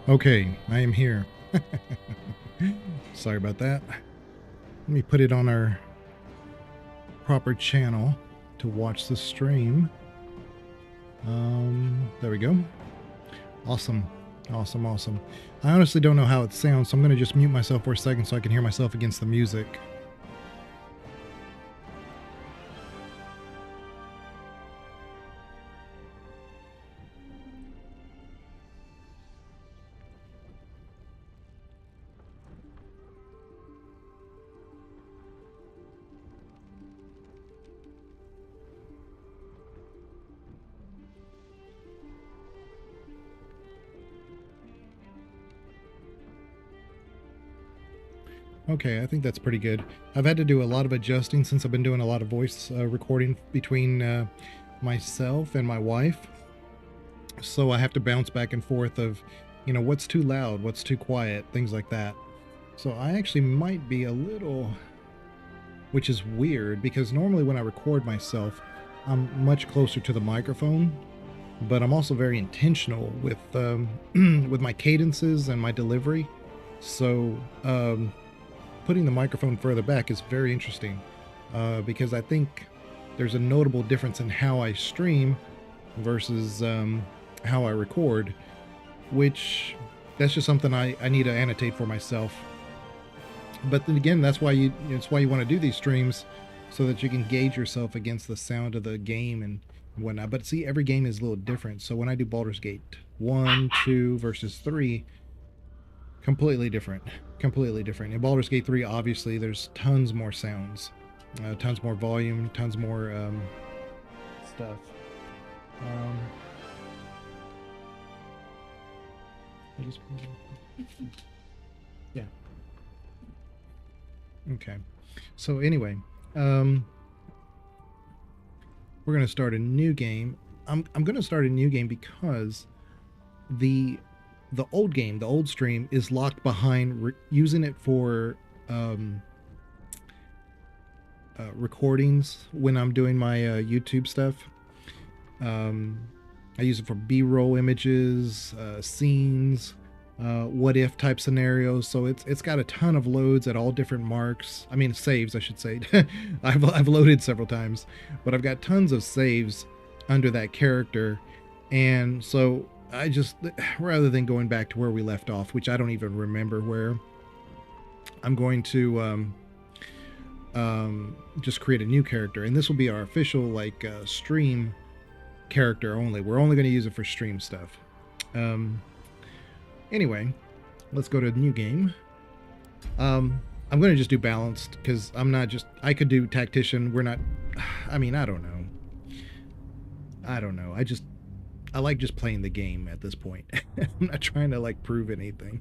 Okay, I am here. Sorry about that. Let me put it on our proper channel to watch the stream. There we go. Awesome. Awesome, awesome. I honestly don't know how it sounds, so I'm going to just mute myself for a second so I can hear myself against the music. Okay, I think that's pretty good. I've had to do a lot of adjusting since I've been doing a lot of voice recording between myself and my wife. So I have to bounce back and forth of, what's too loud, what's too quiet, things like that. So I actually might be a little, which is weird because normally when I record myself, I'm much closer to the microphone, but I'm also very intentional with with my cadences and my delivery. So putting the microphone further back is very interesting because I think there's a notable difference in how I stream versus how I record, which that's just something I need to annotate for myself. But then again, that's why you want to do these streams so that you can gauge yourself against the sound of the game and whatnot. But see, every game is a little different. So when I do Baldur's Gate 1, 2 versus 3, completely different. Completely different. In Baldur's Gate 3, obviously, there's tons more sounds, tons more volume, tons more stuff. Yeah. Okay. So anyway, we're going to start a new game. I'm going to start a new game because the old game, the old stream, is locked behind using it for recordings when I'm doing my YouTube stuff. I use it for B-roll images, scenes, what if type scenarios. So it's got a ton of loads at all different marks. I mean, saves, I should say. I've loaded several times, but I've got tons of saves under that character. And so I just, rather than going back to where we left off, which I don't even remember where, I'm going to just create a new character. And this will be our official stream character only. We're only going to use it for stream stuff. Anyway, let's go to new game. I'm going to just do balanced because I could do tactician. We're not, I mean, I don't know. I like just playing the game at this point. I'm not trying to prove anything.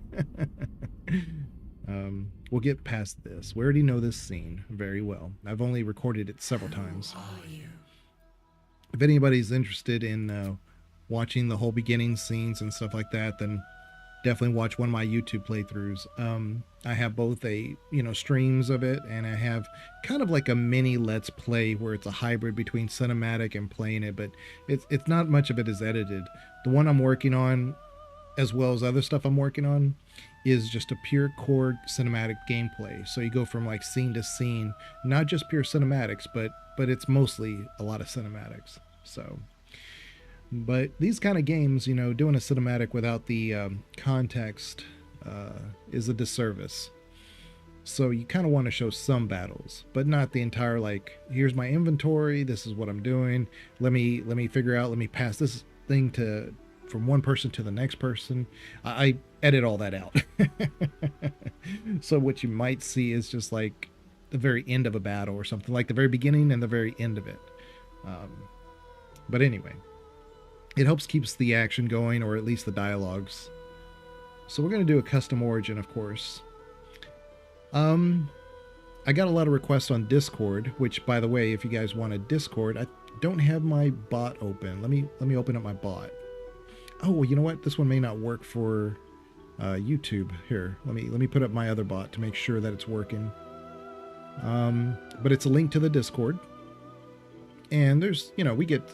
We'll get past this. We already know this scene very well. I've only recorded it several times. If anybody's interested in watching the whole beginning scenes and stuff like that, then definitely watch one of my YouTube playthroughs. I have both streams of it, and I have kind of like a mini Let's Play where it's a hybrid between cinematic and playing it, but it's not much of it is edited. The one I'm working on, as well as other stuff I'm working on, is just a pure core cinematic gameplay. So you go from scene to scene, not just pure cinematics, but it's mostly a lot of cinematics. So, but these kind of games, doing a cinematic without the context is a disservice. So you kind of want to show some battles, but not the entire here's my inventory, this is what I'm doing, let me figure out, let me pass this thing from one person to the next person. I edit all that out. So what you might see is just the very end of a battle or something, like the very beginning and the very end of it. But anyway, it helps keeps the action going, or at least the dialogues. So we're going to do a custom origin, of course. I got a lot of requests on Discord, which, by the way, if you guys want a Discord, I don't have my bot open. Let me open up my bot. Oh, well, you know what? This one may not work for YouTube. Here, let me put up my other bot to make sure that it's working. But it's a link to the Discord, and there's we get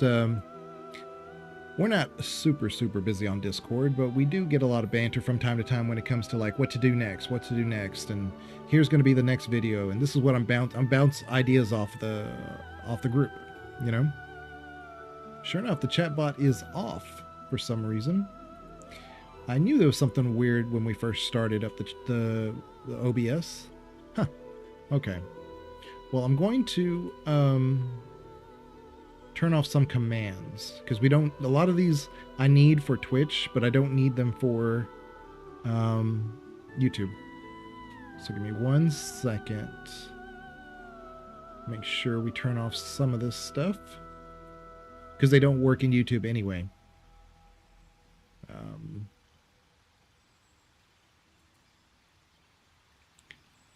We're not super busy on Discord, but we do get a lot of banter from time to time when it comes to like what to do next, and here's going to be the next video, and this is what I'm bounce ideas off the group, you know. Sure enough, the chat bot is off for some reason. I knew there was something weird when we first started up the OBS. Huh. Okay. Well, I'm going to turn off some commands because we don't. A lot of these I need for Twitch, but I don't need them for YouTube. So give me 1 second. Make sure we turn off some of this stuff because they don't work in YouTube anyway.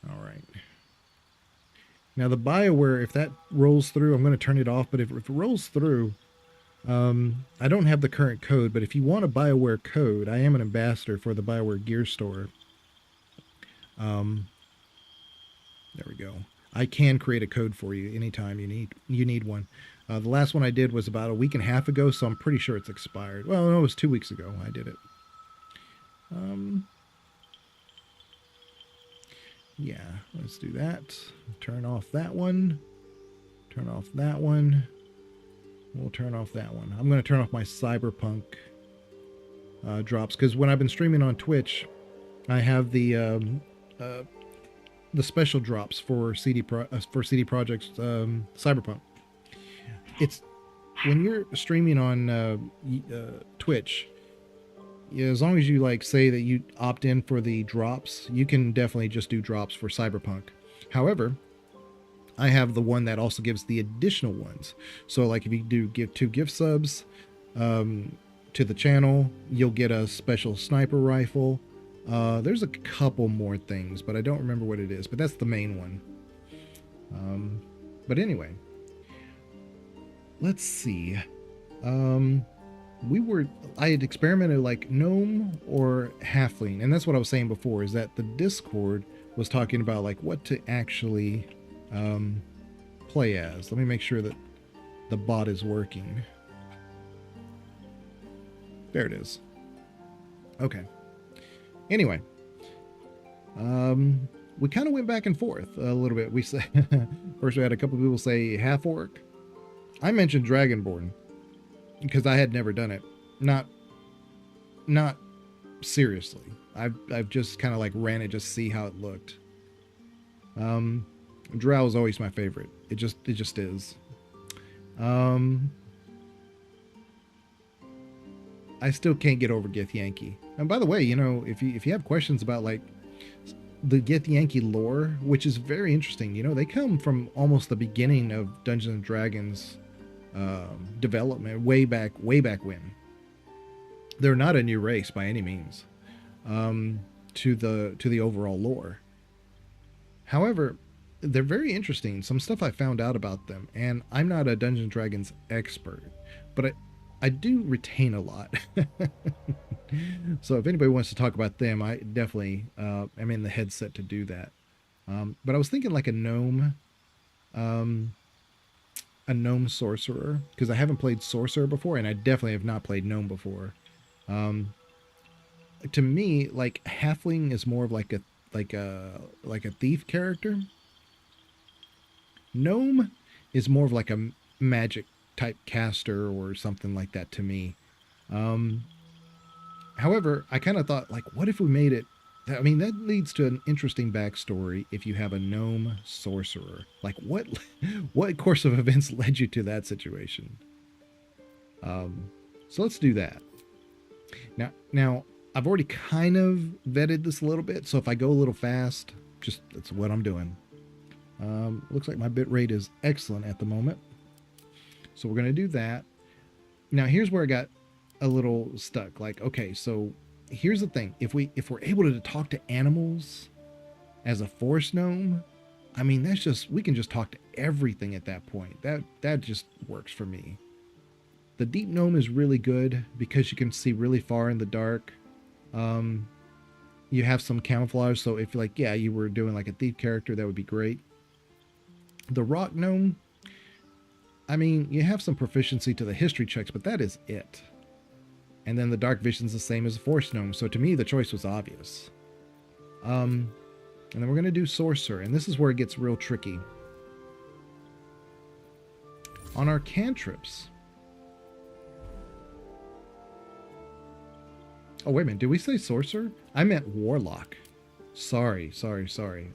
All right. Now the BioWare, if that rolls through, I'm going to turn it off. But if it rolls through, I don't have the current code. But if you want a BioWare code, I am an ambassador for the BioWare Gear Store. There we go. I can create a code for you anytime you need one. The last one I did was about a week and a half ago, so I'm pretty sure it's expired. Well, no, it was 2 weeks ago I did it. Yeah, let's do that. Turn off that one. Turn off that one. We'll turn off that one. I'm going to turn off my Cyberpunk drops because when I've been streaming on Twitch, I have the special drops for CD Projekt's Cyberpunk. It's when you're streaming on Twitch. Yeah, as long as you like say that you opt in for the drops, you can definitely just do drops for Cyberpunk. However, I have the one that also gives the additional ones. So like if you do give 2 gift subs to the channel, you'll get a special sniper rifle. There's a couple more things, but I don't remember what it is, but that's the main one. But anyway, let's see. I had experimented like gnome or halfling, and that's what I was saying before, is that the Discord was talking about like what to actually play as. Let me make sure that the bot is working. There it is. Okay. Anyway, we kind of went back and forth a little bit. We say first we had a couple people say half orc. I mentioned Dragonborn because I had never done it. Not seriously. I've just kind of like ran it just to see how it looked. Drow is always my favorite. It just is. I still can't get over Githyanki. And by the way, you know, if you have questions about like the Githyanki lore, which is very interesting, you know, they come from almost the beginning of Dungeons and Dragons development, way back when. They're not a new race by any means to the overall lore. However, they're very interesting. Some stuff I found out about them, and I'm not a Dungeons and Dragons expert, but I do retain a lot. So if anybody wants to talk about them, I definitely am in the headset to do that. But I was thinking like a gnome sorcerer, because I haven't played sorcerer before, and I definitely have not played gnome before. To me, like halfling is more of like a thief character. Gnome is more of like a magic type caster or something like that to me. However, I kind of thought, like, what if we made it? I mean, that leads to an interesting backstory if you have a gnome sorcerer. Like, what course of events led you to that situation? So let's do that. Now, I've already kind of vetted this a little bit, so if I go a little fast, just that's what I'm doing. Looks like my bitrate is excellent at the moment. So we're going to do that. Now, here's where I got a little stuck. Like, okay, so here's the thing. If we're able to talk to animals as a forest gnome, I mean, we can just talk to everything at that point. That just works for me. The deep gnome is really good because you can see really far in the dark. You have some camouflage, so if like, yeah, you were doing like a thief character, that would be great. The rock gnome, I mean, you have some proficiency to the history checks, but that is it. And then the dark vision's the same as the force gnome. So to me, the choice was obvious. And then we're going to do sorcerer. And this is where it gets real tricky. On our cantrips. Oh, wait a minute. Did we say sorcerer? I meant warlock. Sorry.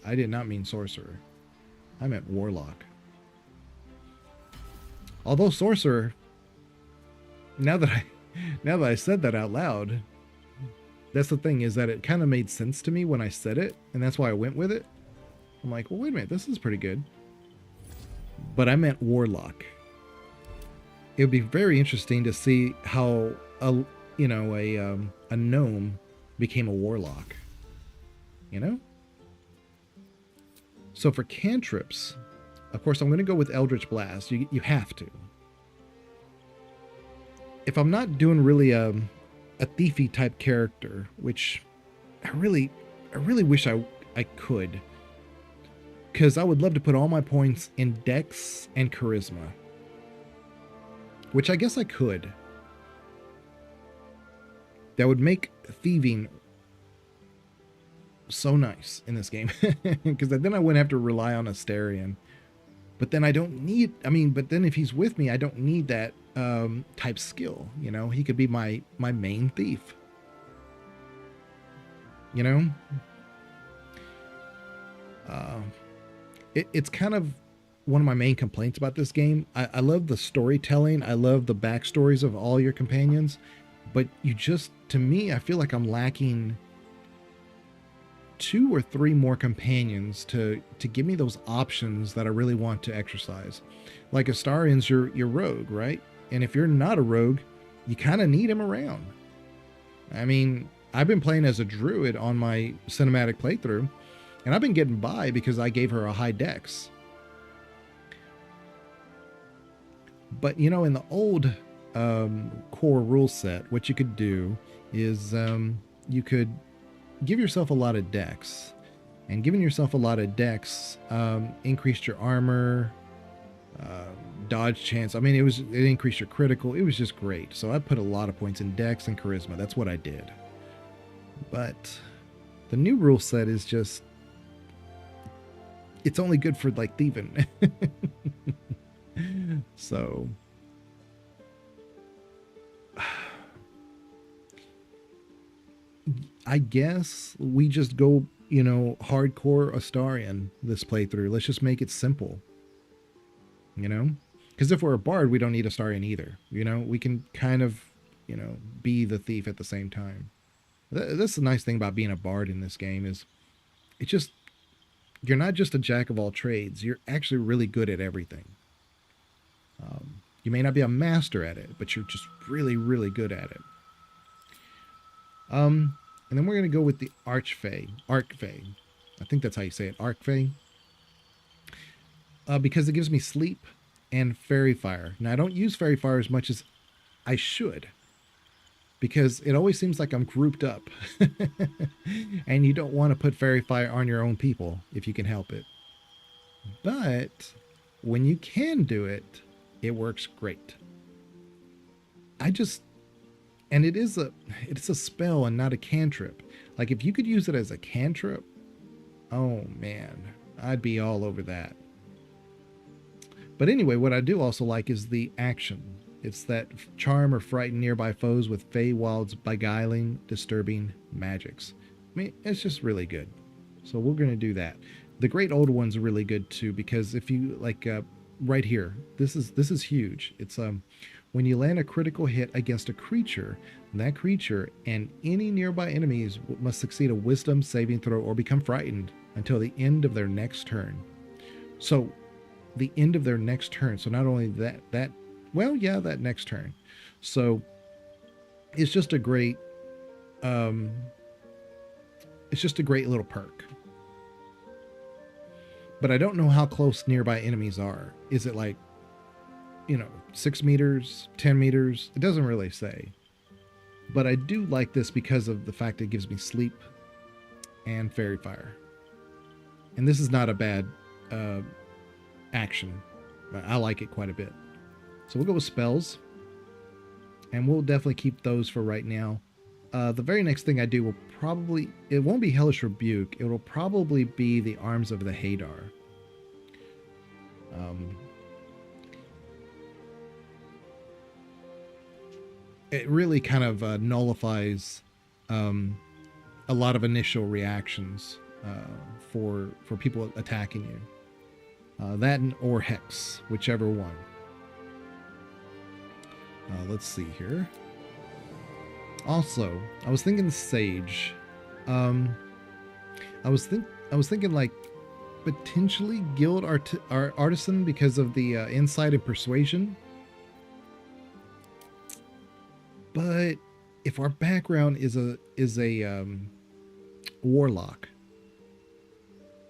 I did not mean sorcerer. I meant warlock. Although sorcerer, now that I said that out loud, that's the thing, is that it kind of made sense to me when I said it, and that's why I went with it. I'm like, well, wait a minute, this is pretty good. But I meant warlock. It would be very interesting to see how a gnome became a warlock. You know? So for cantrips, of course, I'm going to go with Eldritch Blast. You have to. If I'm not doing really a thiefy type character, which I really wish I could, because I would love to put all my points in Dex and Charisma, which I guess I could. That would make thieving so nice in this game, because then I wouldn't have to rely on Astarion. But then I don't need, but then if he's with me, I don't need that type skill. You know, he could be my main thief. You know? It's kind of one of my main complaints about this game. I love the storytelling. I love the backstories of all your companions. But to me, I feel like I'm lacking 2 or 3 more companions to give me those options that I really want to exercise. Like Astarion's your rogue, right? And if you're not a rogue, you kind of need him around. I mean, I've been playing as a druid on my cinematic playthrough, and I've been getting by because I gave her a high dex. But you know, in the old core rule set, what you could do is you could give yourself a lot of dex, and giving yourself a lot of dex increased your armor, dodge chance. I mean, it increased your critical. It was just great. So I put a lot of points in dex and charisma. That's what I did. But the new rule set is just, it's only good for like thieving. So I guess we just go, hardcore Astarion this playthrough. Let's just make it simple. Because if we're a bard, we don't need Astarion either. We can kind of, be the thief at the same time. That's the nice thing about being a bard in this game, is you're not just a jack of all trades. You're actually really good at everything. You may not be a master at it, but you're just really, really good at it. And then we're going to go with the Archfey. I think that's how you say it, Archfey. Because it gives me sleep and fairy fire. Now, I don't use fairy fire as much as I should, because it always seems like I'm grouped up. And you don't want to put fairy fire on your own people if you can help it. But when you can do it, it works great. And it's a spell and not a cantrip. Like, if you could use it as a cantrip, oh man, I'd be all over that. But anyway, what I do also like is the action. It's that charm or frighten nearby foes with Feywild's beguiling, disturbing magics. I mean, it's just really good. So we're going to do that. The Great Old One's really good too, because if you like, right here, this is huge. It's when you land a critical hit against a creature, that creature and any nearby enemies must succeed a wisdom saving throw or become frightened until the end of their next turn. So the end of their next turn. So not only that next turn. So it's just a great little perk. But I don't know how close nearby enemies are. Is it like, 6 meters, 10 meters? It doesn't really say. But I do like this because of the fact it gives me sleep and fairy fire. And this is not a bad action. I like it quite a bit. So we'll go with spells. And we'll definitely keep those for right now. The very next thing I do will probably, it won't be Hellish Rebuke. It will probably be the Arms of the Hadar. It really kind of nullifies a lot of initial reactions for people attacking you. That or Hex, whichever one. Let's see here. Also, I was thinking Sage. I was thinking like potentially Guild Artisan because of the insight and persuasion. But if our background is a warlock,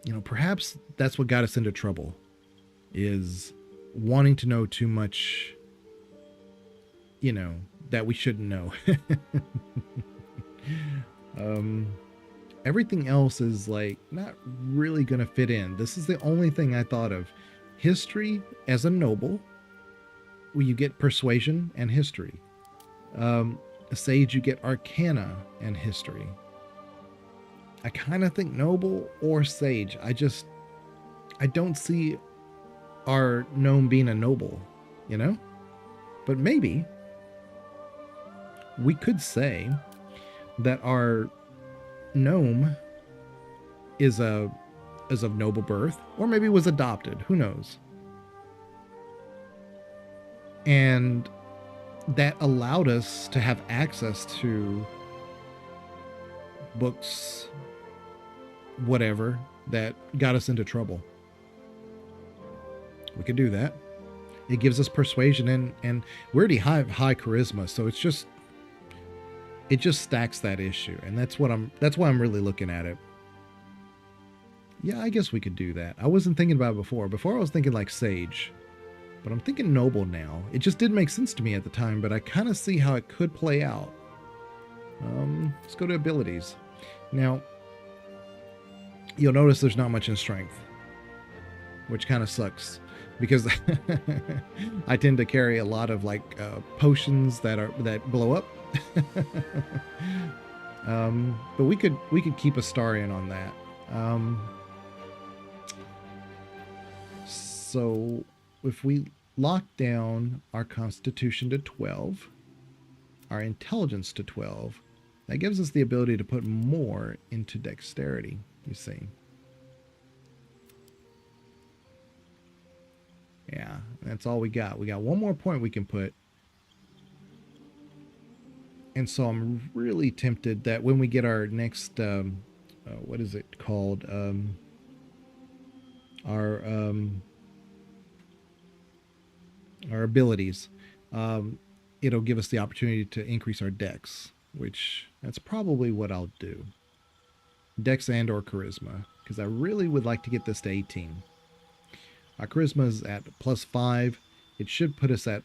you know, perhaps that's what got us into trouble, is wanting to know too much, you know, that we shouldn't know. Everything else is like not really gonna fit in. This is the only thing I thought of. History as a noble, where you get persuasion and history. A Sage, you get Arcana and history. I kind of think noble or Sage. I don't see our gnome being a noble, you know? But maybe we could say that our gnome is of noble birth, or maybe was adopted. Who knows? And that allowed us to have access to books, whatever, that got us into trouble. We could do that. It gives us persuasion, and we already have high charisma, so it just stacks that issue, and that's why I'm really looking at it. Yeah, I guess we could do that. I wasn't thinking about it before. Before I was thinking like Sage, but I'm thinking noble now. It just didn't make sense to me at the time, but I kind of see how it could play out. Let's go to abilities. Now, you'll notice there's not much in strength, which kind of sucks, because I tend to carry a lot of like potions that blow up. But we could keep Astarion on that. So if we lock down our Constitution to 12, our Intelligence to 12, that gives us the ability to put more into Dexterity, you see. Yeah, that's all we got. We got one more point we can put. And so I'm really tempted that when we get our next, what is it called? Our abilities, it'll give us the opportunity to increase our dex, which that's probably what I'll do. Dex and or charisma, because I really would like to get this to 18. Our charisma is at +5. It should put us at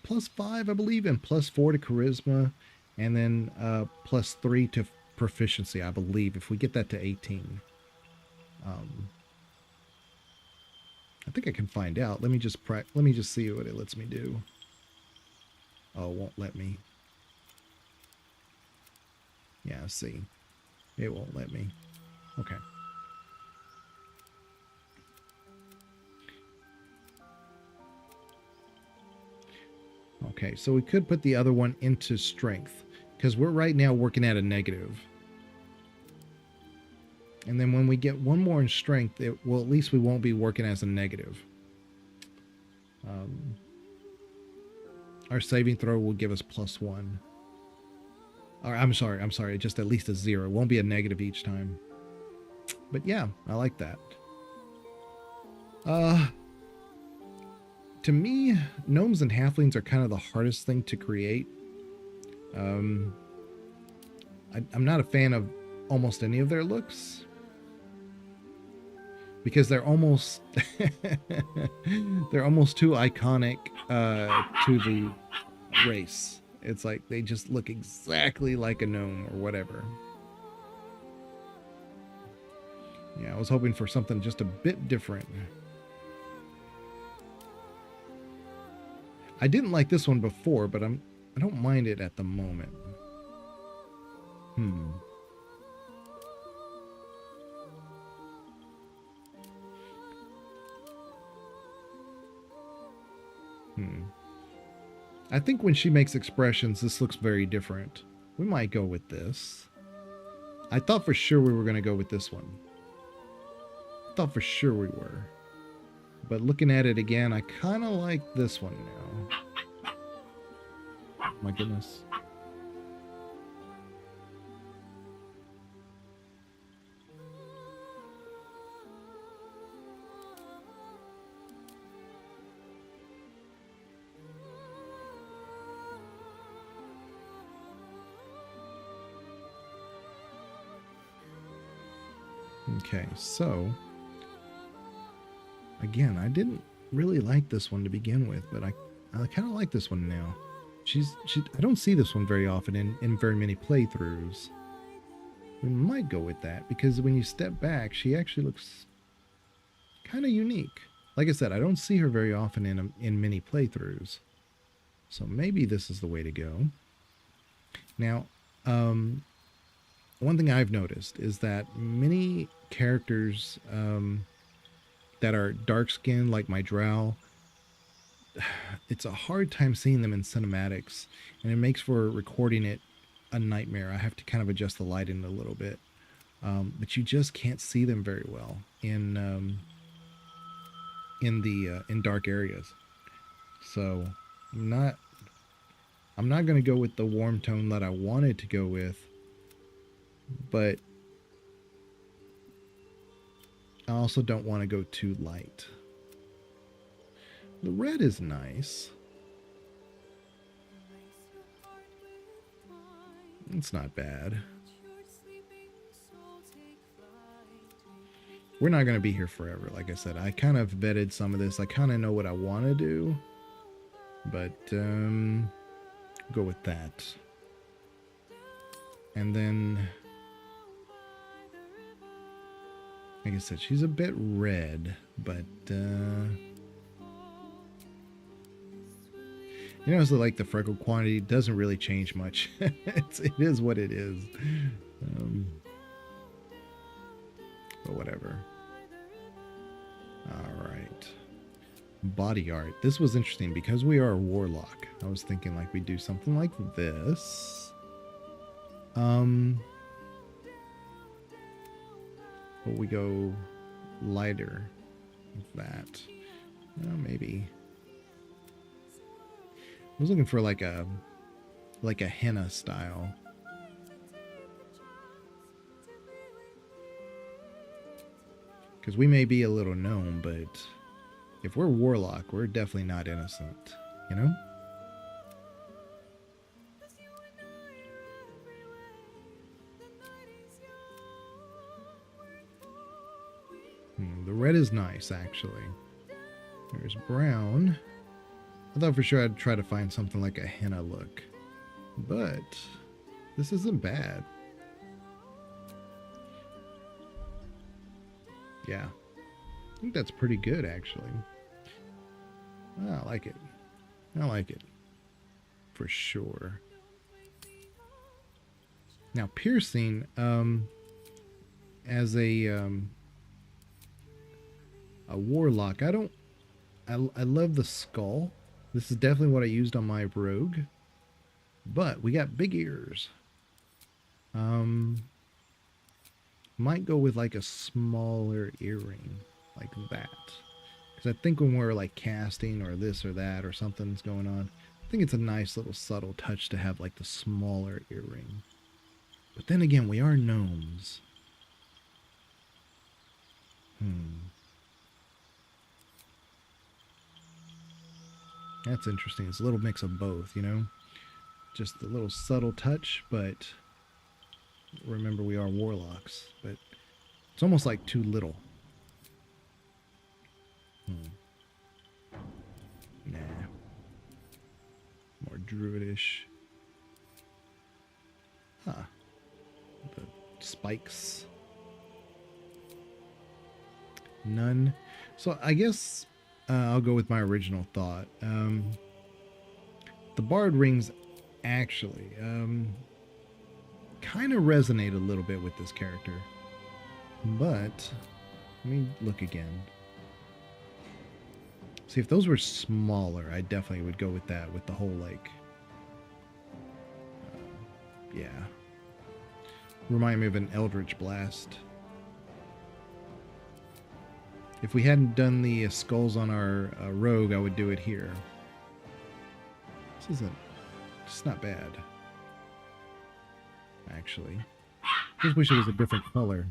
+5, I believe, and +4 to charisma, and then +3 to proficiency, I believe, if we get that to 18. I think I can find out. Let me just see what it lets me do. Oh, it won't let me. Yeah, see. It won't let me. Okay. Okay, so we could put the other one into strength, because we're right now working at a negative. And then when we get one more in strength, well, at least we won't be working as a negative. Our saving throw will give us +1. Or I'm sorry, just at least a 0. It won't be a negative each time. But yeah, I like that. To me, gnomes and halflings are kind of the hardest thing to create. I'm not a fan of almost any of their looks, because they're almost they're almost too iconic to the race. It's like they just look exactly like a gnome or whatever. Yeah, I was hoping for something just a bit different. I didn't like this one before, but I don't mind it at the moment. Hmm. I think when she makes expressions, this looks very different. We might go with this. I thought for sure we were going to go with this one. I thought for sure we were. But looking at it again, I kind of like this one now. My goodness. Okay, so again, I didn't really like this one to begin with, but I kind of like this one now. I don't see this one very often in very many playthroughs. We might go with that because when you step back, she actually looks kind of unique. Like I said, I don't see her very often in many playthroughs, so maybe this is the way to go. Now, one thing I've noticed is that many characters that are dark skinned, like my drow, it's a hard time seeing them in cinematics, and it makes for recording it a nightmare. I have to kind of adjust the lighting a little bit, but you just can't see them very well in dark areas. So I'm not going to go with the warm tone that I wanted to go with, but I also don't want to go too light. The red is nice. It's not bad. We're not going to be here forever. Like I said, I kind of vetted some of this. I kind of know what I want to do, but go with that. And then, like I said, she's a bit red, but you know, so like the freckle quantity doesn't really change much. It is what it is. But whatever. All right. Body art. This was interesting because we are a warlock. I was thinking like we do something like this. But we go lighter with that. Maybe. I was looking for like a henna style. Because we may be a little gnome, but if we're warlock, we're definitely not innocent, you know? The red is nice, actually. There's brown. I thought for sure I'd try to find something like a henna look, but this isn't bad. Yeah, I think that's pretty good, actually. I like it. I like it. For sure. Now, piercing, as a warlock, I love the skull. This is definitely what I used on my rogue. But we got big ears. Might go with like a smaller earring like that, because I think when we're like casting or this or that or something's going on, I think it's a nice little subtle touch to have like the smaller earring. But then again, we are gnomes. That's interesting. It's a little mix of both, you know, just a little subtle touch, but remember, we are warlocks, but it's almost like too little. Nah. More druidish. Huh. The spikes. None. So I guess I'll go with my original thought. The bard rings actually kind of resonate a little bit with this character. But let me look again. See, if those were smaller, I definitely would go with that, with the whole, like, yeah. Remind me of an Eldritch Blast. If we hadn't done the skulls on our rogue, I would do it here. This isn't, it's not bad, actually. Just wish it was a different color.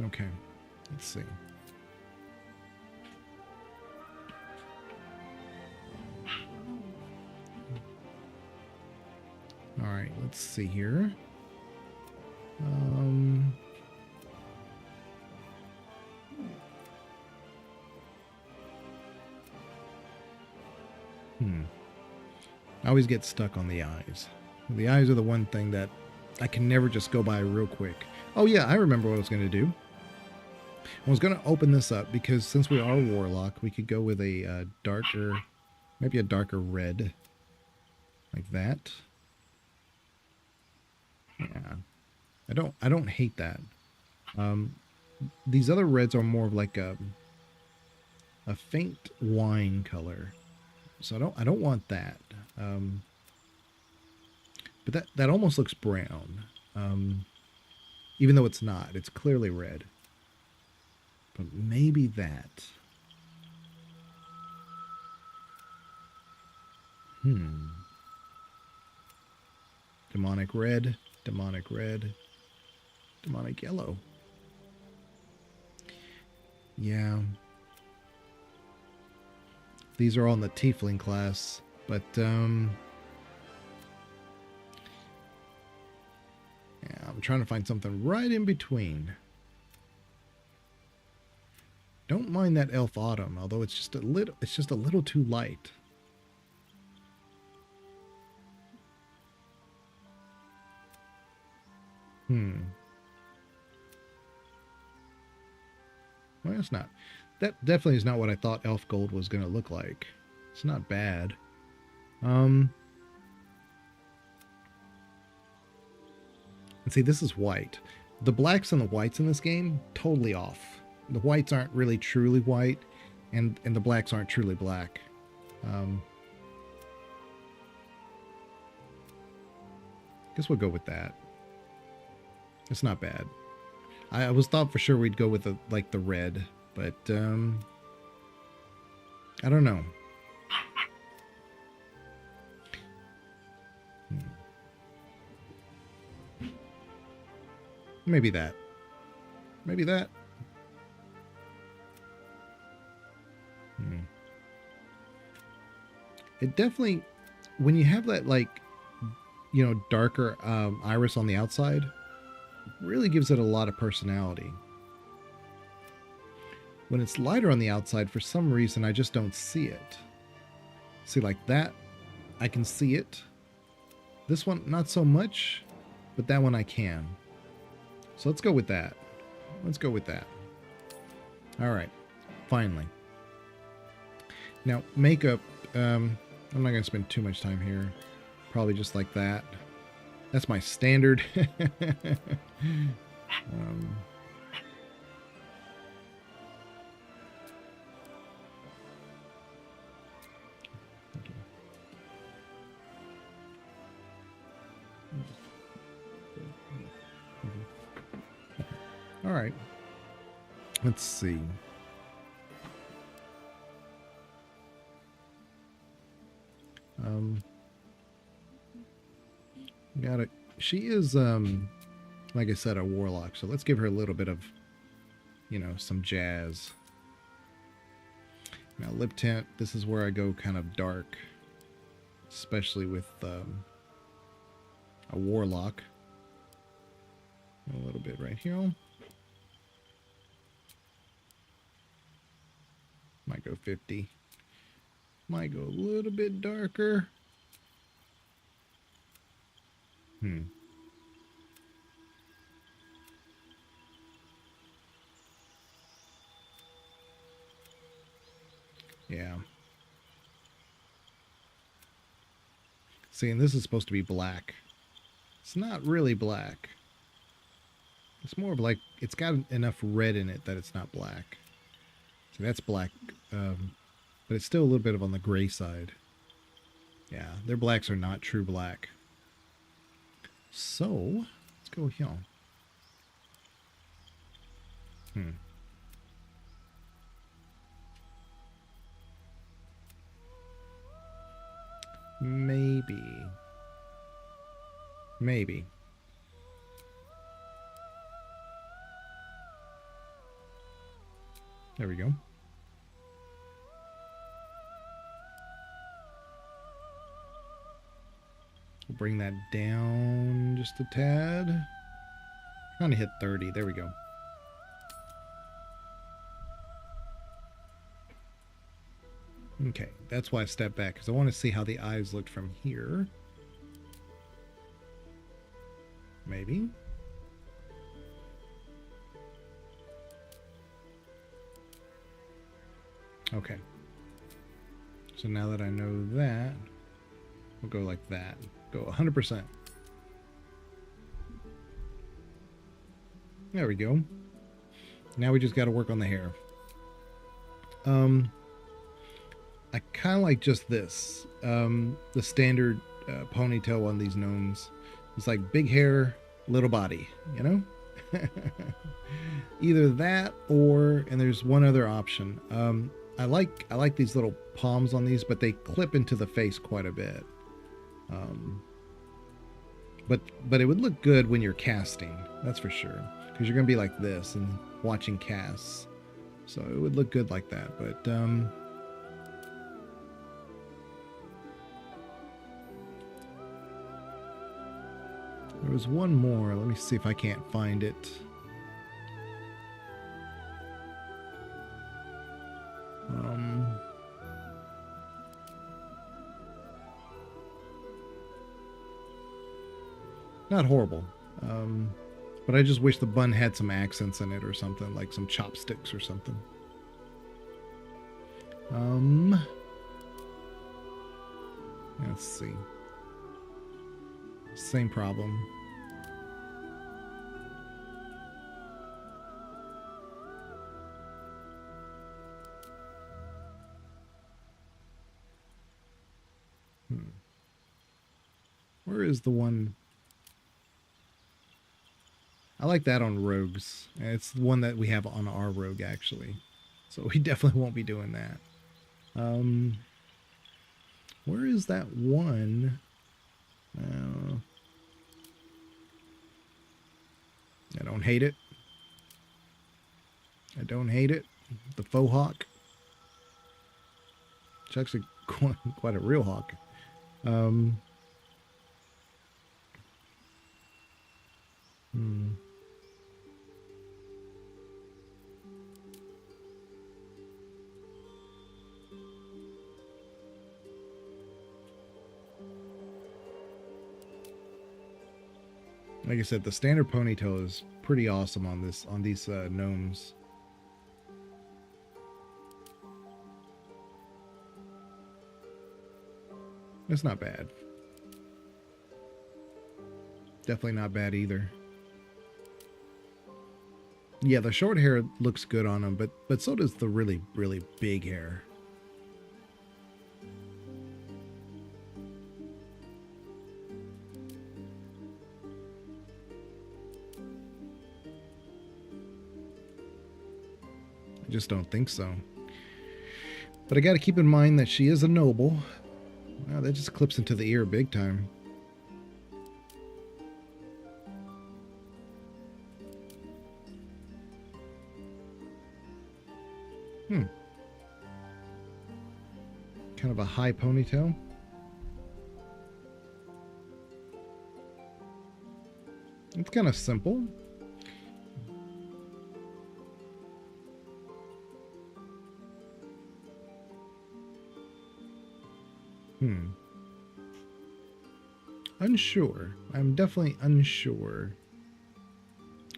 Okay, let's see. All right, let's see here. I always get stuck on the eyes. The eyes are the one thing that I can never just go by real quick. Oh yeah, I remember what I was going to do. I was going to open this up because since we are Warlock, we could go with a darker, maybe a darker red, like that. Yeah, I don't hate that. These other reds are more of like a faint wine color, so I don't want that. But that almost looks brown, even though it's not. It's clearly red. But maybe that. Demonic red, demonic red, demonic yellow. Yeah. These are all in the tiefling class, but yeah, I'm trying to find something right in between. Don't mind that elf autumn, although it's just a little too light. Well, that's not. That definitely is not what I thought elf gold was going to look like. It's not bad. And see, this is white. The blacks and the whites in this game, totally off. The whites aren't really truly white, and the blacks aren't truly black. Guess we'll go with that. It's not bad. I was thought for sure we'd go with the red, but I don't know. Maybe that. Maybe that. It definitely, when you have that, like, you know, darker iris on the outside, really gives it a lot of personality. When it's lighter on the outside, for some reason, I just don't see it. See, like that, I can see it. This one, not so much, but that one I can. So let's go with that. Let's go with that. All right, finally. Now, makeup, I'm not going to spend too much time here. Probably just like that. That's my standard. All right. Let's see. Got it. She is, like I said, a warlock. So let's give her a little bit of, you know, some jazz. Now lip tint, this is where I go kind of dark, especially with a warlock. A little bit right here. Might go 50. Might go a little bit darker. Yeah. See, and this is supposed to be black. It's not really black. It's more of like, it's got enough red in it that it's not black. See, that's black, but it's still a little bit of on the gray side. Yeah, their blacks are not true black. So, let's go here. Maybe. Maybe. There we go. We'll bring that down just a tad. Trying to hit 30. There we go. Okay, that's why I stepped back, because I want to see how the eyes looked from here. Maybe. Okay. So now that I know that, we'll go like that. Go 100%. There we go. Now we just got to work on the hair. I kind of like just this. The standard ponytail on these gnomes. It's like big hair, little body, you know? Either that or, and there's one other option. I like these little palms on these, but they clip into the face quite a bit. But it would look good when you're casting, that's for sure. Because you're going to be like this and watching casts. So it would look good like that. But there was one more. Let me see if I can't find it. Not horrible. But I just wish the bun had some accents in it or something, like some chopsticks or something. Let's see. Same problem. Where is the one? I like that on rogues. It's the one that we have on our rogue, actually. So we definitely won't be doing that. Where is that one? I don't hate it. I don't hate it. The faux hawk. It's actually quite a real hawk. Like I said, the standard ponytail is pretty awesome on these gnomes. It's not bad. Definitely not bad either. Yeah, the short hair looks good on them, but so does the really, really big hair. I just don't think so. But I got to keep in mind that she is a noble. Wow, that just clips into the ear big time. Kind of a high ponytail. It's kind of simple. Unsure. I'm definitely unsure.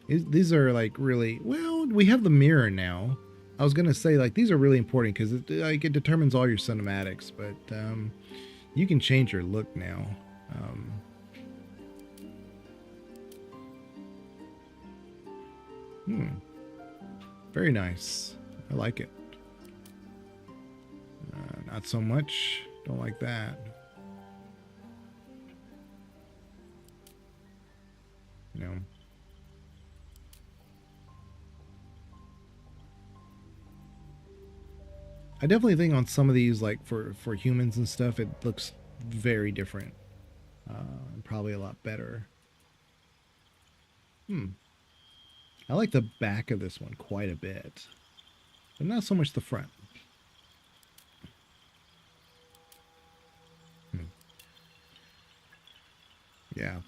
These are like really, well, we have the mirror now. I was gonna say like these are really important because it determines all your cinematics, but you can change your look now. Very nice. I like it. Not so much. Don't like that. You know. I definitely think on some of these, like for humans and stuff, it looks very different. Probably a lot better. I like the back of this one quite a bit, but not so much the front. Yeah.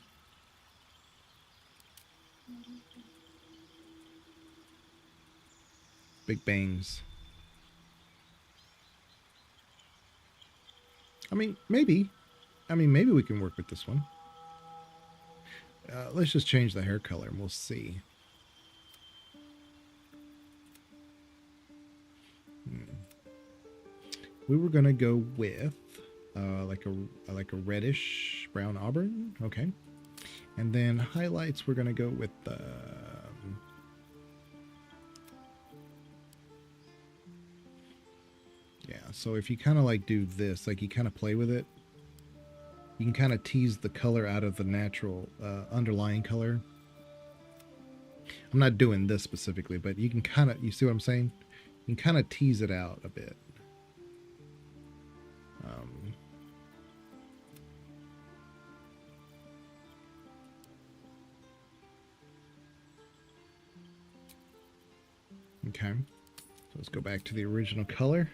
Big bangs. I mean, maybe. Maybe we can work with this one. Let's just change the hair color and we'll see. We were gonna go with like a reddish brown auburn. Okay. And then highlights, we're gonna go with yeah. So if you kind of like do this, like you kind of play with it, you can kind of tease the color out of the natural underlying color. I'm not doing this specifically, but you can kind of, you see what I'm saying? You can kind of tease it out a bit. Okay, so let's go back to the original color.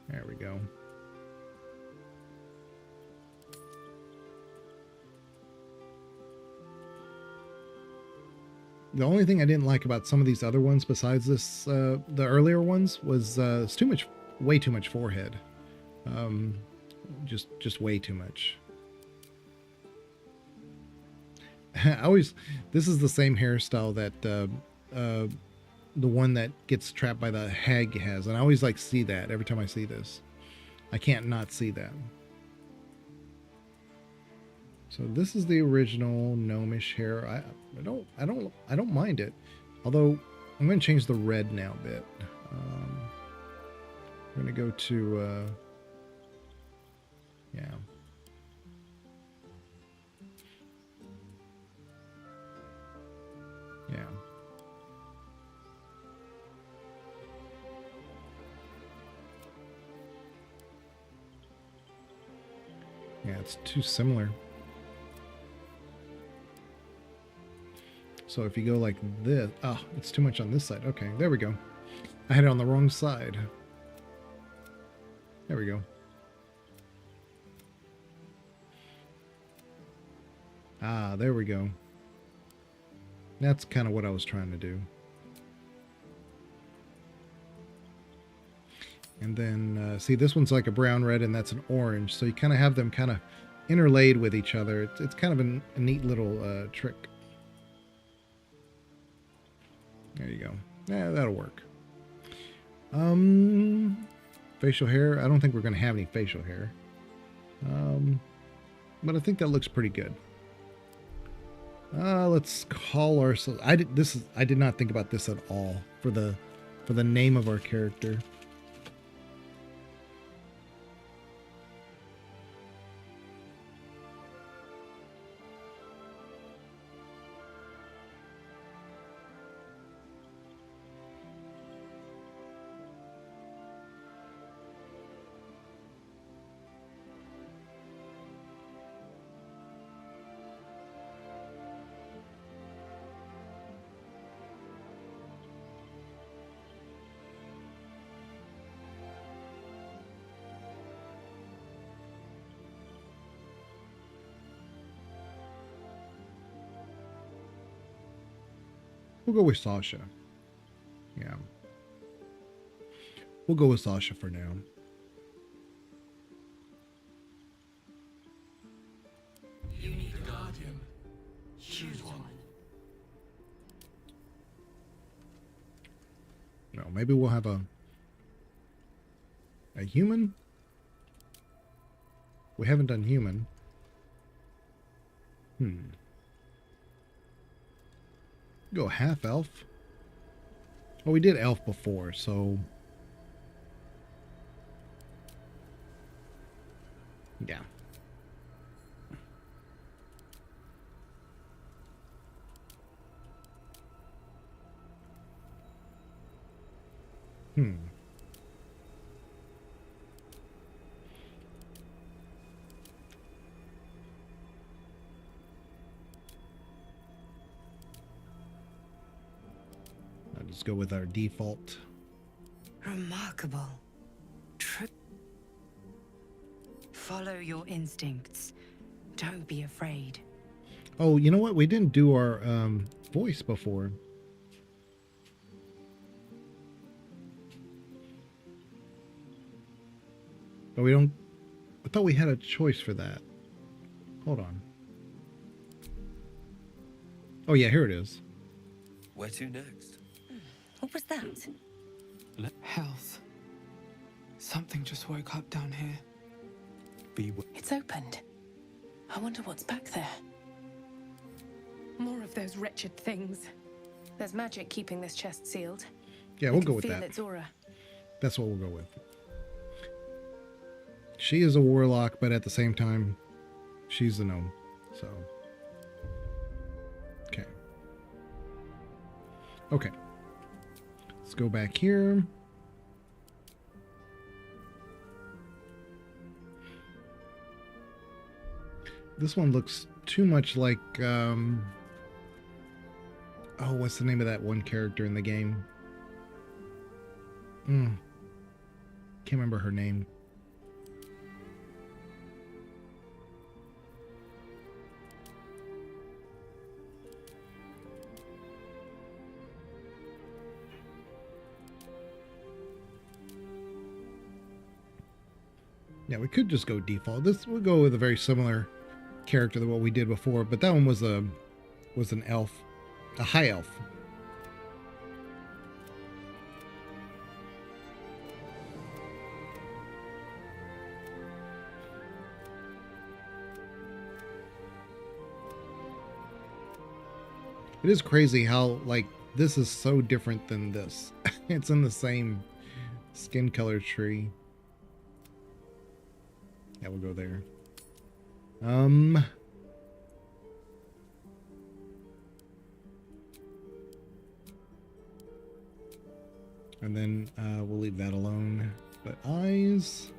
There we go. The only thing I didn't like about some of these other ones besides this, the earlier ones, was it's too much, way too much forehead. Just way too much. This is the same hairstyle that the one that gets trapped by the hag has, and I always like see that every time I see this. I can't not see that. So this is the original gnomish hair. I don't mind it. Although I'm going to change the red now a bit. We're going to go to yeah. Yeah. Yeah, it's too similar. So if you go like this, it's too much on this side. Okay, there we go. I had it on the wrong side. There we go. There we go. That's kind of what I was trying to do. And then, see, this one's like a brown red and that's an orange. So you kind of have them kind of interlaid with each other. It's kind of a neat little trick. There you go. Yeah, that'll work. Facial hair. I don't think we're going to have any facial hair. But I think that looks pretty good. Let's call ourselves. I did not think about this at all for the name of our character. We'll go with Sasha. Yeah. We'll go with Sasha for now. You need a guardian. Choose one. No, maybe we'll have a human? We haven't done human. Go half elf. Oh, we did elf before, so yeah. I'll just go with our default. Remarkable. True. Follow your instincts. Don't be afraid. Oh, you know what? We didn't do our voice before. But we don't... I thought we had a choice for that. Hold on. Oh, yeah, here it is. Where to next? What was that? Health. Something just woke up down here. It's opened. I wonder what's back there. More of those wretched things. There's magic keeping this chest sealed. Yeah, we'll go with that. Its aura. That's what we'll go with. She is a warlock, but at the same time, she's a gnome. So, okay. Okay. Let's go back here. This one looks too much like, oh, what's the name of that one character in the game? Can't remember her name. Yeah, we could just go default. This we'll go with a very similar character to what we did before, but that one was an elf, a high elf. It is crazy how like this is so different than this. It's in the same skin color tree. Yeah, we'll go there. And then we'll leave that alone. But eyes,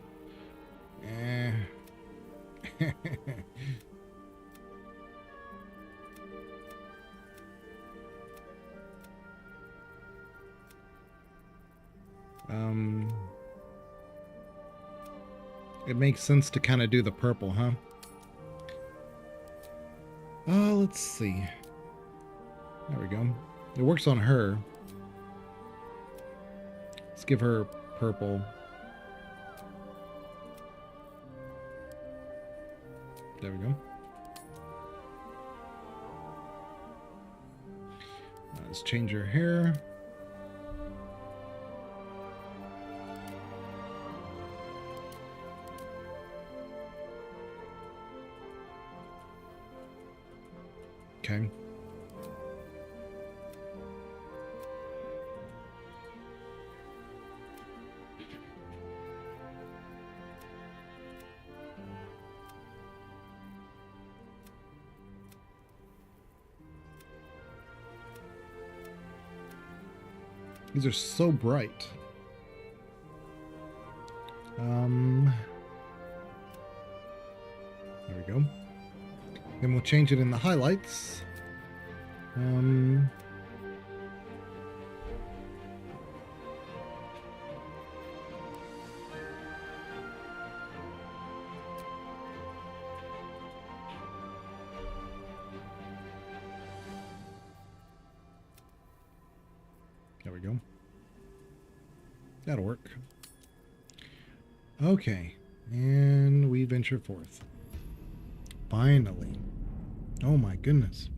it makes sense to kind of do the purple, huh? Let's see. There we go. It works on her. Let's give her purple. There we go. Let's change her hair. Okay. These are so bright. There we go. Then we'll change it in the highlights. There we go. That'll work. Okay. And we venture forth. Finally. Oh my goodness.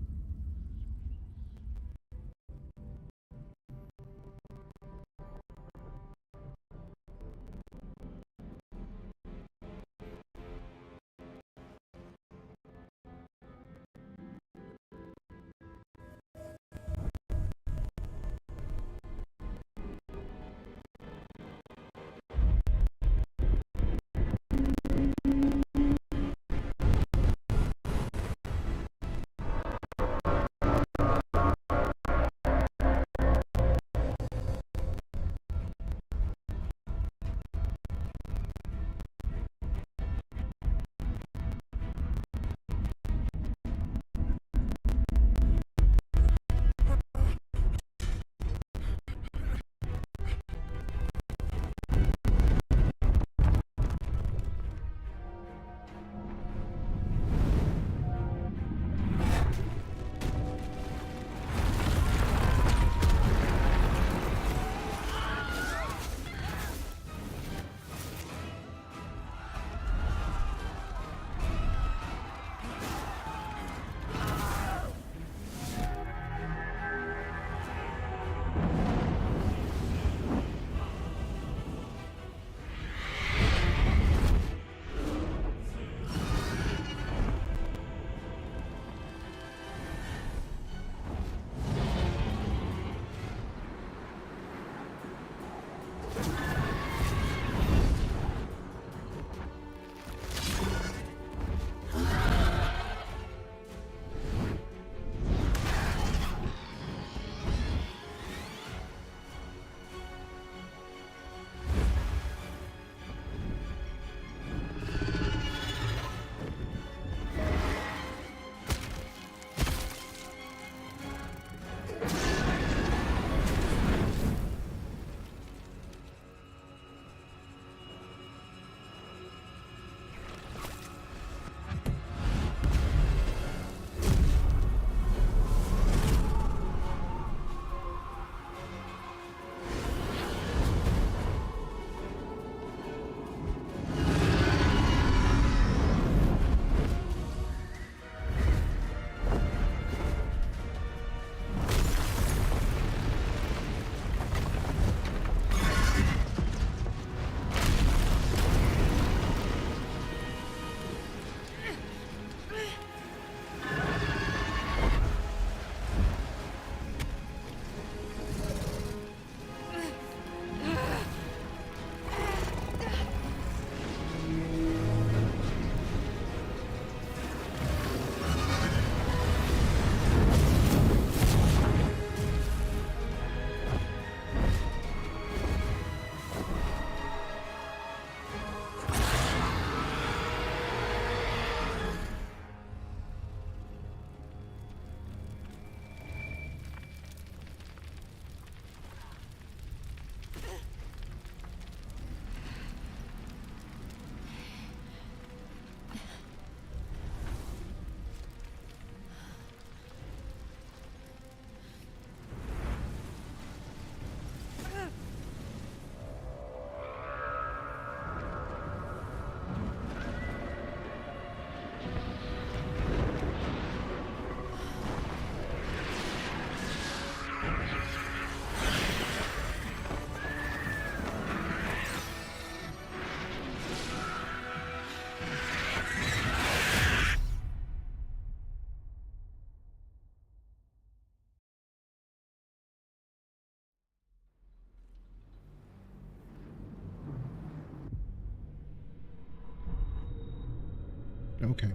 Okay.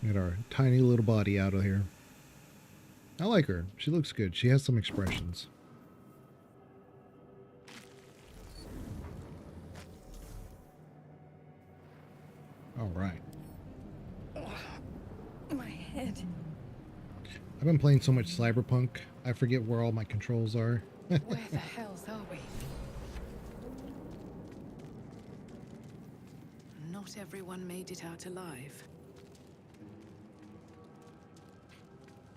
Get our tiny little body out of here. I like her. She looks good. She has some expressions. All right. My head. I've been playing so much Cyberpunk, I forget where all my controls are. Where the hells are we? Not everyone made it out alive.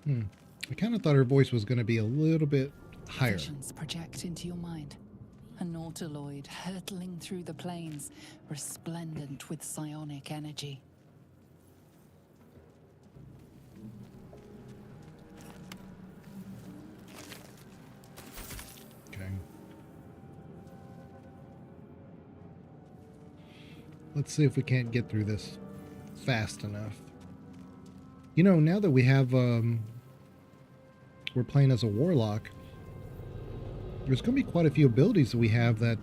I kind of thought her voice was going to be a little bit higher. Visions project into your mind. A nautiloid hurtling through the plains, resplendent with psionic energy. Okay. Let's see if we can't get through this fast enough. You know, now that we have, we're playing as a warlock, there's going to be quite a few abilities that we have that,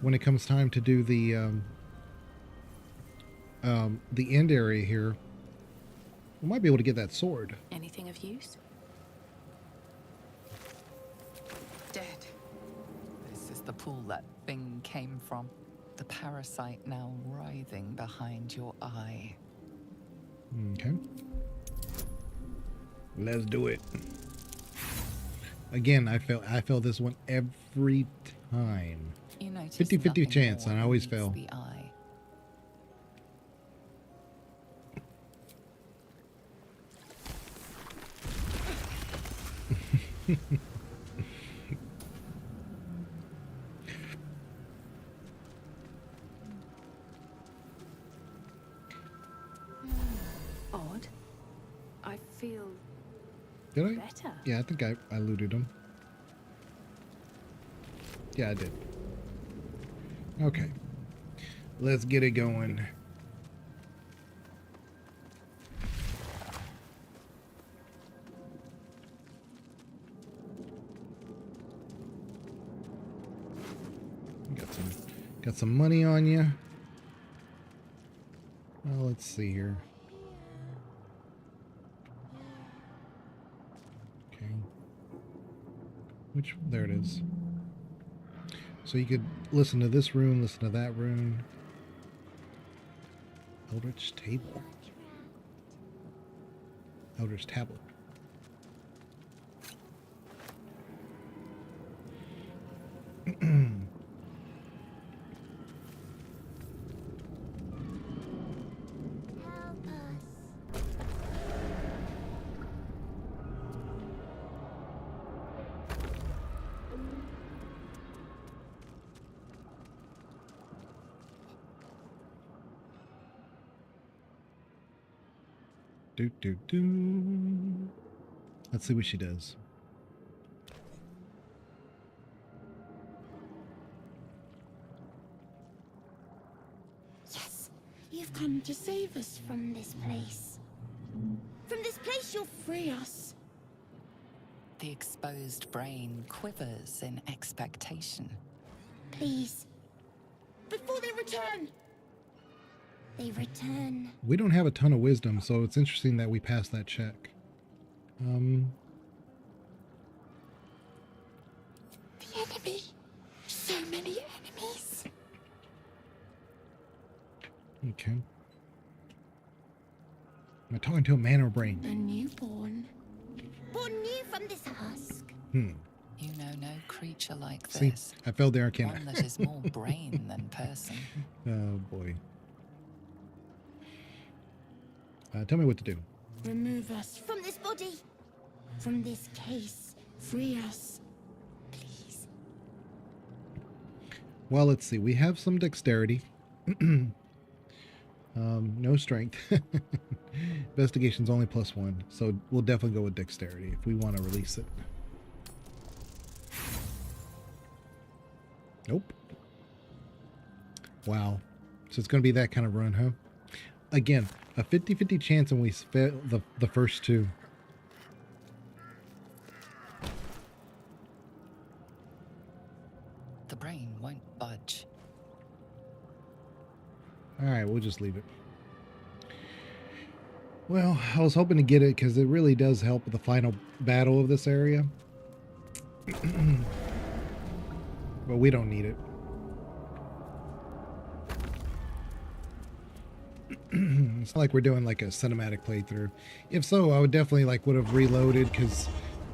when it comes time to do the end area here, we might be able to get that sword. Anything of use? Dead. This is the pool that thing came from. The parasite now writhing behind your eye. Okay. Let's do it. Again, I fail this one every time. You notice 50-50 nothing chance, more and I always meets fail. the eye. Odd. I feel Did I? better. Yeah, I think I looted him. Yeah, I did. Okay. Let's get it going. Got some money on you. Well, let's see here. Okay. There it is. So you could listen to this rune, listen to that rune. Eldritch Table. Eldritch Tablet. Let's see what she does. Yes, you've come to save us from this place. From this place, you'll free us. The exposed brain quivers in expectation. Please. Before they return. They return. We don't have a ton of wisdom, so it's interesting that we passed that check. The enemy. So many enemies. Okay. Am I talking to a man or a brain? A newborn. Born new from this husk. You know no creature like See, this. I failed the arcana. One that is more brain than person. Oh boy. Tell me what to do. Remove us from this body. From this case. Free us. Please. Well, let's see. We have some dexterity. No strength. Investigation's only +1, so we'll definitely go with dexterity if we want to release it. Nope. Wow. So it's going to be that kind of run, huh? Again, a 50-50 chance, and we fail the first two. The brain won't budge. Alright, we'll just leave it. Well, I was hoping to get it because it really does help with the final battle of this area. But we don't need it. It's not like we're doing like a cinematic playthrough. If so, I would definitely would have reloaded, because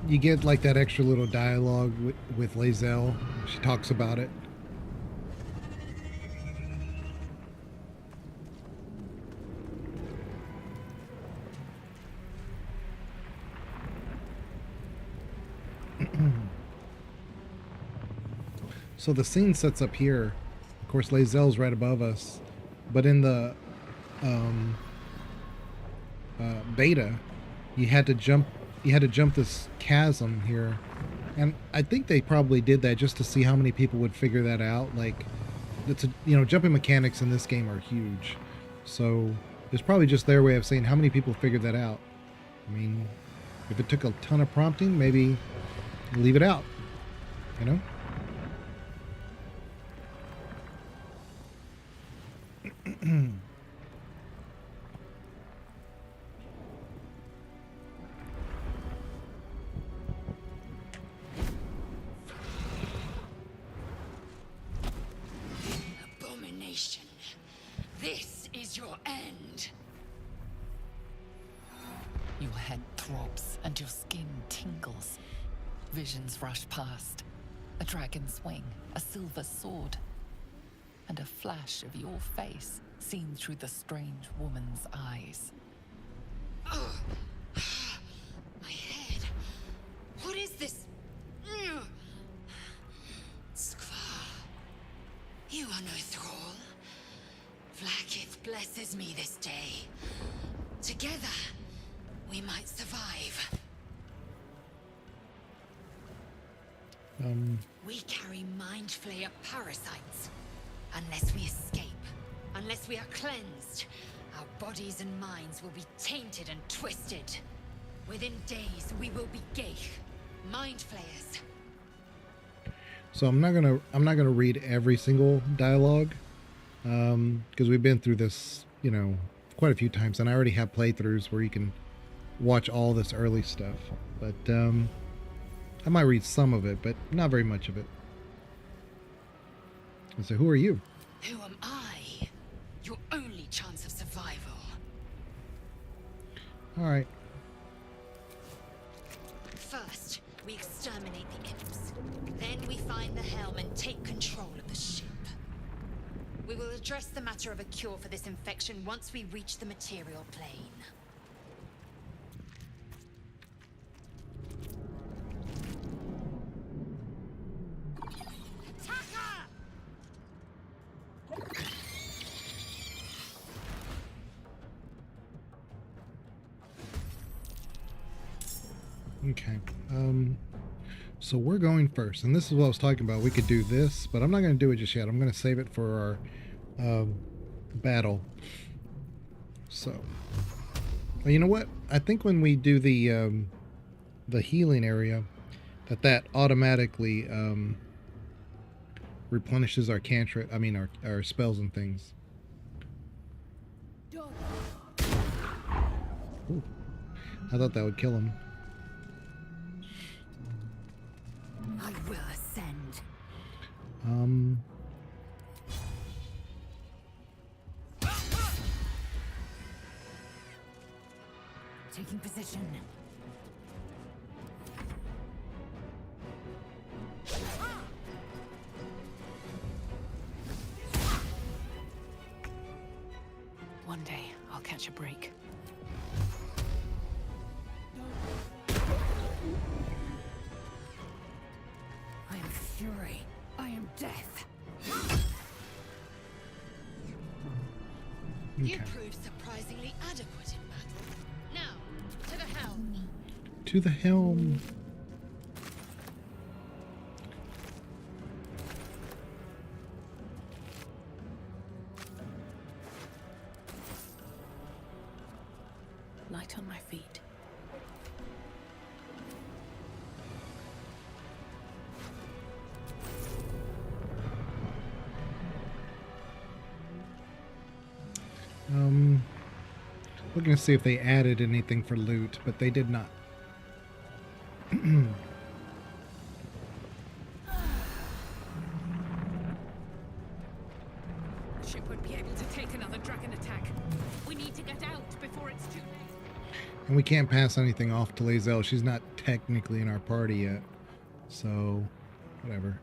you get like that extra little dialogue with Lae'zel. She talks about it. So the scene sets up here. Of course, Lae'zel's right above us, but in the beta, you had to jump. You had to jump this chasm here, and I think they probably did that just to see how many people would figure that out. Like, jumping mechanics in this game are huge, so it's probably just their way of saying how many people figured that out. I mean, if it took a ton of prompting, maybe leave it out, you know? Abomination. This is your end. Your head throbs and your skin tingles. Visions rush past. A dragon's wing, a silver sword, and a flash of your face seen through the strange woman's eyes. Oh. My head. What is this? Skvar. You are no thrall. Vlaakith blesses me this day. Together, we might survive. We carry mind flayer parasites. Unless we escape, unless we are cleansed, our bodies and minds will be tainted and twisted. Within days, we will be Geich, mind flayers. So I'm not gonna read every single dialogue, because we've been through this, quite a few times, and I already have playthroughs where you can watch all this early stuff. But I might read some of it, but not very much of it. And so, who are you? Who am I? Your only chance of survival. All right. First, we exterminate the imps. Then we find the helm and take control of the ship. We will address the matter of a cure for this infection once we reach the material plane. Okay. So we're going first, and this is what I was talking about. We could do this, but I'm not going to do it just yet. I'm going to save it for our battle. So, well, you know what? I think when we do the healing area, that automatically replenishes our cantrip. I mean our spells and things. Ooh. I thought that would kill him. I will ascend. Taking position. One day, I'll catch a break. I am fury. I am death. You Okay. proved surprisingly adequate in battle. Now, to the helm. To the helm. Light on my feet. Looking to see if they added anything for loot, but they did not. Ship would be able to take another dragon attack. We need to get out before it's too late. And we can't pass anything off to Lae'zel. She's not technically in our party yet. So, whatever.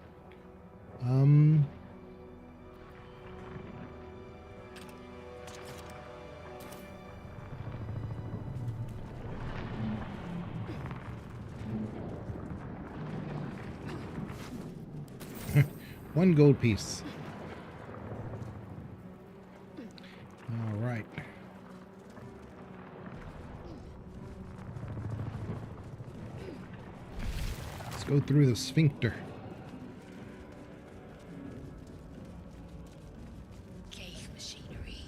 1 gold piece. All right. Let's go through the sphincter. Cave machinery.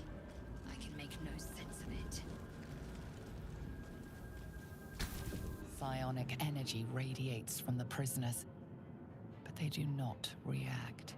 I can make no sense of it. Psionic energy radiates from the prisoners, but they do not react.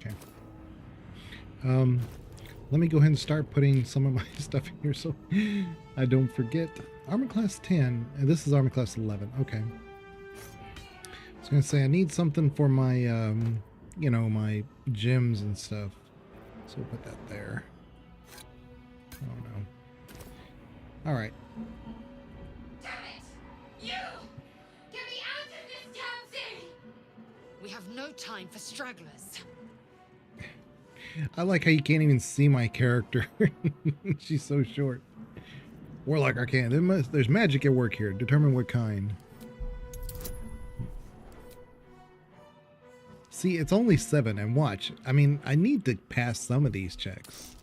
Okay. Let me go ahead and start putting some of my stuff in here so I don't forget. Armor class 10, and this is armor class 11. Okay. I was gonna say I need something for my, you know, my gems and stuff. So we'll put that there. Oh no. All right. Damn it! You! Get me out of this damn thing! We have no time for stragglers. I like how you can't even see my character. She's so short. Warlock Arcane. There's magic at work here. Determine what kind. See, it's only 7, and watch. I mean, I need to pass some of these checks.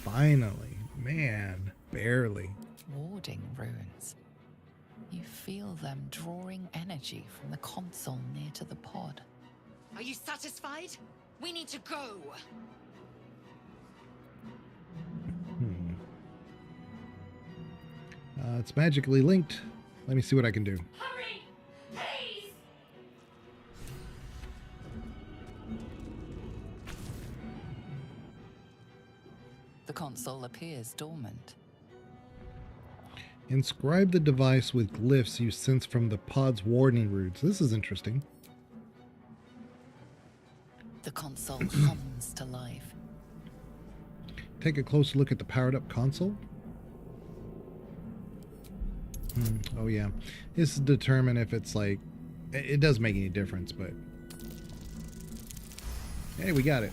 Finally. Man, barely. Warding runes. You feel them drawing energy from the console near to the pod. Are you satisfied? We need to go. It's magically linked. Let me see what I can do. Hurry! Please! The console appears dormant. Inscribe the device with glyphs you sense from the pod's warning runes. This is interesting. The console hums to life. Take a closer look at the powered up console. Oh yeah. This is determine if it's like, it does make any difference, but hey, we got it.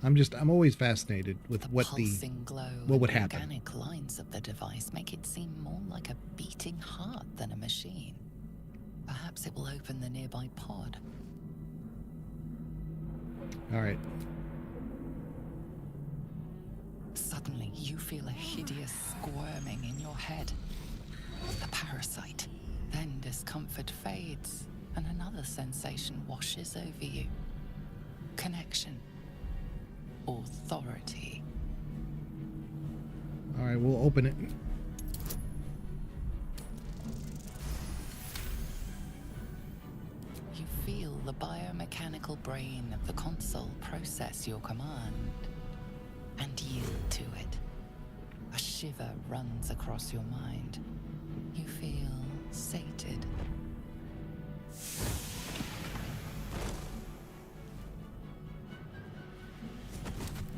I'm always fascinated with what pulsing glow what would and happen. organic lines of the device make it seem more like a beating heart than a machine. Perhaps it will open the nearby pod. All right. Suddenly, you feel a hideous squirming in your head. The parasite. Then discomfort fades, and another sensation washes over you. Connection. Authority. All right, we'll open it. You feel the biomechanical brain of the console process your command and yield to it. A shiver runs across your mind. You feel sated.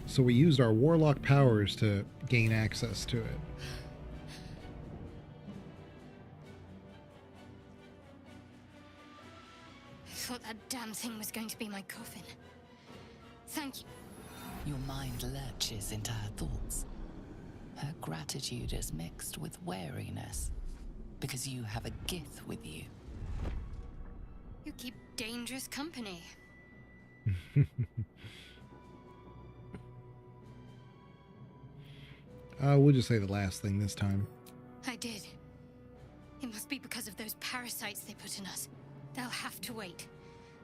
So we used our warlock powers to gain access to it. I thought that damn thing was going to be my coffin. Thank you. Your mind lurches into her thoughts. Her gratitude is mixed with wariness, because you have a Gith with you. You keep dangerous company. We'll just say the last thing this time. I did. It must be because of those parasites they put in us. They'll have to wait.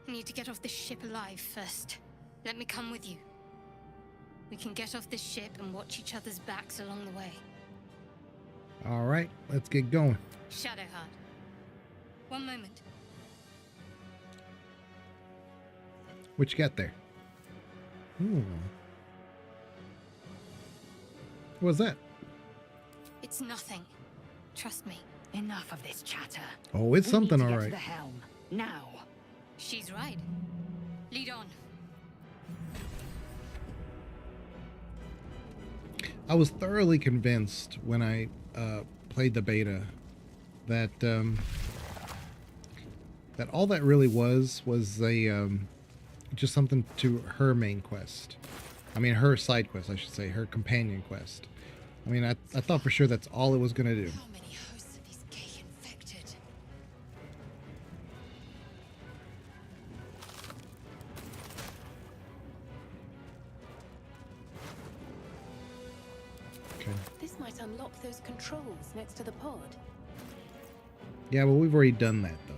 I need to get off this ship alive first. Let me come with you. We can get off this ship and watch each other's backs along the way. All right, let's get going. Shadowheart. One moment. What you got there? What was that? It's nothing. Trust me. Enough of this chatter. Oh, it's We something, need to all get to right. the helm now. She's right. Lead on. I was thoroughly convinced when I played the beta, that that all that really was a just something to her main quest. I mean, her side quest, I should say, her companion quest. I mean, I thought for sure that's all it was gonna do. How many hosts of these gay infected? Okay. This might unlock those controls next to the pod. Yeah, well, we've already done that though.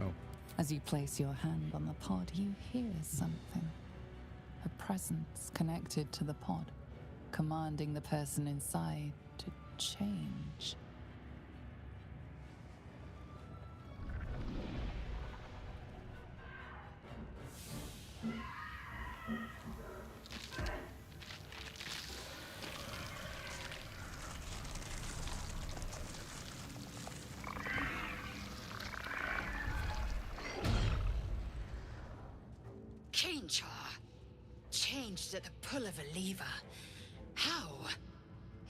Oh. As you place your hand on the pod, you hear something. A presence connected to the pod, commanding the person inside to change. Change her. Changed at the pull of a lever. How?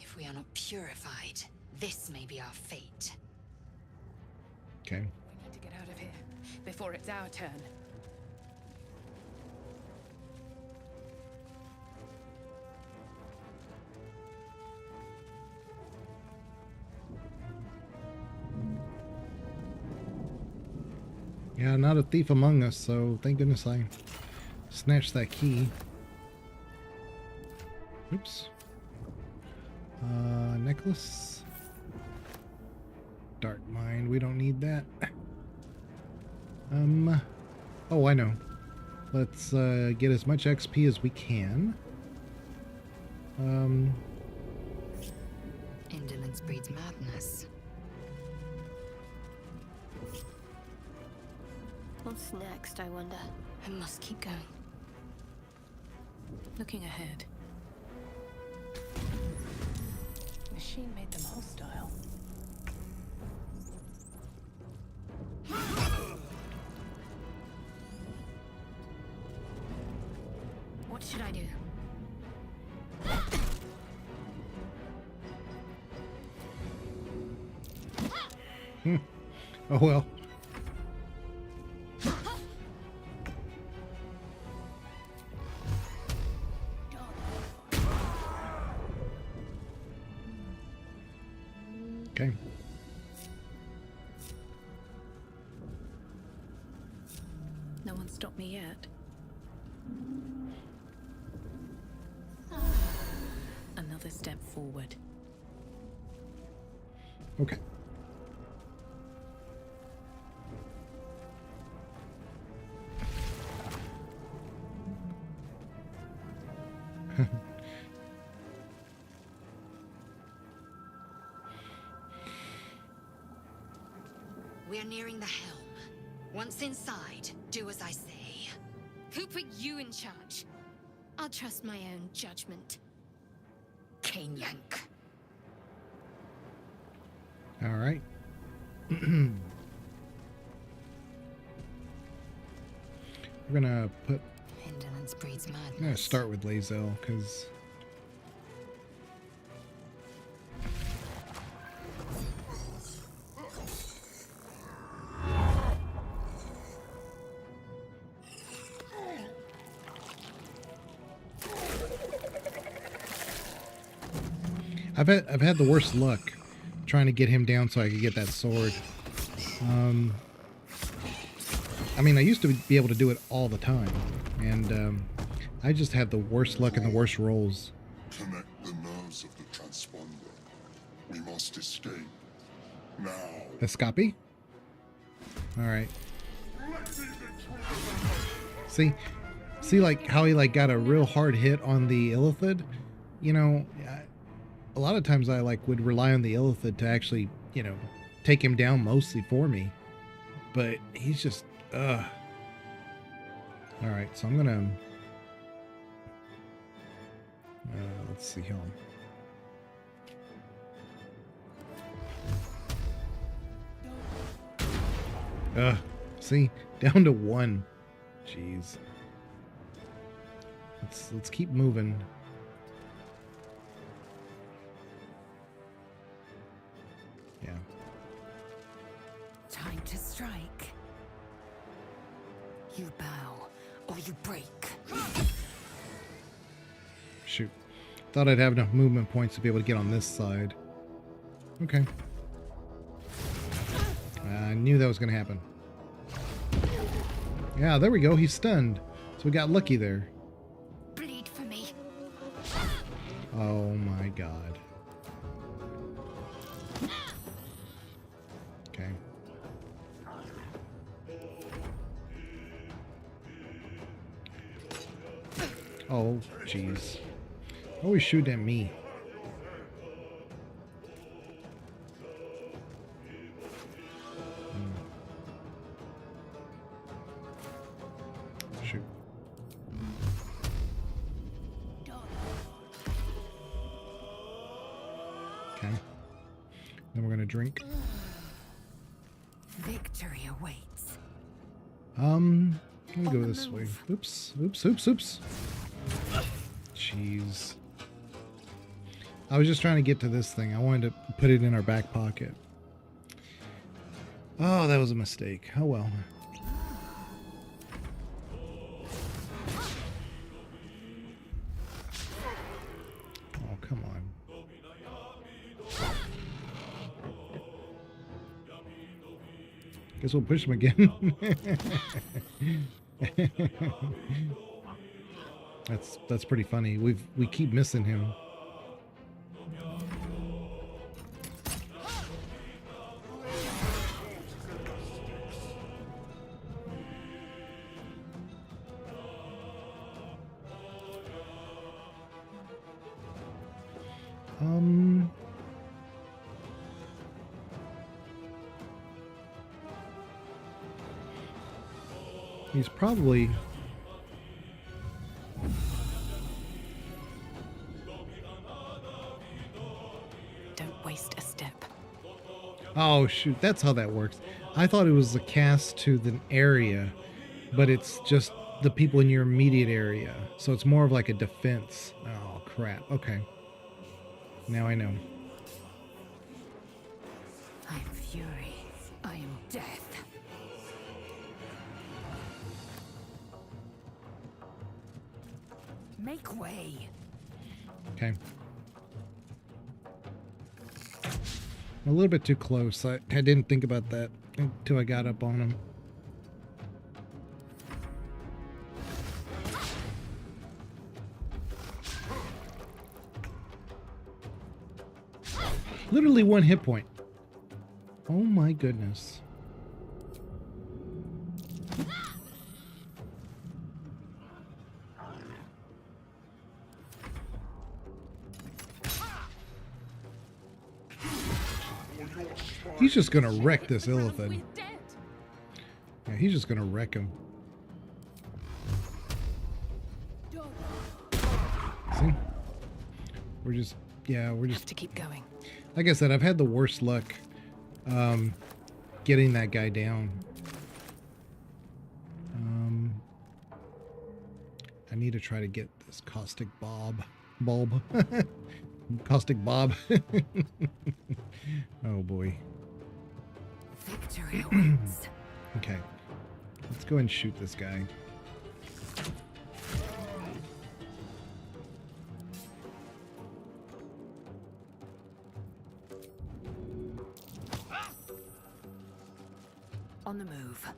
If we are not purified, this may be our fate. Okay. We need to get out of here before it's our turn. Yeah, not a thief among us, so thank goodness I snatched that key. Oops. Necklace. Dark mind, we don't need that. Oh, I know. Let's get as much XP as we can. Indolence breeds madness. What's next, I wonder? I must keep going. Looking ahead. Machine made them hostile. What should I do? Oh well. Okay. No one stopped me yet. Another step forward. Okay. We're nearing the helm. Once inside, do as I say. Who put you in charge? I'll trust my own judgment. Cane Yank. All right. We're gonna put. Indolence breeds madness. I'm gonna start with Lae'zel because. I've had the worst luck trying to get him down so I could get that sword. I mean, I used to be able to do it all the time, and I just had the worst luck and the worst rolls. Connect the nerves of the transponder. We must escape. Now. Escape? All right. See, like how he like got a real hard hit on the Illithid. You know, a lot of times I like would rely on the Illithid to actually, you know, take him down mostly for me. But he's just, All right, so I'm gonna, let's see here. See, down to 1. Jeez. Let's keep moving. Yeah. Time to strike. You bow, or you break. Shoot. Thought I'd have enough movement points to be able to get on this side. Okay. I knew that was going to happen. Yeah, there we go. He's stunned. So we got lucky there. Bleed for me. Oh my god. Okay. Oh, jeez. Always shoot at me. Shoot. Okay. Then we're gonna drink. Victory awaits. Let me go this way. Oops. Jeez. I was just trying to get to this thing. I wanted to put it in our back pocket. Oh, that was a mistake. Oh well. Oh, come on. Guess we'll push him again. That's pretty funny. We keep missing him. He's probably... Don't waste a step. Oh, shoot. That's how that works. I thought it was a cast to the area, but it's just the people in your immediate area. So it's more of like a defense. Oh, crap. Okay. Now I know. I am fury. I am death. Make way. Okay. A little bit too close. I didn't think about that until I got up on him. Literally 1 hit point. Oh my goodness. He's just gonna wreck this Illithid. We're dead. Yeah, he's just gonna wreck him. See? We're just Have to keep going. like I said, I've had the worst luck getting that guy down. I need to try to get this caustic bulb. Caustic Bob. Oh boy. Victory awaits. Okay. Let's go ahead and shoot this guy. On the move.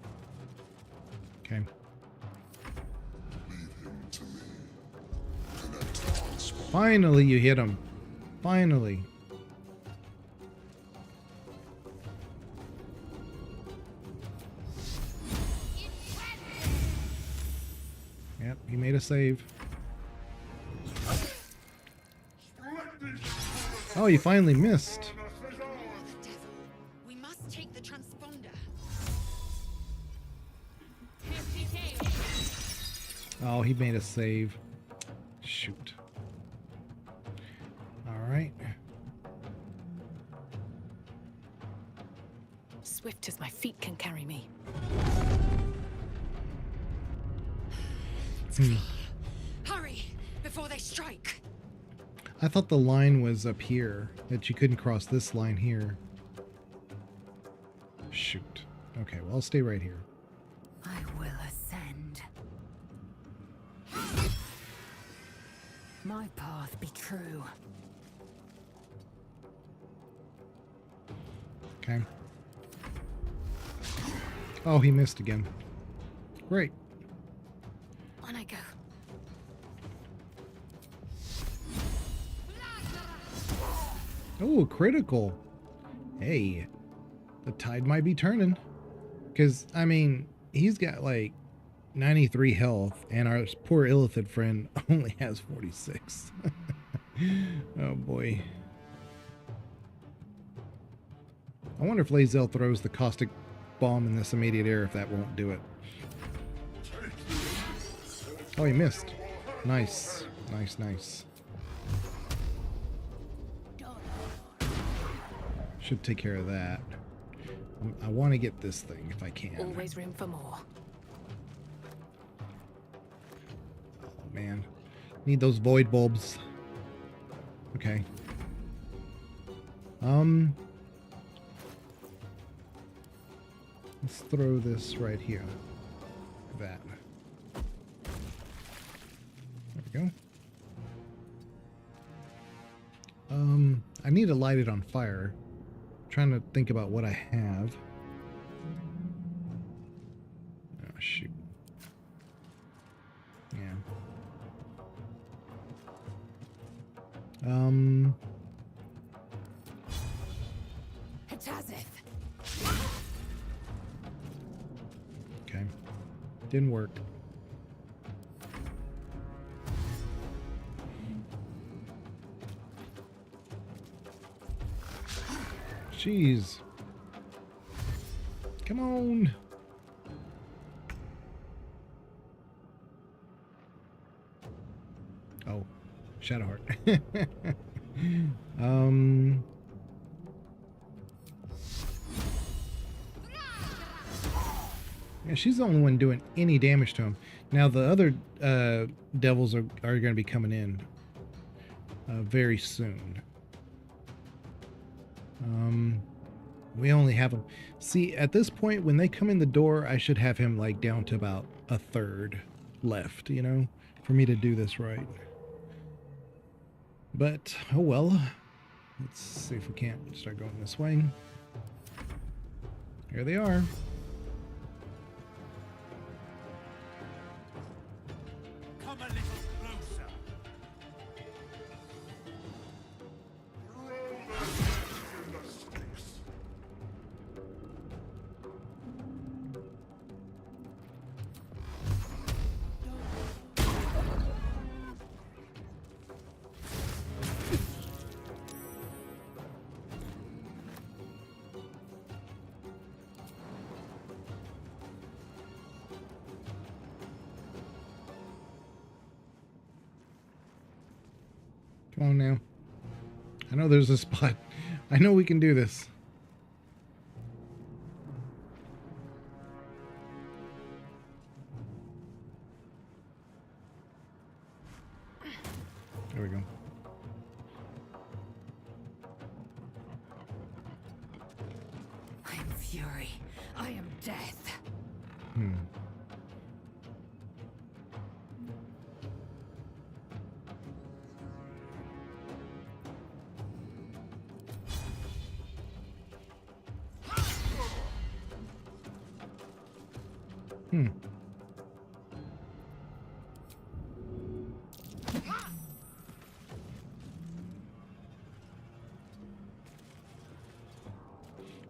Okay. Leave him to me. Connect the transponder. Finally you hit him. Finally. Yep, he made a save. Oh, you finally missed. The devil. We must take the transponder. Oh, he made a save. Shoot. All right. swift as my feet can carry me. Hurry, before they strike. I thought the line was up here, that you couldn't cross this line here. Shoot. Okay, well, I'll stay right here. I will ascend. My path be true. Okay. Oh, he missed again. Great. On I go. Oh, critical. Hey, the tide might be turning. Because, I mean, he's got like 93 health, and our poor Illithid friend only has 46. Oh, boy. I wonder if Lae'zel throws the caustic bomb in this immediate air, if that won't do it. Oh, he missed. Nice. Nice, nice. Should take care of that. I want to get this thing if I can. Always room for more. Oh, man. Need those void bulbs. Okay. Let's throw this right here. Like that. There we go. I need to light it on fire. I'm trying to think about what I have. Oh, shoot. Yeah. Okay. Didn't work. Jeez. Come on. Oh, Shadowheart. Yeah, she's the only one doing any damage to him. Now the other devils are going to be coming in very soon. We only have him. See, at this point, when they come in the door, I should have him like down to about a third left, you know, for me to do this right. But, oh well. Let's see if we can't start going this way. Here they are. Come a little closer. Come on now. I know there's a spot. I know we can do this. There we go. I am fury. I am death.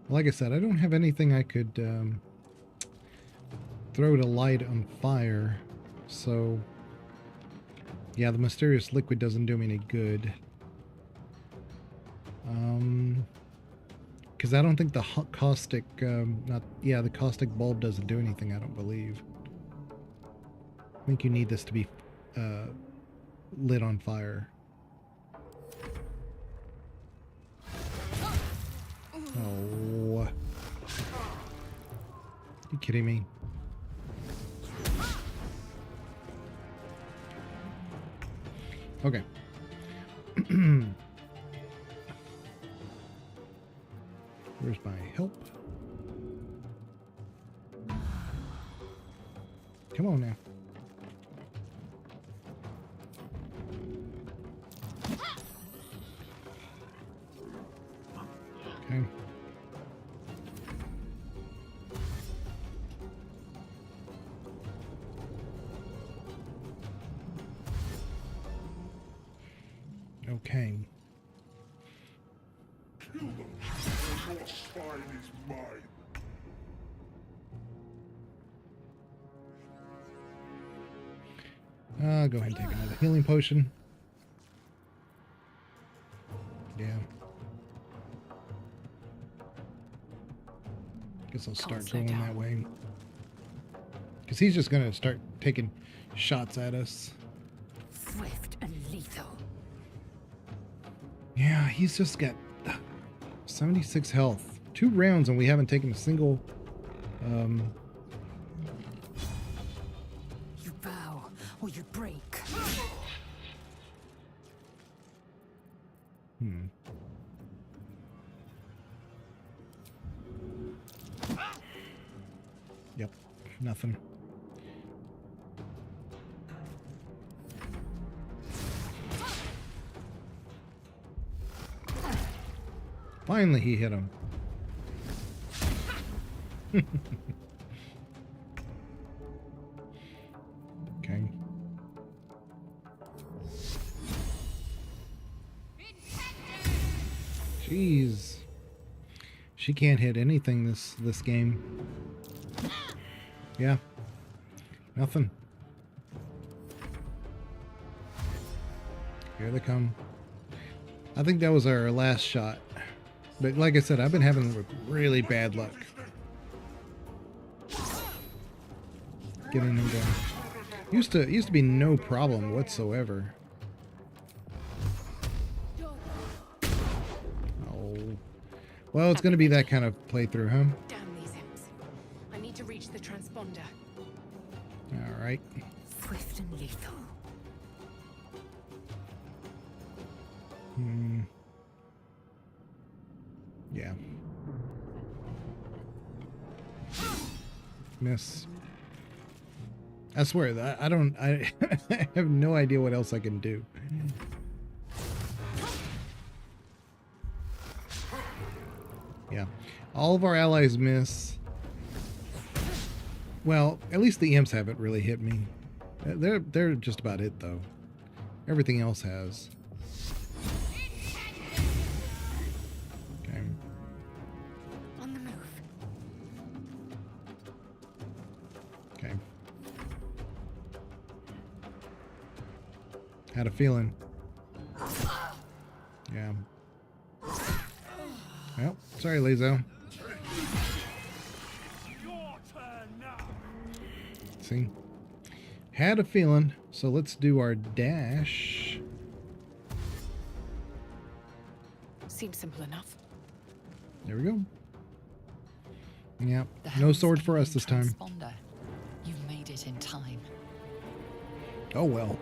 Like I said, I don't have anything I could throw to light on fire, so yeah, the mysterious liquid doesn't do me any good. Because I don't think the caustic, the caustic bulb doesn't do anything, I don't believe. I think you need this to be lit on fire. Oh. You kidding me? Okay. Where's my help? Come on now. Okay. Okay. Kill them, or your spine is mine. Go ahead and take another healing potion. Yeah. Guess I'll start slow going down. that way. Because he's just going to start taking shots at us. Swift and lethal. Yeah, he's just got 76 health. 2 rounds and we haven't taken a single... You bow or you break. Yep, nothing. Finally, he hit him. Okay. Jeez. She can't hit anything this game. Yeah. Nothing. Here they come. I think that was our last shot. But like I said, I've been having really bad luck getting him down. Used to be no problem whatsoever. Oh. Well, it's going to be that kind of playthrough, huh? Damn these imps. I need to reach the transponder. All right. Swift and lethal. Yeah. Miss. I swear that I I have no idea what else I can do. Yeah. All of our allies miss. Well, at least the imps haven't really hit me. They're just about it though. Everything else has. Okay. On the move. Okay. Had a feeling. Yeah. Well, sorry, Lazo. Your turn now. See? Had a feeling. So let's do our dash. Seems simple enough. There we go. Yep. The No hound's sword for us aiming this time. transponder. You've made it in time. Oh well.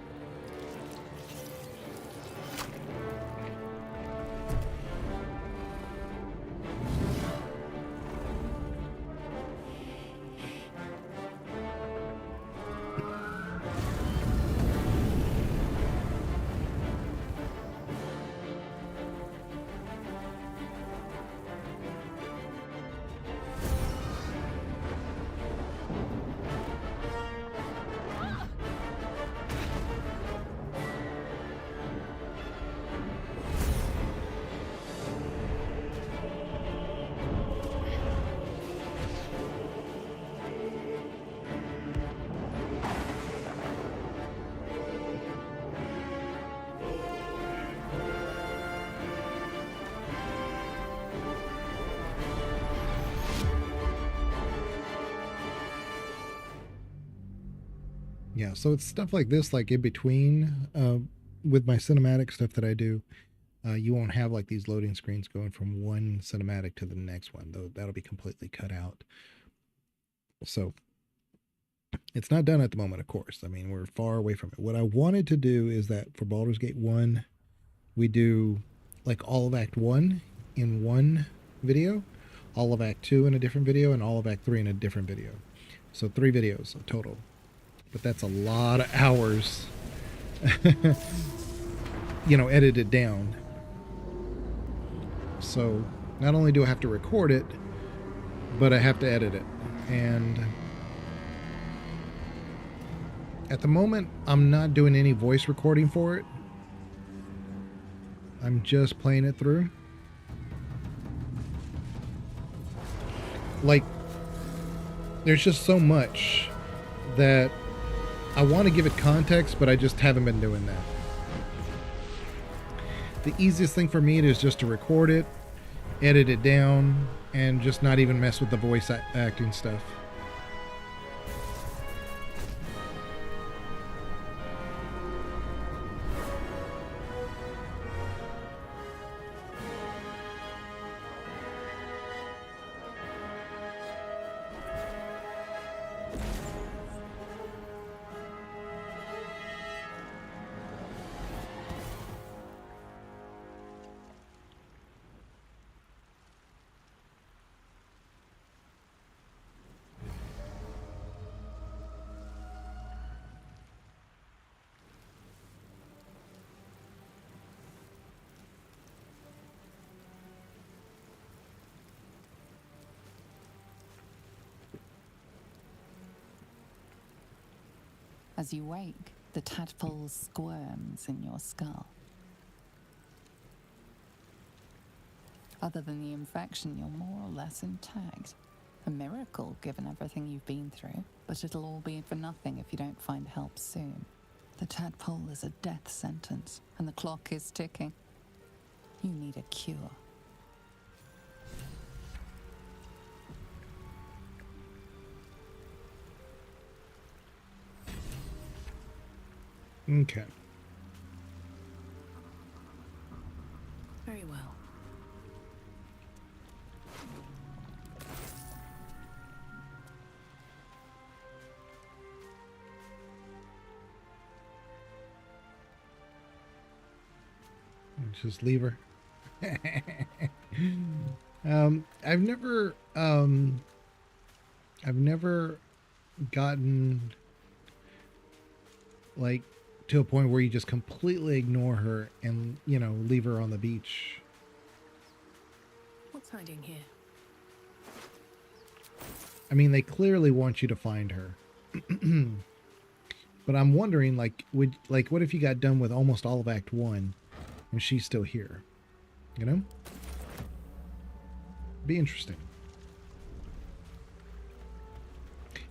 Yeah, so it's stuff like this, like in between, with my cinematic stuff that I do, you won't have like these loading screens going from one cinematic to the next one, though that'll be completely cut out. So it's not done at the moment, of course. I mean, we're far away from it. What I wanted to do is that for Baldur's Gate 1, we do like all of Act 1 in one video, all of Act 2 in a different video, and all of Act 3 in a different video. So 3 videos total. But that's a lot of hours, edited down. So not only do I have to record it, but I have to edit it. And at the moment, I'm not doing any voice recording for it. I'm just playing it through. Like, there's just so much that I want to give it context, but I just haven't been doing that. The easiest thing for me is just to record it, edit it down, and just not even mess with the voice acting stuff. As you wake, the tadpole squirms in your skull. Other than the infection, you're more or less intact. A miracle, given everything you've been through, but it'll all be for nothing if you don't find help soon. The tadpole is a death sentence, and the clock is ticking. You need a cure. Okay. Very well. Just leave her. I've never gotten like to a point where you just completely ignore her and, leave her on the beach. What's hiding here? I mean, they clearly want you to find her. But I'm wondering, what if you got done with almost all of Act 1 and she's still here? Be interesting.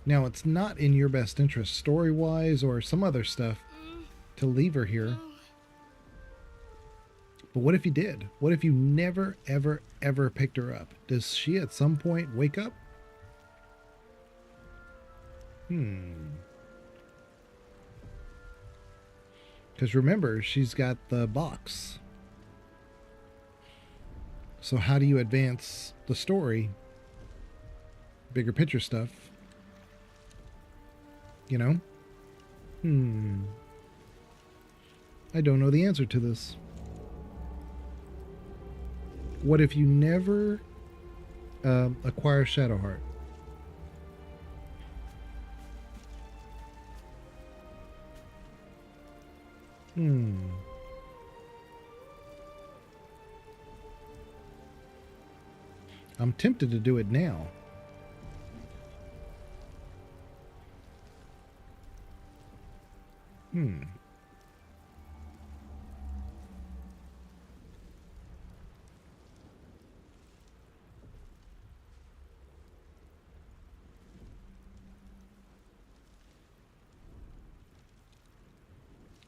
Now, it's not in your best interest, story-wise or some other stuff, to leave her here. But what if you did? What if you never, ever, ever picked her up? Does she at some point wake up? Because remember, she's got the box. So how do you advance the story? Bigger picture stuff. I don't know the answer to this. What if you never acquire Shadowheart? I'm tempted to do it now.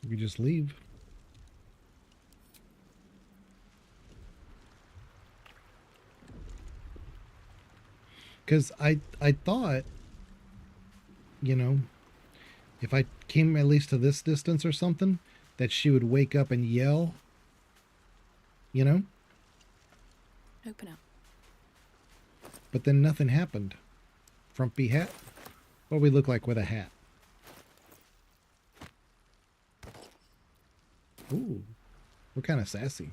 You just leave. Because I thought, if I came at least to this distance or something, that she would wake up and yell, Open up. But then nothing happened. Frumpy hat. What we look like with a hat. Ooh, we're kind of sassy.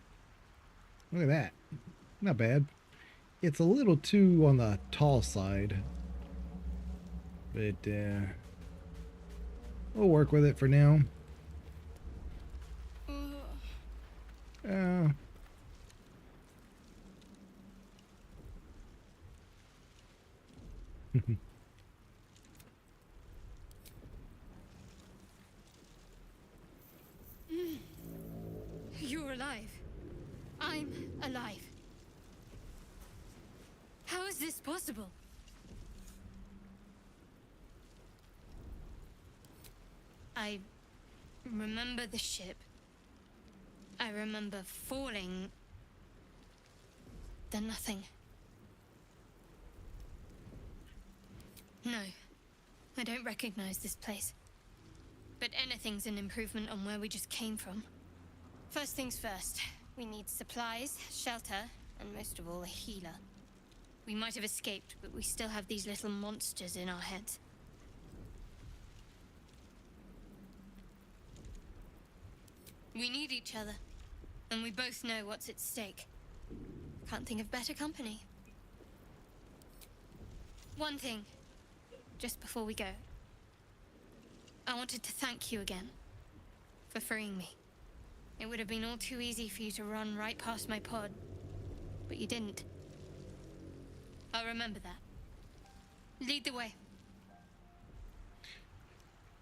Look at that. Not bad. It's a little too on the tall side. But we'll work with it for now. You're alive. I'm alive. How is this possible? I remember the ship. I remember falling. Then nothing. No, I don't recognize this place. But anything's an improvement on where we just came from. First things first, we need supplies, shelter, and most of all, a healer. We might have escaped, but we still have these little monsters in our heads. We need each other, and we both know what's at stake. Can't think of better company. One thing, just before we go. I wanted to thank you again for freeing me. It would have been all too easy for you to run right past my pod, but you didn't. I'll remember that. Lead the way.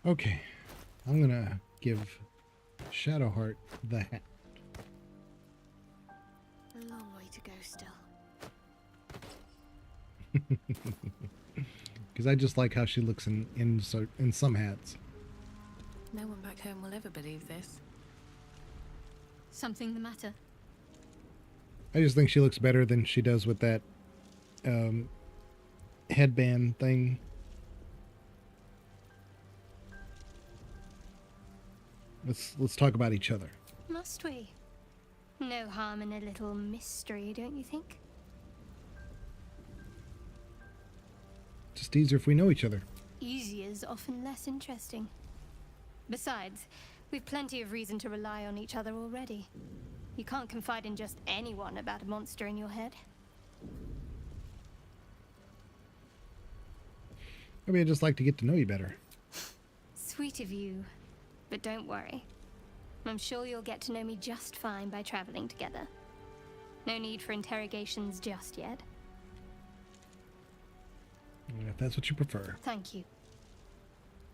Okay, I'm gonna give Shadowheart the hat. A long way to go still. Because I just like how she looks in some hats. No one back home will ever believe this. Something the matter? I just think she looks better than she does with that headband thing. Let's talk about each other. Must we? No harm in a little mystery, don't you think? Just easier if we know each other. Easier's often less interesting. Besides, we've plenty of reason to rely on each other already. You can't confide in just anyone about a monster in your head. I mean, I'd just like to get to know you better. Sweet of you, but don't worry. I'm sure you'll get to know me just fine by traveling together. No need for interrogations just yet. If that's what you prefer. Thank you.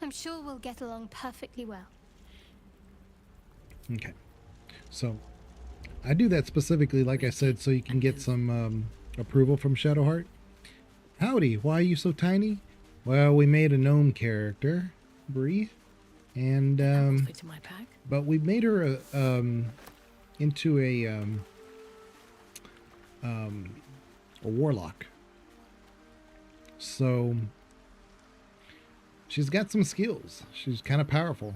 I'm sure we'll get along perfectly well. Okay. So, I do that specifically, like I said, so you can get some approval from Shadowheart. Howdy, why are you so tiny? Well, we made a gnome character, Bree, and Fit to my pack. but we made her into a warlock. So she's got some skills. She's kind of powerful.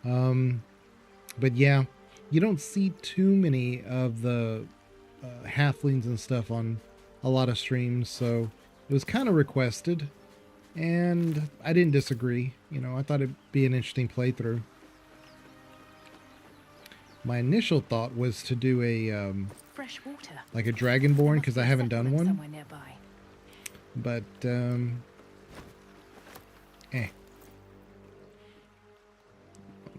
But yeah, you don't see too many of the halflings and stuff on a lot of streams, so it was kind of requested, and I didn't disagree. You know, I thought it'd be an interesting playthrough. My initial thought was to do a Fresh water. like a dragonborn, because I haven't done one. Somewhere nearby. But I'm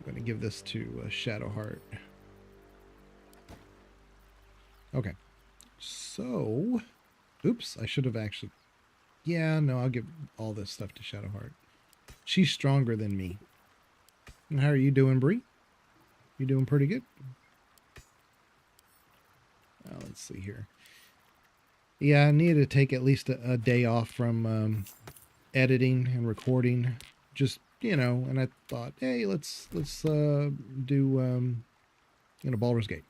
gonna give this to Shadowheart. Okay, so oops, I should have actually, yeah, no, I'll give all this stuff to Shadowheart. She's stronger than me. And how are you doing, Bree? You doing pretty good? Let's see here. Yeah, I needed to take at least a day off from editing and recording. Just, you know, and I thought, hey, let's do Baldur's Gate.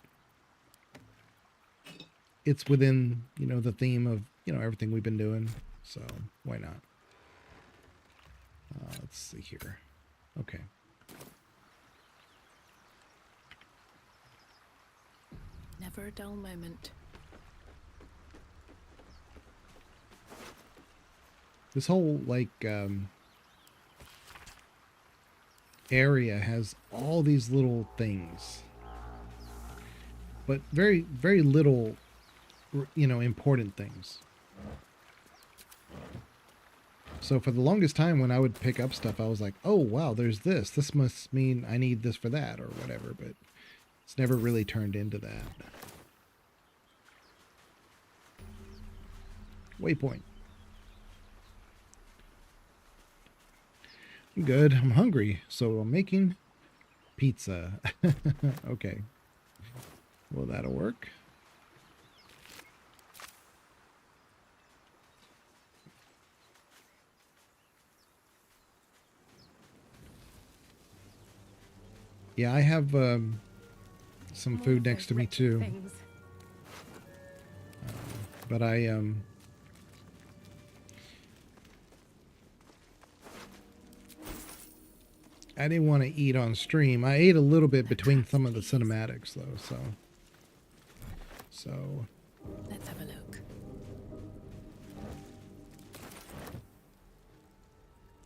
It's within, you know, the theme of, you know, everything we've been doing, so why not? Let's see here. Okay. Never a dull moment. This whole, like, area has all these little things, but very, very little, you know, important things. So for the longest time when I would pick up stuff, I was like, oh, wow, there's this. This must mean I need this for that or whatever, but it's never really turned into that. Waypoint. I'm good. I'm hungry, so I'm making pizza. Okay. Well, that'll work. Yeah, I have some food next to me too. But I didn't want to eat on stream. I ate a little bit between some of the cinematics though, so Let's have a look.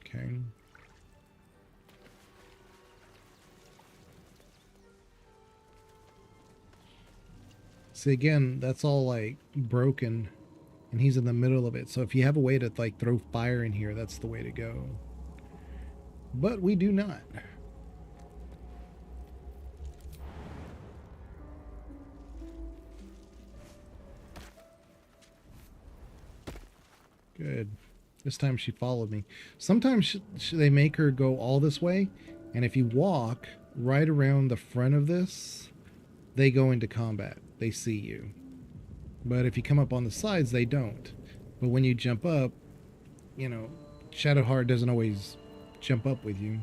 okay. See, again, that's all like broken and he's in the middle of it. So if you have a way to like throw fire in here, that's the way to go. But we do not. Good. This time she followed me. Sometimes they make her go all this way, and if you walk right around the front of this, they go into combat. They see you. But if you come up on the sides, they don't. But when you jump up, you know, Shadowheart doesn't always jump up with you.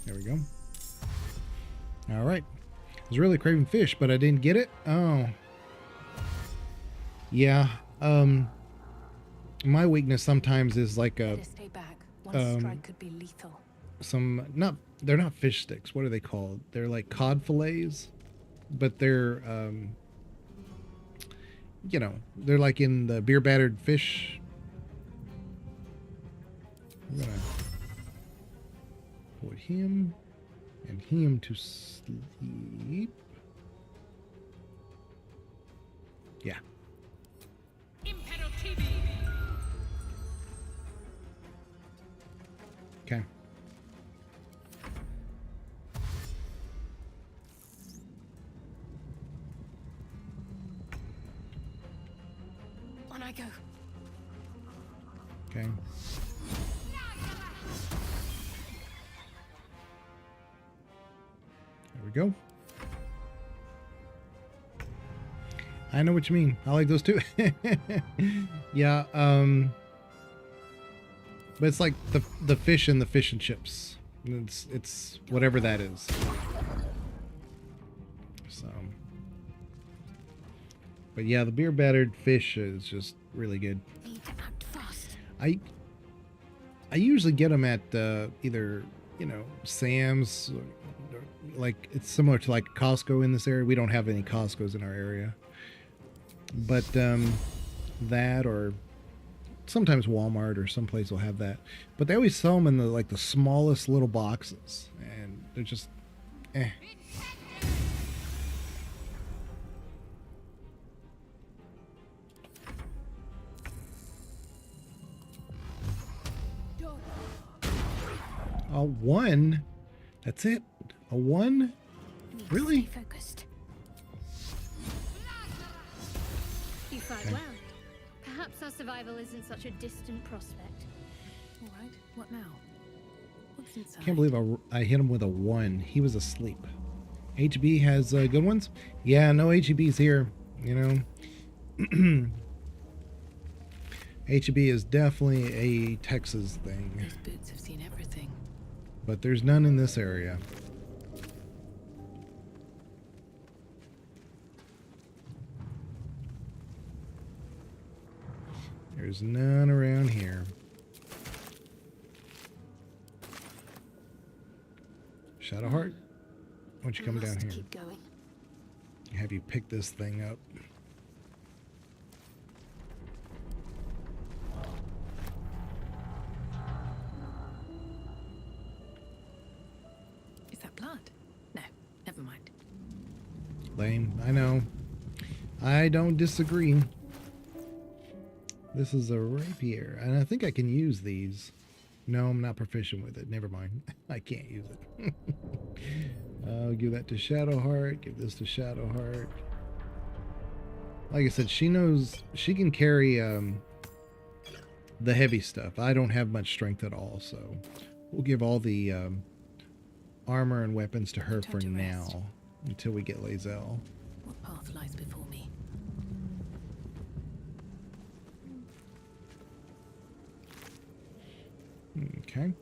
There we go. All right. I was really craving fish, but I didn't get it. Oh. Yeah. My weakness sometimes is like a Better stay back. One strike could be lethal. they're not fish sticks. What are they called? They're like cod fillets, but they're you know, they're like in the beer battered fish. I'm gonna put him and him to sleep. Yeah. Impero TV. Okay. On I go. Okay. There we go. I know what you mean. I like those too. Yeah, but it's like the fish and the fish and chips. It's whatever that is. So, but yeah, the beer battered fish is just really good. Need to act fast. I usually get them at either, you know, Sam's, or like it's similar to like Costco in this area. We don't have any Costco's in our area, but that, or sometimes Walmart or someplace will have that. But they always sell them in the smallest little boxes, and they're just eh. A 1? That's it? A 1? Really? Stay focused. You fight well. Perhaps our survival isn't such a distant prospect. All right. What now? What's inside? Can't believe I hit him with a 1. He was asleep. HB has good ones? Yeah, no HEB's here, you know. HEB is definitely a Texas thing, These boots have seen everything. but there's none in this area. There's none around here. Shadowheart, why don't you come down here? Keep going. Have you pick this thing up? I don't disagree. This is a rapier, and I think I can use these. No, I'm not proficient with it. Never mind. I can't use it. I'll give that to Shadowheart. Give this to Shadowheart. Like I said, she knows she can carry the heavy stuff. I don't have much strength at all, so we'll give all the armor and weapons to her for now until we get Lae'zel. What path lies before me? Okay.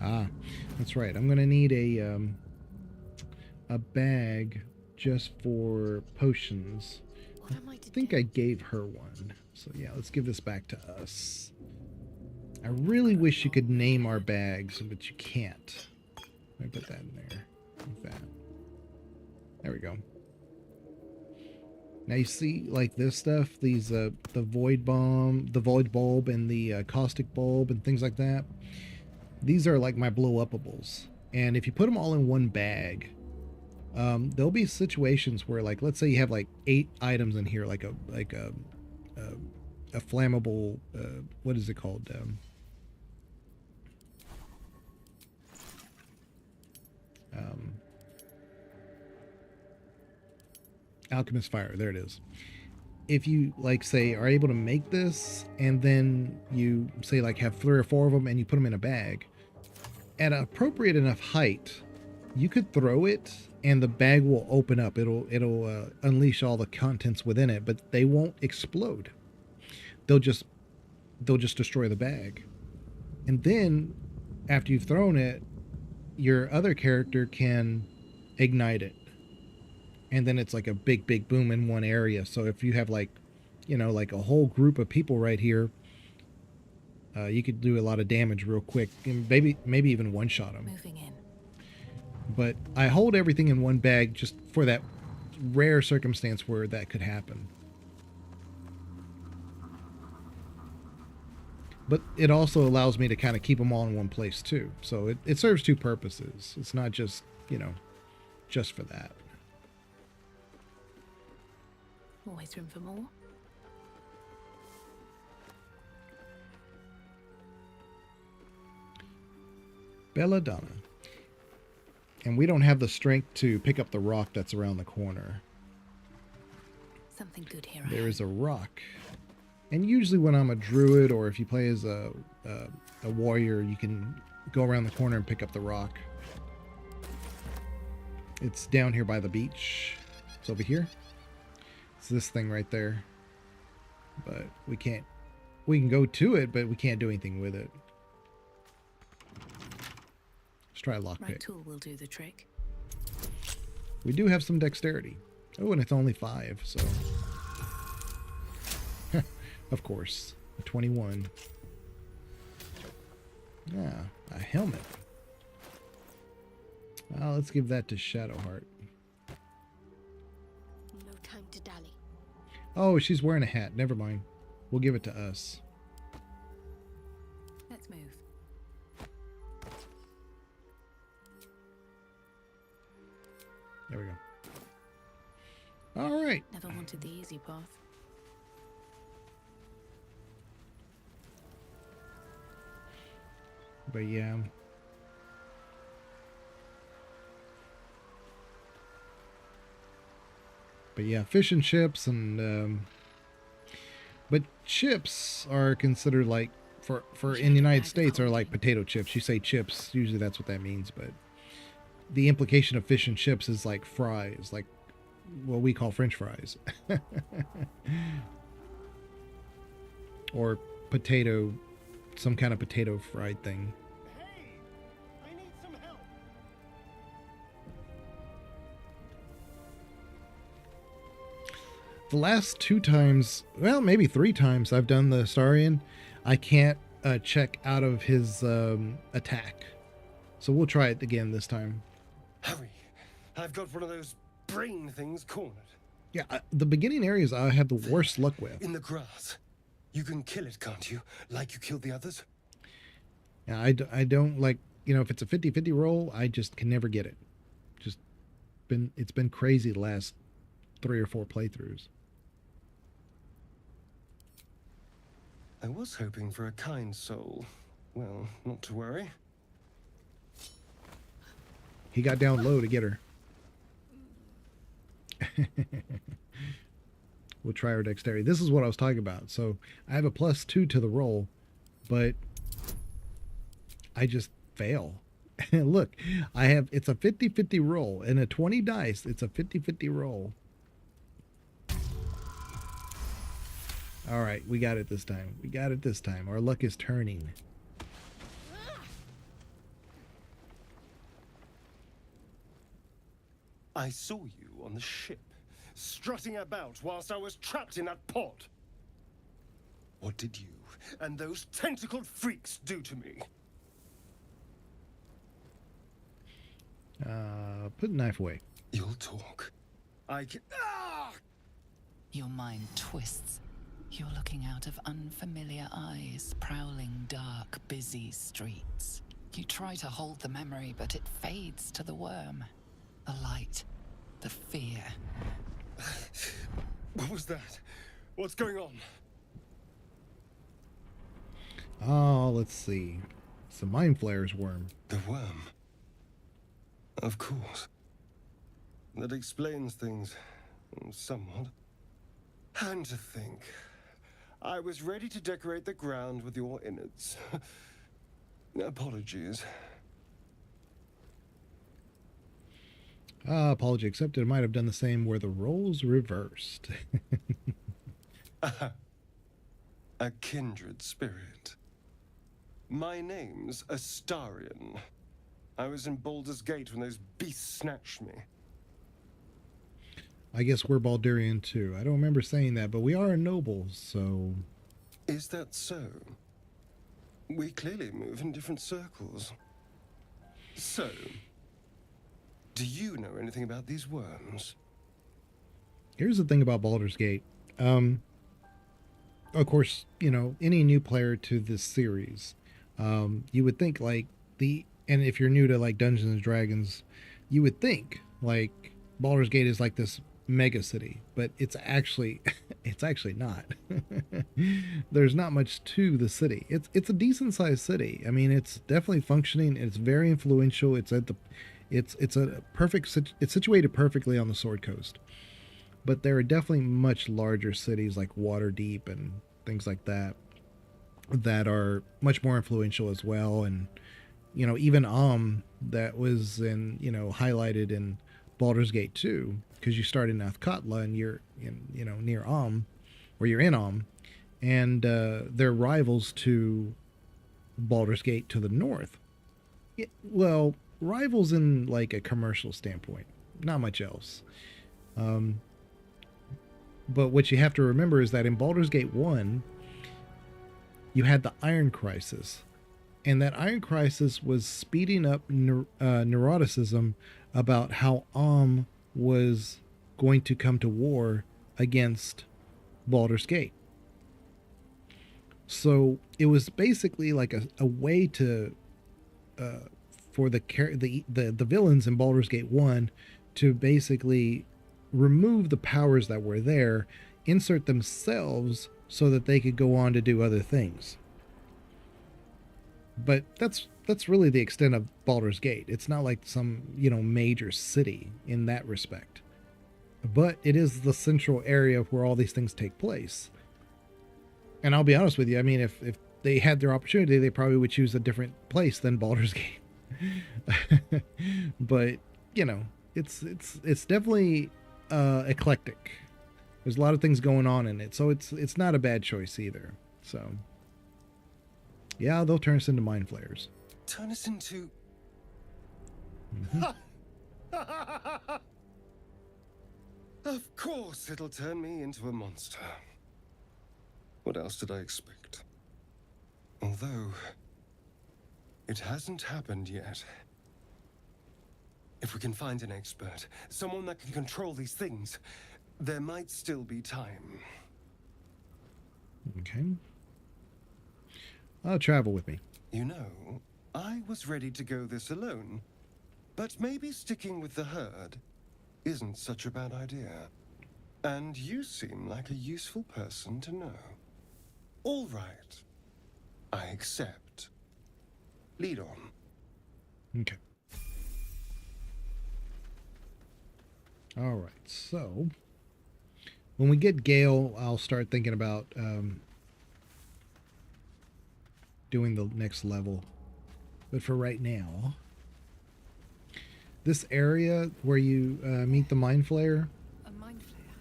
Ah, that's right. I'm gonna need a bag just for potions. What am I to I think do? I gave her one. So yeah, let's give this back to us. I really wish you could name our bags, but you can't. Let me put that in there. Like that. There we go. Now you see, like this stuff, these the void bomb, the void bulb, and the caustic bulb, and things like that. These are like my blow-upables, and if you put them all in one bag, there'll be situations where, like, let's say you have like 8 items in here, like a flammable, what is it called? Alchemist fire, there it is. If you, like, say are able to make this, and then you say like have 3 or 4 of them and you put them in a bag at an appropriate enough height, you could throw it and the bag will open up. It'll unleash all the contents within it, but they won't explode. They'll just destroy the bag. And then after you've thrown it, your other character can ignite it. And then it's like a big boom in one area. So if you have, like, you know, like a whole group of people right here, you could do a lot of damage real quick, and maybe even one-shot them. Moving in. But I hold everything in one bag just for that rare circumstance where that could happen. But it also allows me to kind of keep them all in one place too. So it serves 2 purposes. It's not just, you know, just for that. Always room for more. Belladonna. And we don't have the strength to pick up the rock that's around the corner. Something good here. There is a rock. And usually when I'm a druid, or if you play as a warrior, you can go around the corner and pick up the rock. It's down here by the beach. It's over here. It's this thing right there. But we can go to it, but we can't do anything with it. Let's try a Right lockpick. tool will do the trick. We do have some dexterity. Oh, and it's only 5, so... Of course. A 21. Ah, a helmet. Let's give that to Shadowheart. No time to dally. Oh, she's wearing a hat. Never mind. We'll give it to us. Let's move. There we go. All right. Never wanted the easy path. But yeah. But yeah, fish and chips, and but chips are considered like for in the United States are like potato chips. You say chips, usually that's what that means, but the implication of fish and chips is like fries, like what we call French fries. Or potato, some kind of potato fried thing. Hey, I need some help. The last 2 times, well, maybe 3 times I've done the Astarion, I can't check out of his attack. So we'll try it again this time. Hurry, I've got one of those brain things cornered. Yeah, the beginning areas I have the worst luck with. In the grass. You can kill it, can't you? Like you killed the others? Yeah, I don't like, you know, if it's a 50-50 roll, I just can never get it. Just been crazy the last 3 or 4 playthroughs. I was hoping for a kind soul. Well, not to worry. He got down low to get her. We'll try our dexterity. This is what I was talking about. So I have a +2 to the roll, but I just fail. Look, it's a 50-50 roll, and a 20 dice, it's a 50-50 roll. All right, we got it this time. We got it this time. Our luck is turning. I saw you on the ship, strutting about whilst I was trapped in that pod. What did you and those tentacled freaks do to me? Put the knife away. You'll talk. I can... Ah! Your mind twists. You're looking out of unfamiliar eyes, prowling dark, busy streets. You try to hold the memory, but it fades to the worm. The light, the fear. What was that? What's going on? Oh, let's see. It's the Mind Flayer's worm. The worm. Of course. That explains things somewhat. And to think, I was ready to decorate the ground with your innards. Apologies. Apology accepted. I might have done the same where the roles reversed. A kindred spirit. My name's Astarion. I was in Baldur's Gate when those beasts snatched me. I guess we're Baldurian too. I don't remember saying that, but we are nobles, so... Is that so? We clearly move in different circles. So, do you know anything about these worms? Here's the thing about Baldur's Gate. Of course, you know, any new player to this series, you would think and if you're new to like Dungeons and Dragons, you would think like Baldur's Gate is like this mega city, but it's actually not. There's not much to the city. It's a decent sized city. I mean, it's definitely functioning. It's very influential. It's situated perfectly on the Sword Coast. But there are definitely much larger cities like Waterdeep and things like that are much more influential as well. And you know, even that was highlighted in Baldur's Gate 2, because you start in Athkatla and you're near or you're in and they're rivals to Baldur's Gate to the north. Well, rivals in like a commercial standpoint, not much else. But what you have to remember is that in Baldur's Gate 1, you had the Iron Crisis. And that Iron Crisis was speeding up neuroticism about how was going to come to war against Baldur's Gate. So it was basically like a way to for the villains in Baldur's Gate 1 to basically remove the powers that were there, insert themselves so that they could go on to do other things. But that's really the extent of Baldur's Gate. It's not like some, major city in that respect. But it is the central area where all these things take place. And I'll be honest with you, I mean, if they had their opportunity, they probably would choose a different place than Baldur's Gate. But, it's definitely eclectic. There's a lot of things going on in it, so it's not a bad choice either. So yeah, they'll turn us into mind flayers. Turn us into... Of course it'll turn me into a monster. What else did I expect? Although, it hasn't happened yet. If we can find an expert, someone that can control these things, there might still be time. Okay. Travel with me. You know, I was ready to go this alone, but maybe sticking with the herd isn't such a bad idea. And you seem like a useful person to know. All right. I accept. Lead on. Okay. All right, so when we get Gale, I'll start thinking about doing the next level. But for right now, this area where you meet the Mind Flayer, A mind flayer.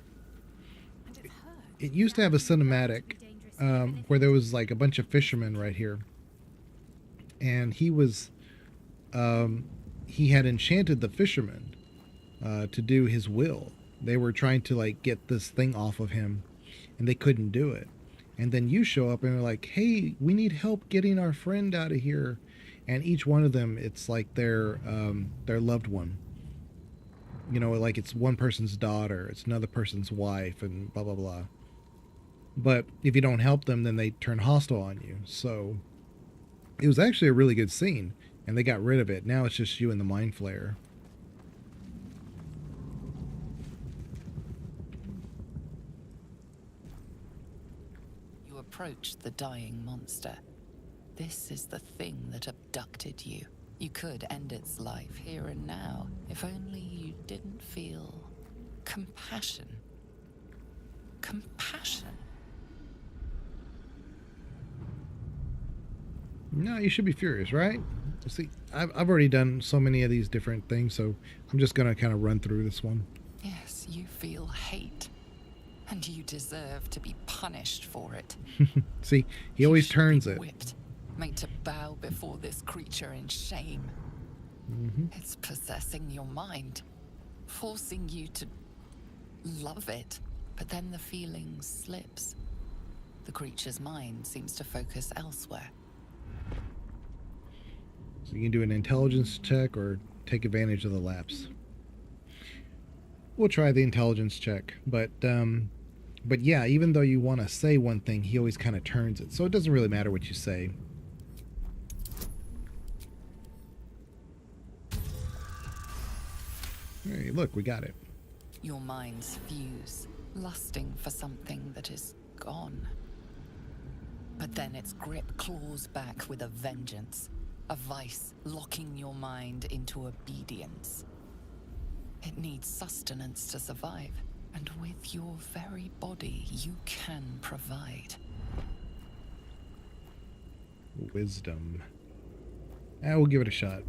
And it's her. it used to have a cinematic where there was like a bunch of fishermen right here. And he had enchanted the fishermen to do his will. They were trying to like get this thing off of him, and they couldn't do it. And then you show up and they're like, "Hey, we need help getting our friend out of here." And each one of them, it's like their loved one. You know, like it's one person's daughter, it's another person's wife, and blah blah blah. But if you don't help them, then they turn hostile on you. So it was actually a really good scene, and they got rid of it. Now it's just you and the Mind Flayer. You approach the dying monster. This is the thing that abducted you. You could end its life here and now, if only you didn't feel compassion. Compassion. No, you should be furious, right? See, I've already done so many of these different things, so I'm just going to kind of run through this one. Yes, you feel hate. And you deserve to be punished for it. See, he always turns it. Whipped, made to bow before this creature in shame. It's possessing your mind, forcing you to love it. But then the feeling slips. The creature's mind seems to focus elsewhere. So you can do an intelligence check or take advantage of the lapse. We'll try the intelligence check, but yeah, even though you want to say one thing, he always kind of turns it. So it doesn't really matter what you say. Hey, look, we got it. Your minds fuse, lusting for something that is gone. But then its grip claws back with a vengeance, a vice locking your mind into obedience. It needs sustenance to survive, and with your very body, you can provide. Wisdom. We'll give it a shot.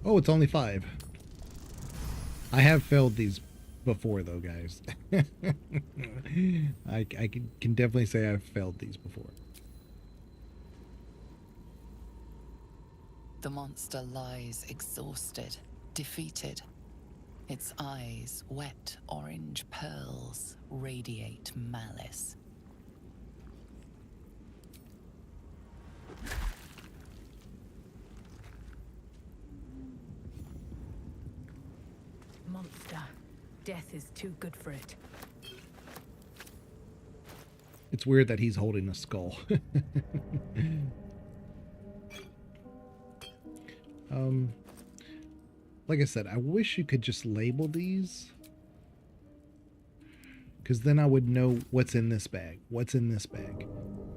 Oh, it's only 5. I have failed these before, though, guys. I can definitely say I've failed these before. The monster lies exhausted, defeated. Its eyes, wet orange pearls, radiate malice. Monster. Death is too good for it. It's weird that he's holding a skull. Like I said, I wish you could just label these, because then I would know what's in this bag. What's in this bag?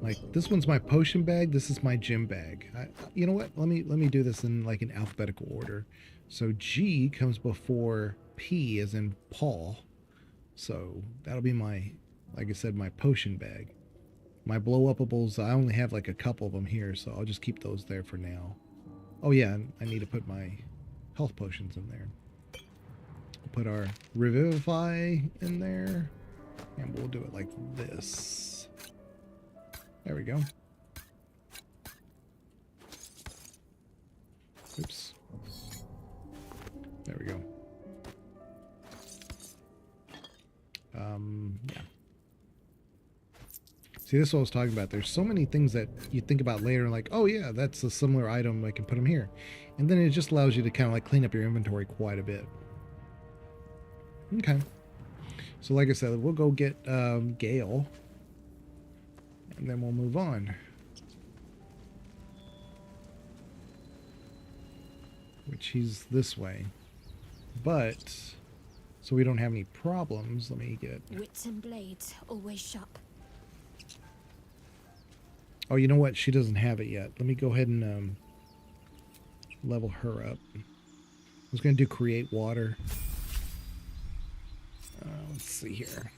Like, this one's my potion bag. This is my gym bag. You know what? Let me do this in like an alphabetical order. So G comes before P, as in Paul. So that'll be my, like I said, my potion bag. My blow-upables, I only have like a couple of them here, so I'll just keep those there for now. Oh yeah, I need to put my health potions in there. We'll put our Revivify in there, and we'll do it like this. There we go. Oops. There we go. Yeah. See, this is what I was talking about. There's so many things that you think about later and like, oh yeah, that's a similar item. I can put them here. And then it just allows you to kind of like clean up your inventory quite a bit. Okay. So like I said, we'll go get Gale. And then we'll move on. Which he's this way. But so we don't have any problems, let me get. Wits and blades, always sharp. Oh, you know what? She doesn't have it yet. Let me go ahead and level her up. I was going to do create water. Let's see here.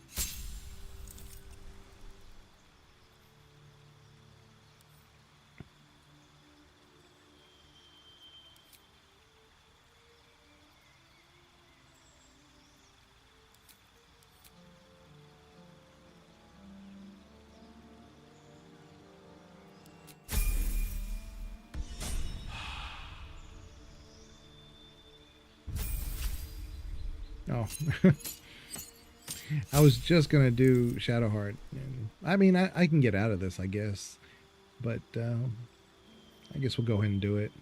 Oh, I was just gonna do Shadowheart. And, I mean, I can get out of this, I guess, but I guess we'll go ahead and do it.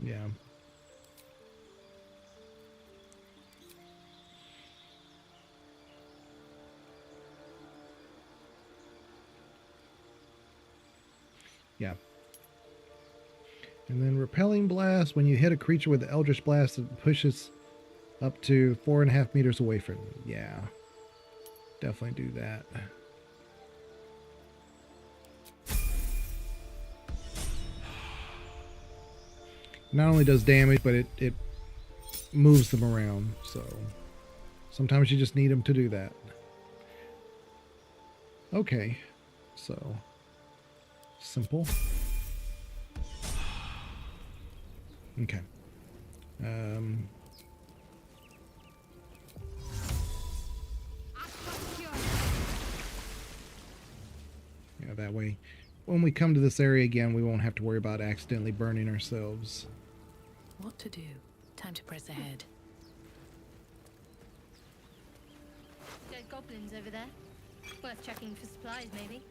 Yeah. Yeah. And then repelling blast. When you hit a creature with the Eldritch Blast, it pushes up to 4.5 meters away from you. Yeah. Definitely do that. Not only does damage, but it moves them around. So sometimes you just need them to do that. Okay. So simple. Okay. Yeah, that way when we come to this area again, we won't have to worry about accidentally burning ourselves. What to do? Time to press ahead. Dead goblins over there. Worth checking for supplies, maybe.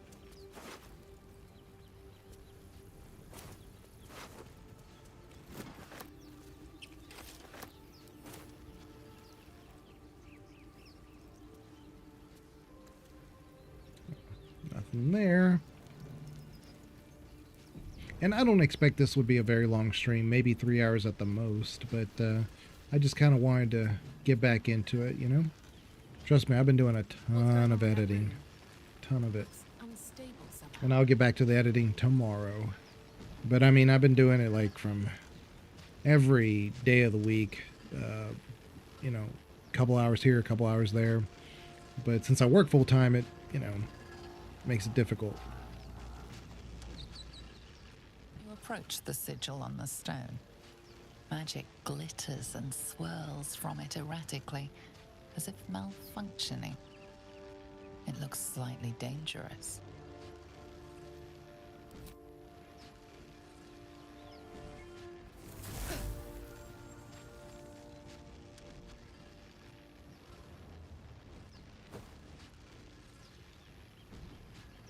Nothing there. And I don't expect this would be a very long stream, maybe 3 hours at the most, but I just kind of wanted to get back into it, you know? Trust me, I've been doing a ton of editing. Ton of it. And I'll get back to the editing tomorrow. But I mean, I've been doing it like from every day of the week, you know, a couple hours here, a couple hours there. But since I work full time, it, you know, makes it difficult. You approach the sigil on the stone. Magic glitters and swirls from it erratically, as if malfunctioning. It looks slightly dangerous.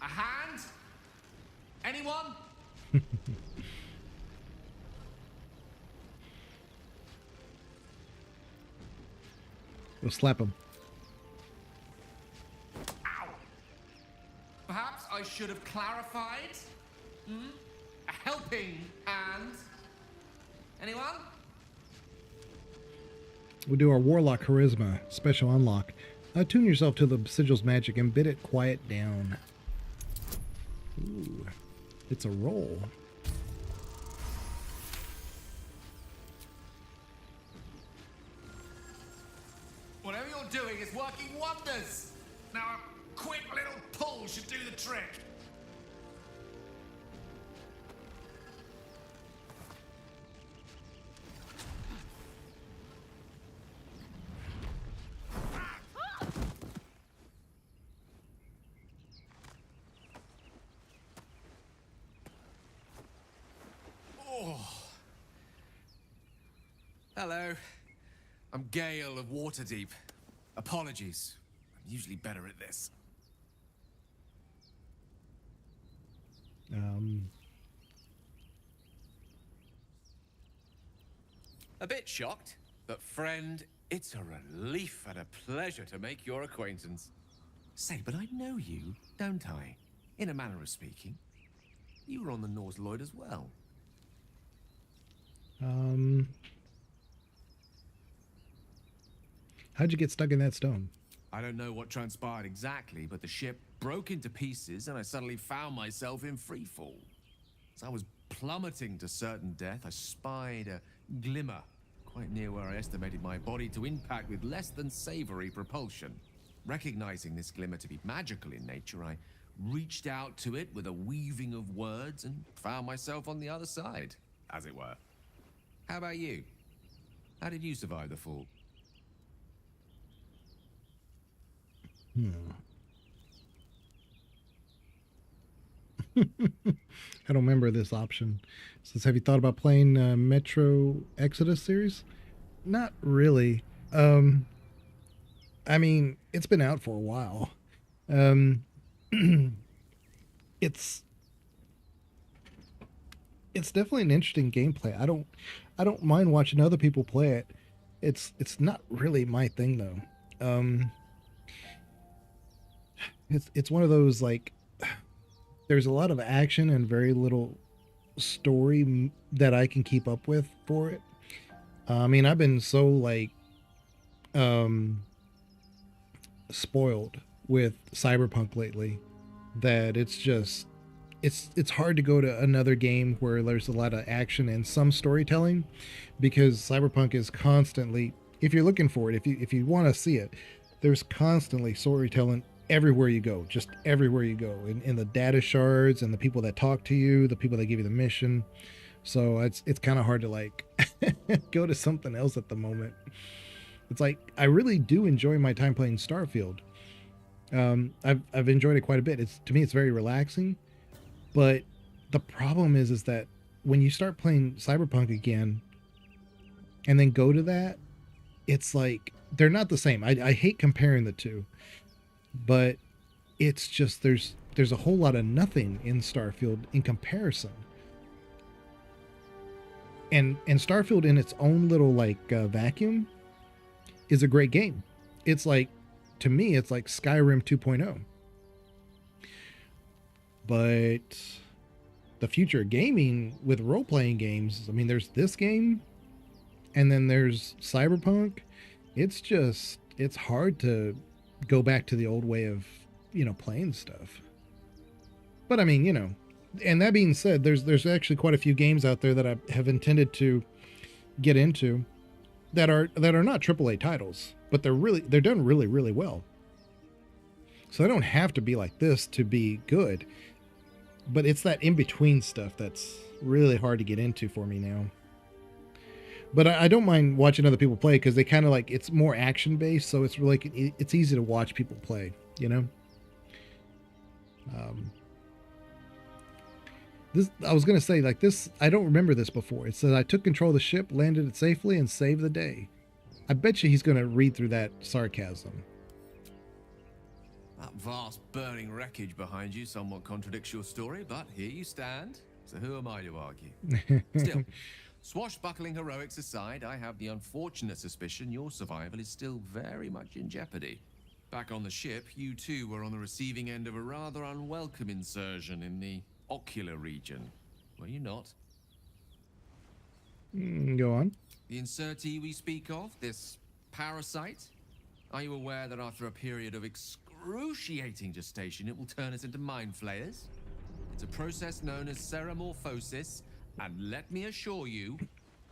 A hand? Anyone? We'll slap him. Ow! Perhaps I should have clarified? A helping hand? Anyone? We'll do our Warlock Charisma special unlock. Attune yourself to the sigil's magic and bid it quiet down. Ooh, it's a roll. Whatever you're doing is working wonders. Now a quick little pull should do the trick. Hello. I'm Gale of Waterdeep. Apologies. I'm usually better at this. Um, A bit shocked, but friend, it's a relief and a pleasure to make your acquaintance. Say, but I know you, don't I? In a manner of speaking. You were on the Norse Lloyd as well. How'd you get stuck in that stone? I don't know what transpired exactly, but the ship broke into pieces and I suddenly found myself in freefall. As I was plummeting to certain death, I spied a glimmer quite near where I estimated my body to impact with less than savory propulsion. Recognizing this glimmer to be magical in nature, I reached out to it with a weaving of words and found myself on the other side, as it were. How about you? How did you survive the fall? I don't remember this option. It says, have you thought about playing Metro Exodus series? Not really. I mean, it's been out for a while. It's definitely an interesting gameplay. I don't mind watching other people play it. It's not really my thing though. It's one of those, like, there's a lot of action and very little story that I can keep up with for it. I mean, I've been so like spoiled with Cyberpunk lately that it's just it's hard to go to another game where there's a lot of action and some storytelling, because Cyberpunk is constantly, if you're looking for it, if you want to see it, there's constantly storytelling everywhere you go, just everywhere you go, in the data shards and the people that talk to you, the people that give you the mission. So it's kind of hard to like go to something else at the moment. It's like, I really do enjoy my time playing Starfield. I've enjoyed it quite a bit. To me, it's very relaxing. But the problem is that when you start playing Cyberpunk again and then go to that, it's like they're not the same. I hate comparing the two, but it's just there's a whole lot of nothing in Starfield in comparison. And Starfield in its own little like vacuum is a great game. It's like, to me, it's like Skyrim 2.0. But the future of gaming with role-playing games, I mean, there's this game and then there's Cyberpunk. It's hard to go back to the old way of, playing stuff. But I mean, and that being said, there's actually quite a few games out there that I have intended to get into that are not AAA titles, but they're done really, really well. So they don't have to be like this to be good. But it's that in-between stuff that's really hard to get into for me now. But I don't mind watching other people play, because they kind of like, it's more action-based, so it's really, it's easy to watch people play, This, I was going to say, like, this, I don't remember this before. It says, I took control of the ship, landed it safely, and saved the day. I bet you he's going to read through that sarcasm. That vast burning wreckage behind you somewhat contradicts your story, but here you stand. So who am I to argue? Still, swashbuckling heroics aside, I have the unfortunate suspicion your survival is still very much in jeopardy. Back on the ship, you too were on the receiving end of a rather unwelcome insertion in the ocular region, were you not? Go on. The insertee we speak of, this parasite, are you aware that after a period of excruciating gestation, it will turn us into mind flayers? It's a process known as ceramorphosis, and let me assure you,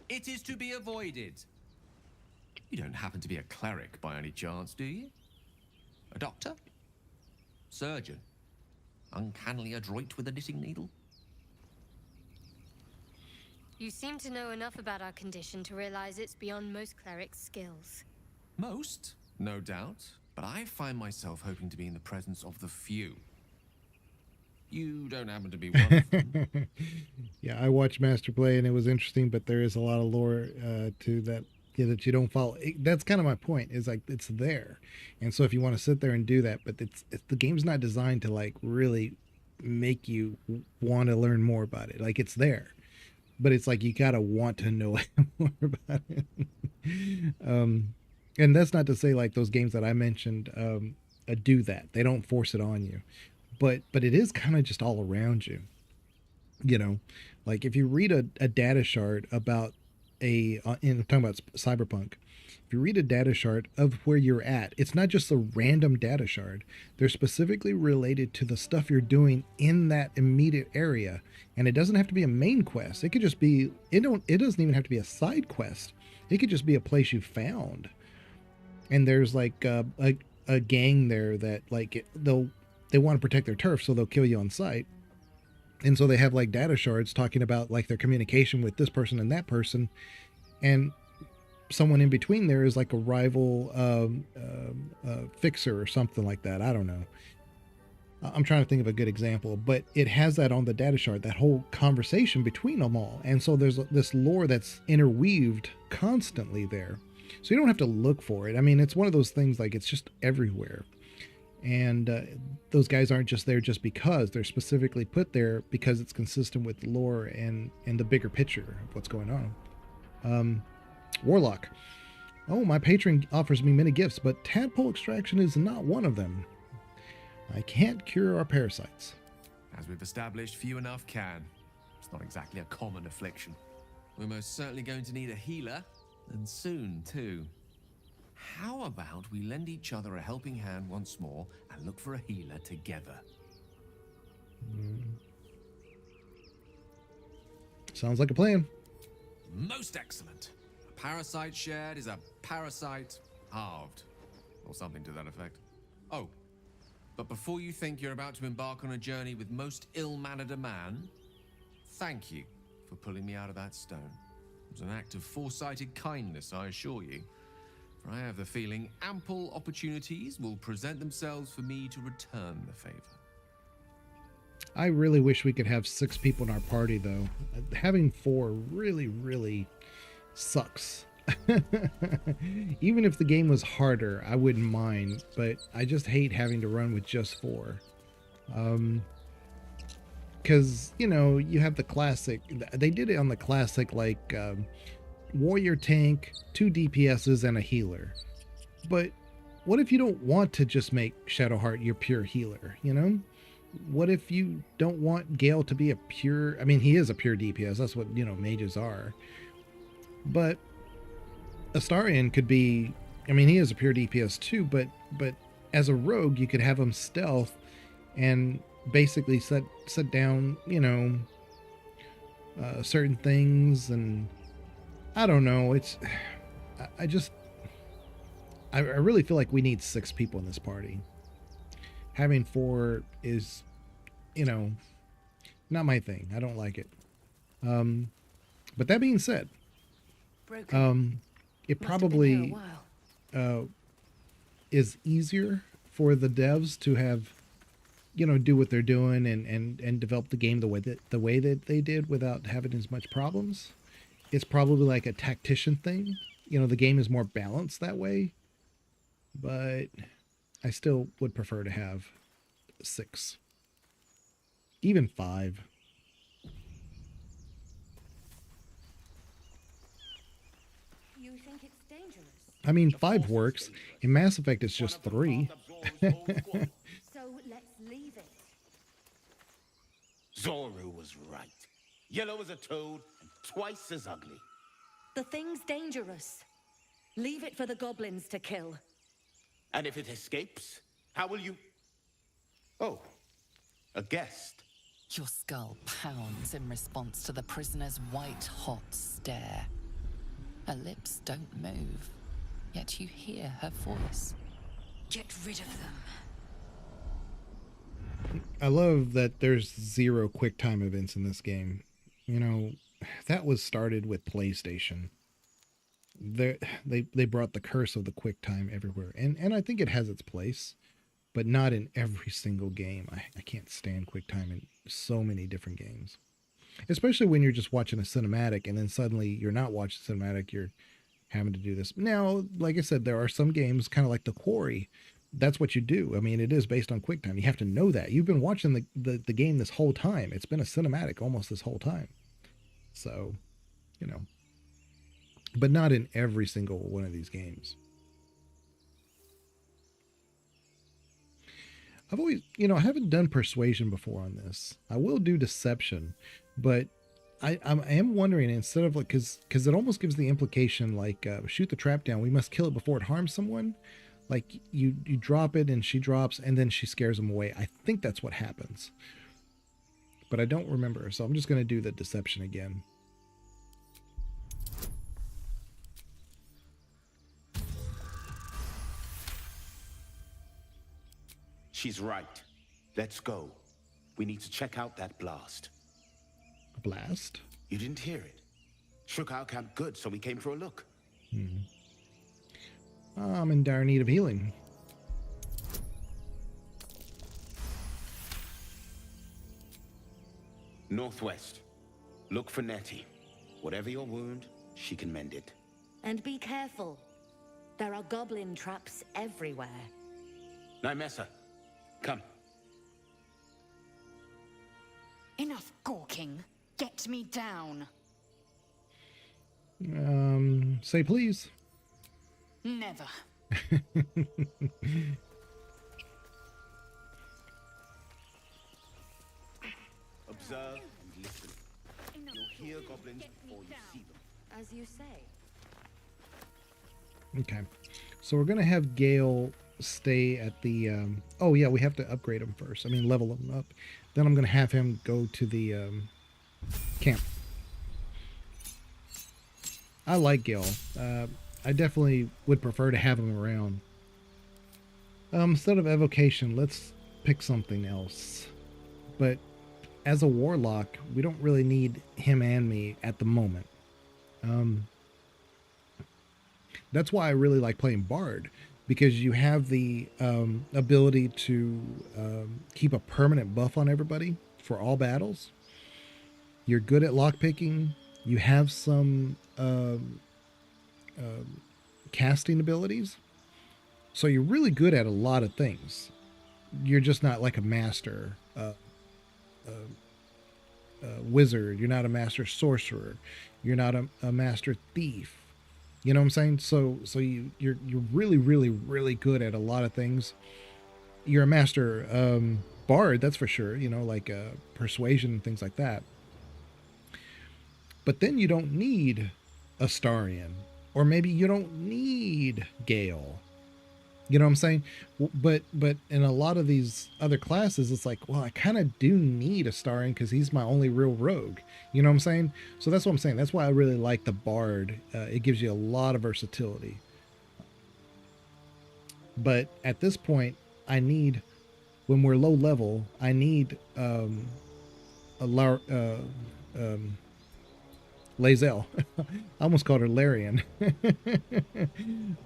it is to be avoided. You don't happen to be a cleric by any chance, do you? A doctor? Surgeon? Uncannily adroit with a knitting needle? You seem to know enough about our condition to realize it's beyond most clerics' skills. Most, no doubt, but I find myself hoping to be in the presence of the few. You don't happen to be one of them. Yeah, I watched Master Play and it was interesting, but there is a lot of lore to that that you don't follow. That's kind of my point, is like, it's there. And so if you want to sit there and do that, but it's the game's not designed to like really make you want to learn more about it. Like it's there, but it's like you gotta want to know more about it. And that's not to say like those games that I mentioned do that. They don't force it on you, but it is kind of just all around you. You know, like if you read a data shard about I'm talking about Cyberpunk. If you read a data shard of where you're at, it's not just a random data shard. They're specifically related to the stuff you're doing in that immediate area, and it doesn't have to be a main quest. It could just be it doesn't even have to be a side quest. It could just be a place you found. And there's like a gang there that like they want to protect their turf, so they'll kill you on sight. And so they have like data shards talking about like their communication with this person and that person, and someone in between there is like a rival fixer or something like that. I don't know. I'm trying to think of a good example, but it has that on the data shard, that whole conversation between them all. And so there's this lore that's interweaved constantly there. So you don't have to look for it. I mean, it's one of those things like it's just everywhere. And those guys aren't just there just because. They're specifically put there because it's consistent with lore and the bigger picture of what's going on. Warlock. Oh, my patron offers me many gifts, but tadpole extraction is not one of them. I can't cure our parasites. As we've established, few enough can. It's not exactly a common affliction. We're most certainly going to need a healer, and soon, too. How about we lend each other a helping hand once more and look for a healer together? Sounds like a plan. Most excellent. A parasite shared is a parasite halved. Or something to that effect. Oh, but before you think you're about to embark on a journey with most ill-mannered a man, thank you for pulling me out of that stone. It was an act of foresighted kindness, I assure you. For I have the feeling ample opportunities will present themselves for me to return the favor. I really wish we could have 6 people in our party, though. Having 4 really, really sucks. Even if the game was harder, I wouldn't mind, but I just hate having to run with just 4. Because, you know, you have the classic, they did it on the classic, like, warrior tank, 2 DPSs, and a healer. But what if you don't want to just make Shadowheart your pure healer, you know? What if you don't want Gale to be a pure, I mean, he is a pure DPS, that's what, you know, mages are. But Astarion could be, I mean, he is a pure DPS too, but as a rogue, you could have him stealth and basically set down, you know, certain things. And I don't know, it's, I really feel like we need 6 people in this party. Having 4 is, you know, not my thing. I don't like it. But that being said, it probably is easier for the devs to have, you know, do what they're doing and develop the game the way that they did without having as much problems. It's probably like a tactician thing. You know, the game is more balanced that way. But I still would prefer to have 6. Even 5. You think it's dangerous? I mean, 5 works. In Mass Effect, it's just 3. So let's leave it. Zoru was right. Yellow as a toad and twice as ugly. The thing's dangerous. Leave it for the goblins to kill. And if it escapes, how will you... Oh, a guest. Your skull pounds in response to the prisoner's white-hot stare. Her lips don't move, yet you hear her voice. Get rid of them. I love that there's 0 QuickTime events in this game. You know, that was started with PlayStation. They brought the curse of the QuickTime everywhere. And I think it has its place, but not in every single game. I can't stand QuickTime in so many different games. Especially when you're just watching a cinematic and then suddenly you're not watching cinematic, you're having to do this. Now, like I said, there are some games, kind of like The Quarry, that's what you do. I mean, it is based on QuickTime. You have to know that. You've been watching the game this whole time. It's been a cinematic almost this whole time. So, you know, but not in every single one of these games. I've always, I haven't done persuasion before on this. I will do deception, but I am wondering, instead of like, because it almost gives the implication like shoot the trap down. We must kill it before it harms someone. Like you drop it and she drops and then she scares them away. I think that's what happens, but I don't remember. So I'm just going to do the deception again. She's right. Let's go. We need to check out that blast. A blast? You didn't hear it. Shook our camp good, so we came for a look. I'm in dire need of healing. Northwest. Look for Nettie. Whatever your wound, she can mend it. And be careful. There are goblin traps everywhere. Nymessa, come. Enough gawking. Get me down. Say please. Never. Observe and listen. You'll hear goblins before you see them. As you say. Okay, so we're gonna have Gale stay at the. Oh yeah, we have to upgrade him first. I mean, level him up. Then I'm gonna have him go to the camp. I like Gale. I definitely would prefer to have him around. Instead of evocation, let's pick something else. But as a warlock, we don't really need him and me at the moment. That's why I really like playing Bard, because you have the ability to keep a permanent buff on everybody for all battles. You're good at lockpicking. You have some casting abilities. So you're really good at a lot of things. You're just not like a master wizard. You're not a master sorcerer. You're not a master thief. You know what I'm saying? So you're really, really, really good at a lot of things. You're a master bard, that's for sure. You know, like persuasion and things like that. But then you don't need Astarion, or maybe you don't need Gale. You know what I'm saying? But in a lot of these other classes, it's like, well, I kind of do need Astarion because he's my only real rogue. You know what I'm saying? So that's what I'm saying. That's why I really like the Bard. It gives you a lot of versatility. But at this point, I need, when we're low level, I need Lae'zel. I almost called her Larian.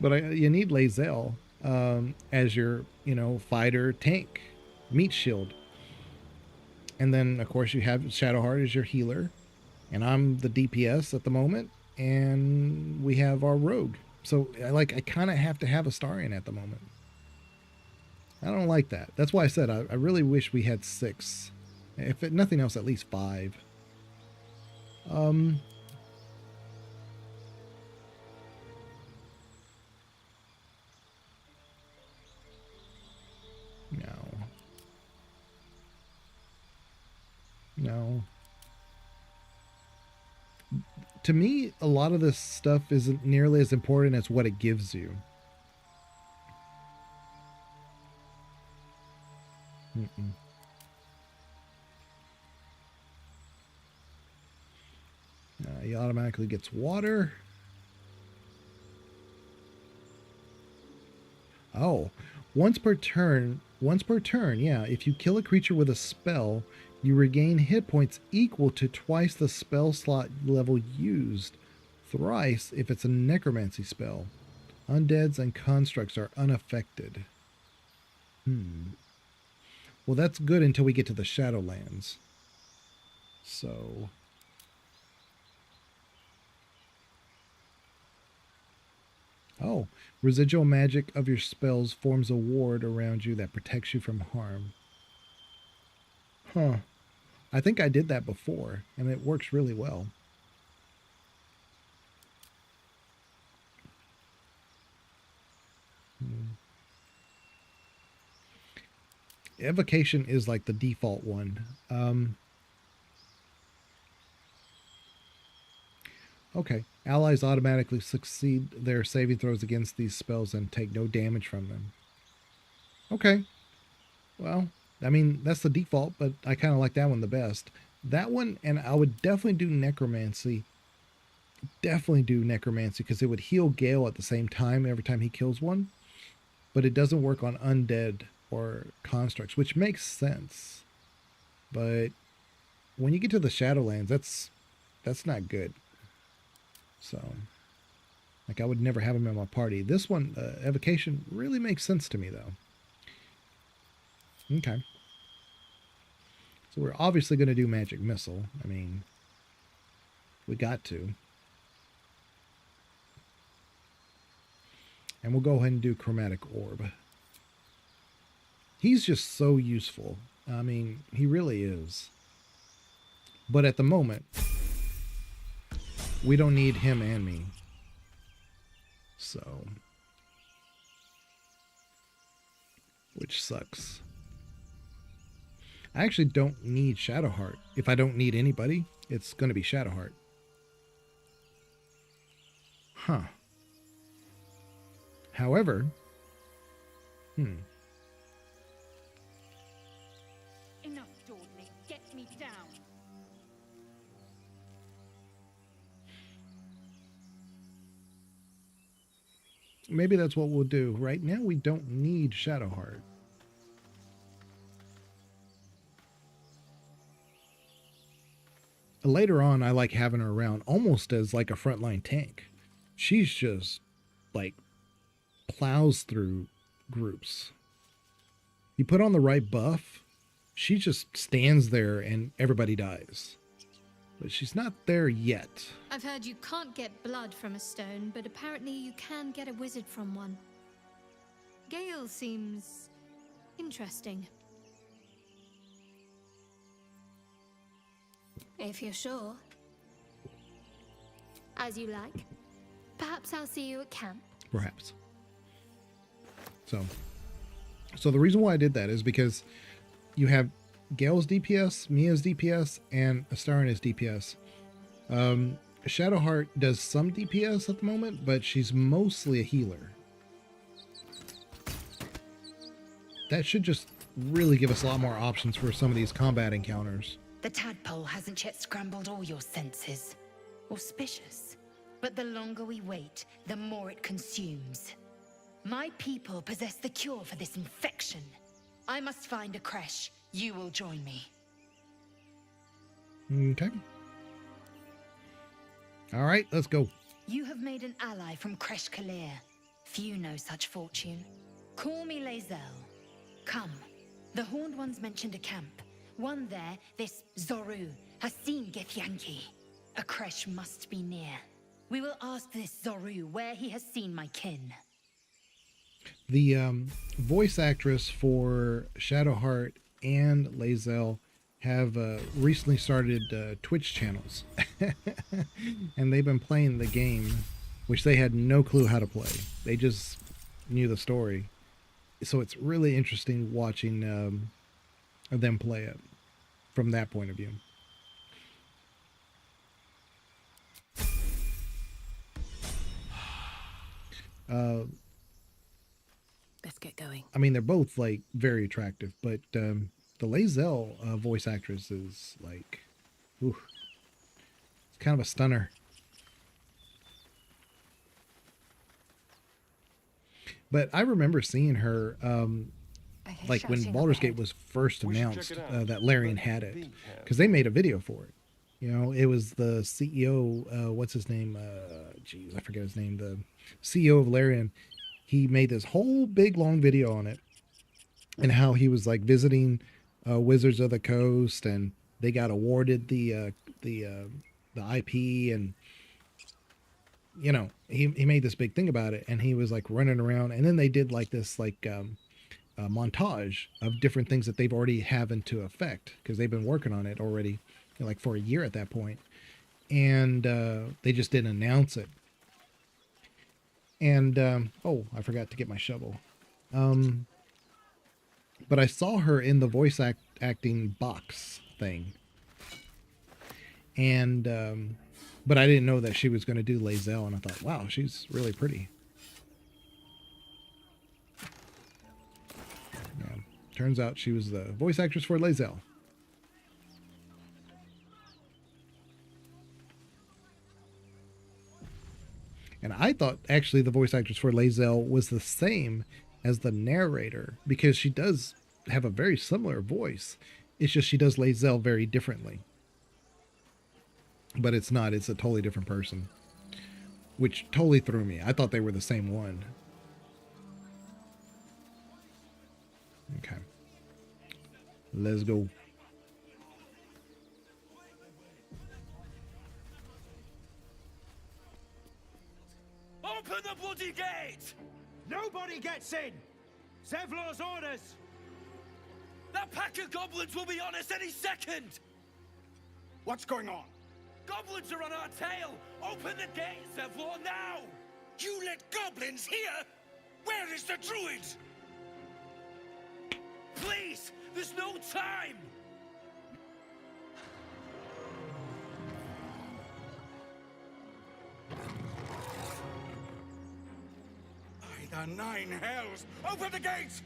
But you need Lae'zel as your, fighter tank, meat shield. And then, of course, you have Shadowheart as your healer. And I'm the DPS at the moment. And we have our rogue. So, I kind of have to have Astarion at the moment. I don't like that. That's why I said I really wish we had 6. If nothing else, at least 5. No. To me, a lot of this stuff isn't nearly as important as what it gives you. He automatically gets water. Oh, once per turn, yeah. If you kill a creature with a spell, you regain hit points equal to twice the spell slot level used, thrice if it's a necromancy spell. Undeads and constructs are unaffected. Well, that's good until we get to the Shadowlands. So... Oh, residual magic of your spells forms a ward around you that protects you from harm. Huh. I think I did that before, and it works really well. Evocation is like the default one. Okay. Allies automatically succeed their saving throws against these spells and take no damage from them. Okay. Well, I mean, that's the default, but I kind of like that one the best. That one, and I would definitely do Necromancy. Definitely do Necromancy, because it would heal Gale at the same time every time he kills one. But it doesn't work on undead or constructs, which makes sense. But when you get to the Shadowlands, that's not good. So, like, I would never have him in my party. This one, Evocation, really makes sense to me, though. Okay. So we're obviously going to do Magic Missile. I mean, we got to. And we'll go ahead and do Chromatic Orb. He's just so useful. I mean, he really is. But at the moment, we don't need him and me. So, which sucks. I actually don't need Shadowheart. If I don't need anybody, it's going to be Shadowheart. Huh. However, Enough, Dordley. Get me down. maybe that's what we'll do. Right now, we don't need Shadowheart. Later on, I like having her around almost as like a frontline tank. She's just like plows through groups. You put on the right buff, she just stands there and everybody dies. But she's not there yet. I've heard you can't get blood from a stone, but apparently you can get a wizard from one. Gale seems interesting. If you're sure. As you like. Perhaps I'll see you at camp. Perhaps. So the reason why I did that is because you have Gale's DPS, Mia's DPS, and Astarina's DPS. Shadowheart does some DPS at the moment, but she's mostly a healer. That should just really give us a lot more options for some of these combat encounters. The tadpole hasn't yet scrambled all your senses. Auspicious. But the longer we wait, the more it consumes. My people possess the cure for this infection. I must find a creche. You will join me. Okay. All right, let's go. You have made an ally from Creche Kalir. Few know such fortune. Call me Lae'zel. Come. The Horned Ones mentioned a camp. One there, this Zoru, has seen Githyanki. A creche must be near. We will ask this Zoru where he has seen my kin. The voice actress for Shadowheart and Lae'zel have recently started Twitch channels. And they've been playing the game, which they had no clue how to play. They just knew the story. So it's really interesting watching them play it from that point of view. Let's get going. I mean, they're both like very attractive, but the Lae'zel voice actress is like, ooh, it's kind of a stunner. But I remember seeing her, like when Baldur's Gate was first announced, that Larian had it, because they made a video for it. You know, it was the CEO, what's his name? Geez, I forget his name. The CEO of Larian. He made this whole big long video on it, and how he was like visiting Wizards of the Coast, and they got awarded the IP, and you know, he made this big thing about it, and he was like running around, and then they did like this montage of different things that they've already have into effect because they've been working on it already, you know, like for a year at that point, and they just didn't announce it. And oh, I forgot to get my shovel. But I saw her in the voice acting box thing, and but I didn't know that she was going to do Lae'zel, and I thought, wow, she's really pretty. Yeah, turns out she was the voice actress for Lae'zel. And I thought actually the voice actress for Lae'zel was the same as the narrator because she does have a very similar voice. It's just she does Lae'zel very differently. But it's not. It's a totally different person. Which totally threw me. I thought they were the same one. Okay. Let's go. Open the bloody gate! Nobody gets in! Zevlor's orders! That pack of goblins will be on us any second! What's going on? Goblins are on our tail! Open the gate, Zevlor, now! You let goblins here? Where is the druid? Please! There's no time! By the nine hells! Open the gate!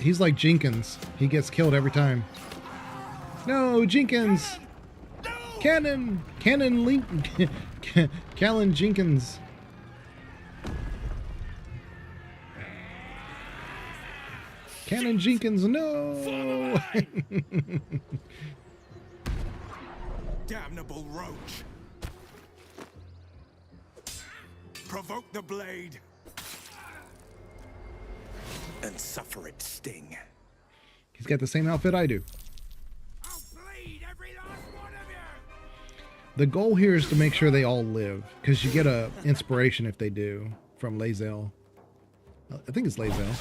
He's like Jenkins. He gets killed every time. No, Jenkins! Cannon! Cannon Link! Callan Jenkins. Cannon Jenkins, no! Damnable roach! Provoke the blade! And suffer its sting. He's got the same outfit I do. I'll bleed every last one of you! The goal here is to make sure they all live, because you get a inspiration if they do from Lae'zel. I think it's Lae'zel.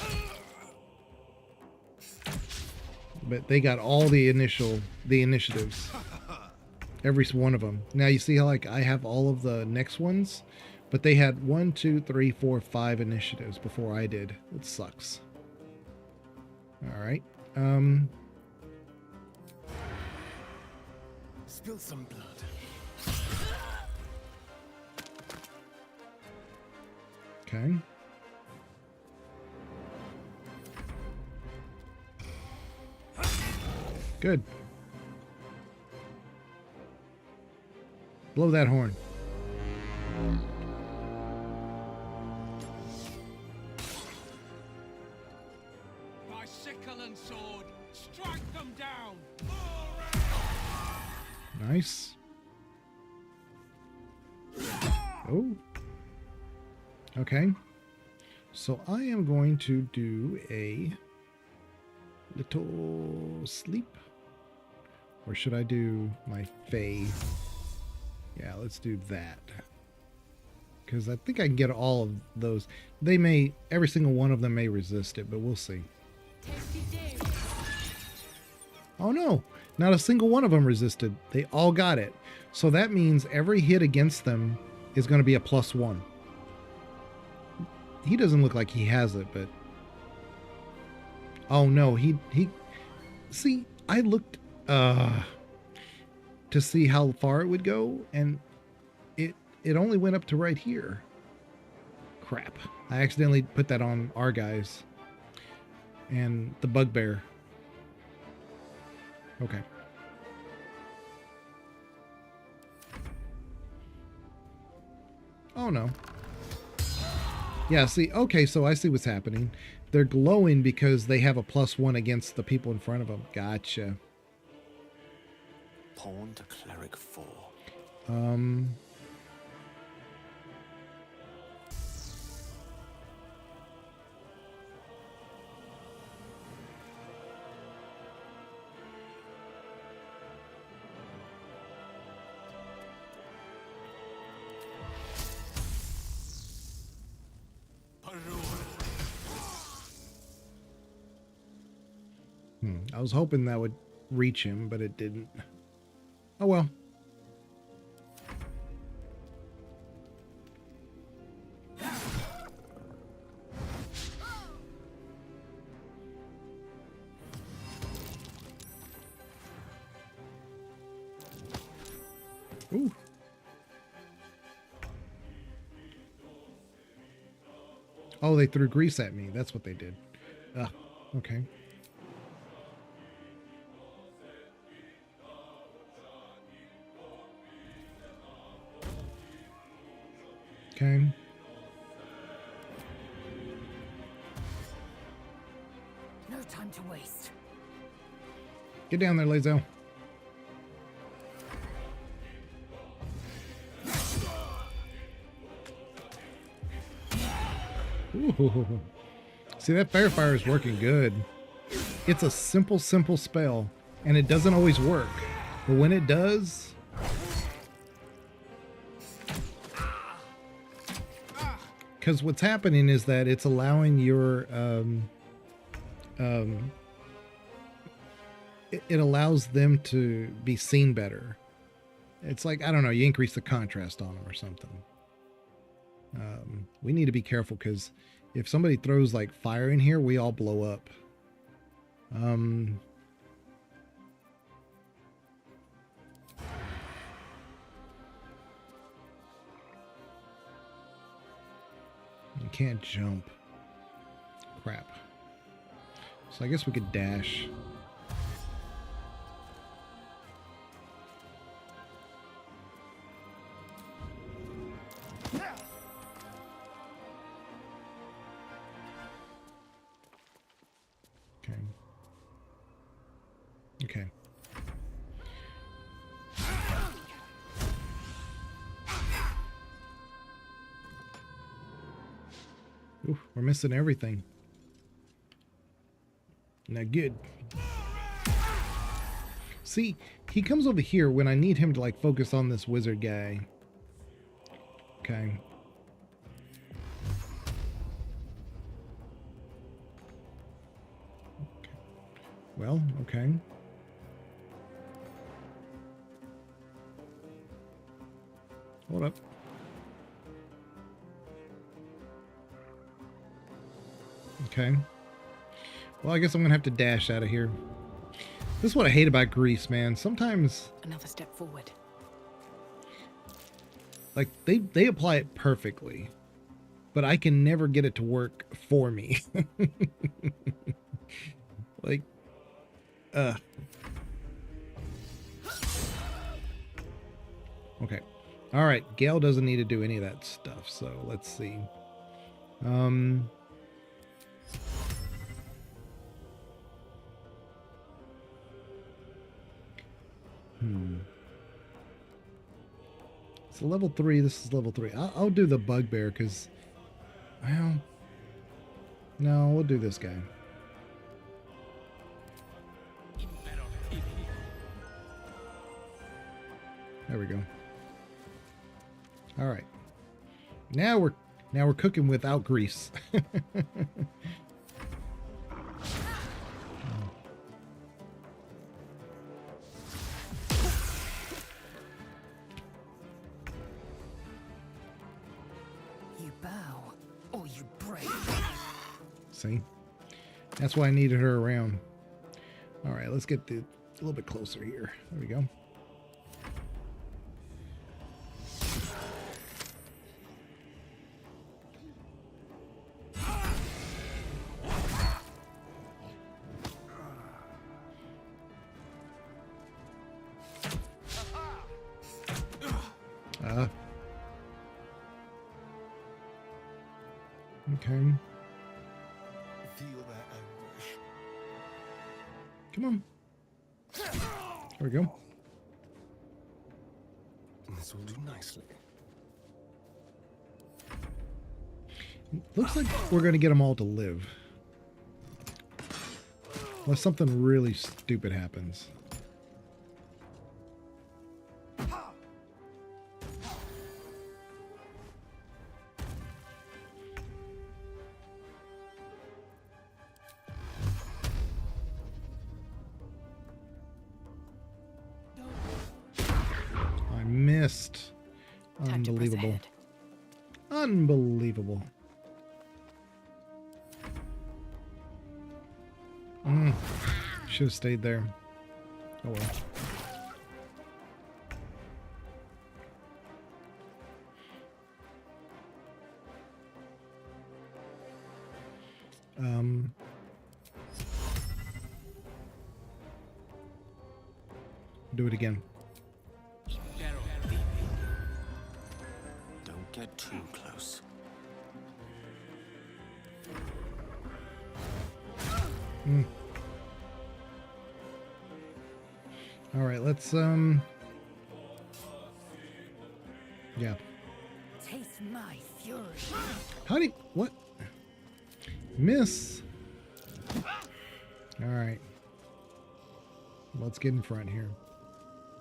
But they got all the initiatives. Every one of them. Now you see how like I have all of the next ones, but they had 1, 2, 3, 4, 5 initiatives before I did. It sucks. All right. Spill some blood. Okay. Good. Blow that horn. By sickle and sword, strike them down. Nice. Oh. Okay. So I am going to do a little sleep. Or should I do my Fae? Yeah, let's do that. Because I think I can get all of those. They may, every single one of them may resist it, but we'll see. Oh no, not a single one of them resisted. They all got it. So that means every hit against them is going to be a +1. He doesn't look like he has it, but... Oh no, he... See, I looked to see how far it would go, and it only went up to right here. Crap. I accidentally put that on our guys. And the bugbear. Okay. Oh no. Yeah, see, okay, so I see what's happening. They're glowing because they have a +1 against the people in front of them. Gotcha. Pawn to cleric 4. I was hoping that would reach him, but it didn't. Oh well. Ooh. Oh, they threw grease at me. That's what they did. Ah, okay. Okay. No time to waste. Get down there, Lazo. Ooh. See, that Fair Fire is working good. It's a simple spell, and it doesn't always work. But when it does... Because what's happening is that it's allowing your... it allows them to be seen better. It's like, I don't know, you increase the contrast on them or something. We need to be careful because if somebody throws like fire in here, we all blow up. You can't jump. Crap. So I guess we could dash. Okay. Ooh, we're missing everything. Not good. See, he comes over here when I need him to like focus on this wizard guy. Okay. Well, okay. Hold up. Okay. Well, I guess I'm gonna have to dash out of here. This is what I hate about Greece, man. Sometimes Another step forward. like they apply it perfectly, but I can never get it to work for me. Like okay. All right, Gale doesn't need to do any of that stuff, so let's see. So level 3, this is level 3. I'll do the bugbear because, well, no, we'll do this guy. There we go. All right. Now we're cooking without grease. You bow or you break. See? That's why I needed her around. All right, let's get a little bit closer here. There we go. Okay. Feel that anguish. Come on. There we go. This will do nicely. Looks like we're going to get them all to live. Unless something really stupid happens. Unbelievable. Unbelievable. Should have stayed there. Oh well. Do it again. Don't get too close. All right, let's yeah. Taste my fury. Honey, what? Miss. All right. Let's get in front here.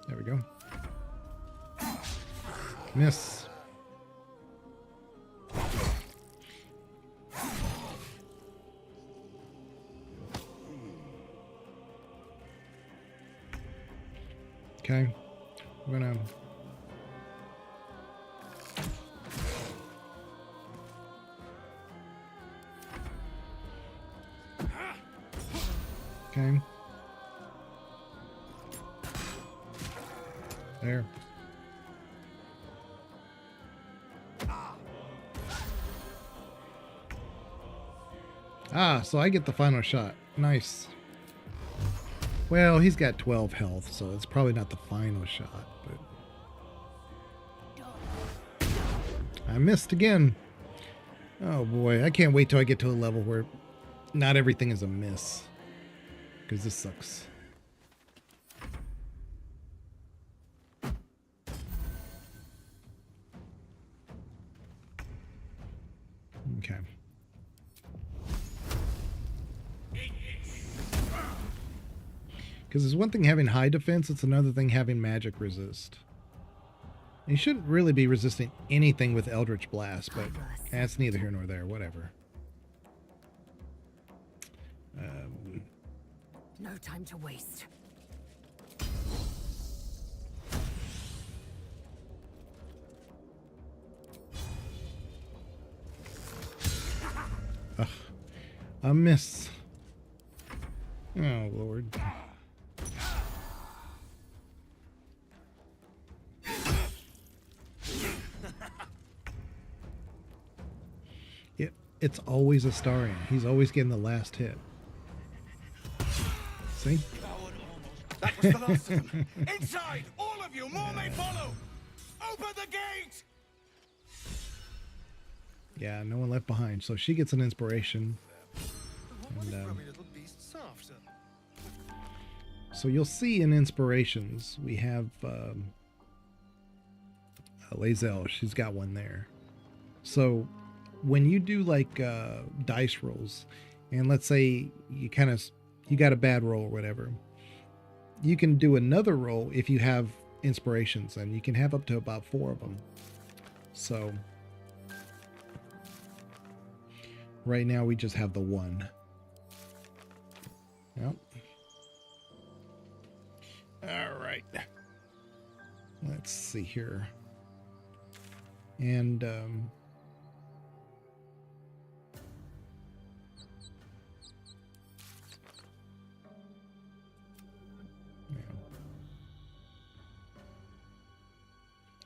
There we go. Miss. Okay. I'm gonna okay. There. Ah, so I get the final shot. Nice. Well, he's got 12 health, so it's probably not the final shot, but I missed again. Oh boy, I can't wait till I get to a level where not everything is a miss, because this sucks. Okay. Because it's one thing having high defense, it's another thing having magic resist. You shouldn't really be resisting anything with Eldritch Blast, but that's neither here nor there. Whatever. No time to waste. Ugh. A miss. Oh, Lord. It's always Astarion. He's always getting the last hit. See? That was the last of them. Inside! All of you! More may follow! Open the gate! Yeah, no one left behind. So she gets an inspiration. And, so you'll see in inspirations, we have Lae'zel. She's got one there. So when you do like dice rolls, and let's say you got a bad roll or whatever, you can do another roll if you have inspirations, and you can have up to about 4 of them. So right now we just have the 1. Yep. All right. Let's see here. And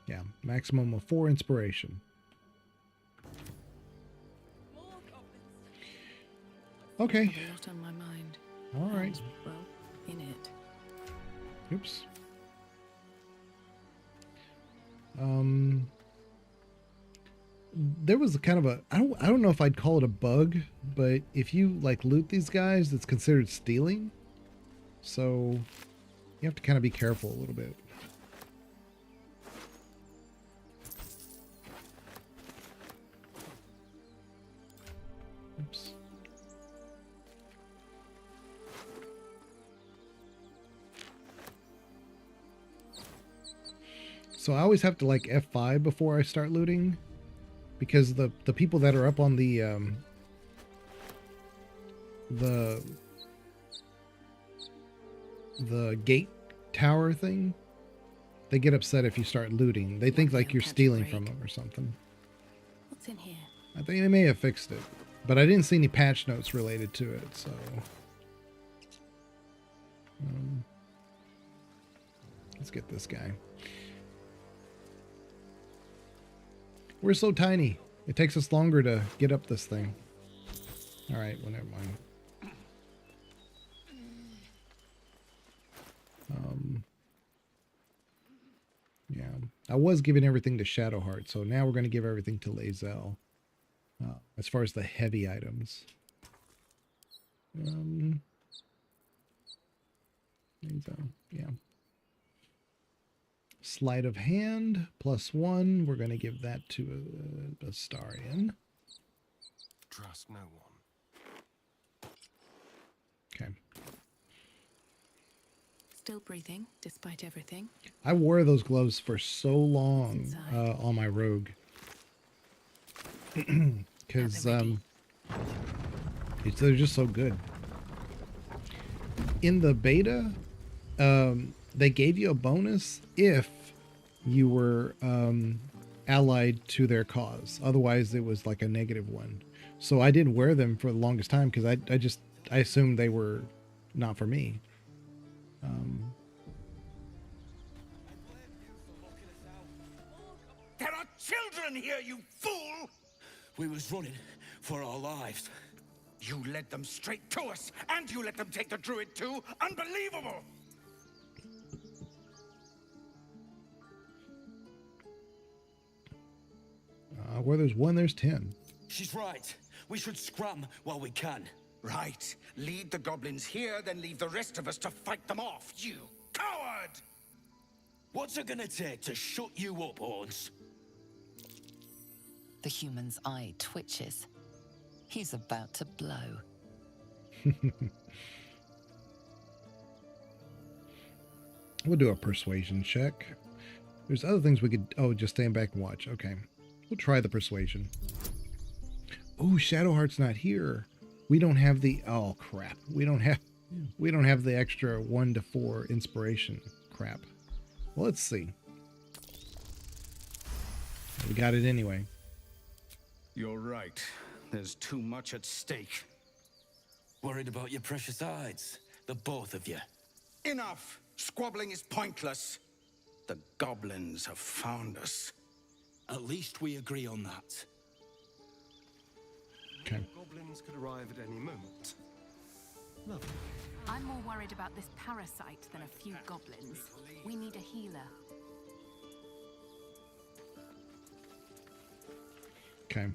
yeah, maximum of 4 inspiration. Okay. A lot on my mind. All right. Well, in it. Oops. There was a kind of a I don't know if I'd call it a bug, but if you like loot these guys, it's considered stealing. So you have to kind of be careful a little bit. Oops. So I always have to like F5 before I start looting, because the people that are up on the gate tower thing, They get upset if you start looting. They think like you're stealing from them or something. What's in here? I think they may have fixed it, but I didn't see any patch notes related to it, so. Let's get this guy. We're so tiny. It takes us longer to get up this thing. All right, well, never mind. Yeah, I was giving everything to Shadowheart, so now we're going to give everything to Lae'zel. As far as the heavy items. Lae'zel, yeah. Sleight of hand, +1. We're going to give that to Astarion. Trust no one. Okay. Still breathing, despite everything. I wore those gloves for so long on my rogue. Because they're just so good. In the beta, they gave you a bonus if you were allied to their cause. Otherwise, it was like a -1. So I didn't wear them for the longest time because I assumed they were not for me. There are children here, you fool! We was running for our lives. You led them straight to us, and you let them take the druid too? Unbelievable! Where there's one, there's 10. She's right. We should scram while we can. Right. Lead the goblins here, then leave the rest of us to fight them off, you coward! What's it gonna take to shut you up, Horns? The human's eye twitches. He's about to blow. We'll do a persuasion check. There's other things we could... Oh, just stand back and watch. Okay. We'll try the persuasion. Oh, Shadowheart's not here. We don't have the... Oh, crap. We don't have the extra 1 to 4 inspiration. Crap. Well, let's see. We got it anyway. You're right. There's too much at stake. Worried about your precious hides, the both of you. Enough! Squabbling is pointless. The goblins have found us. At least we agree on that. Okay. Goblins could arrive at any moment. Lovely. I'm more worried about this parasite than a few goblins. We need a healer. Okay.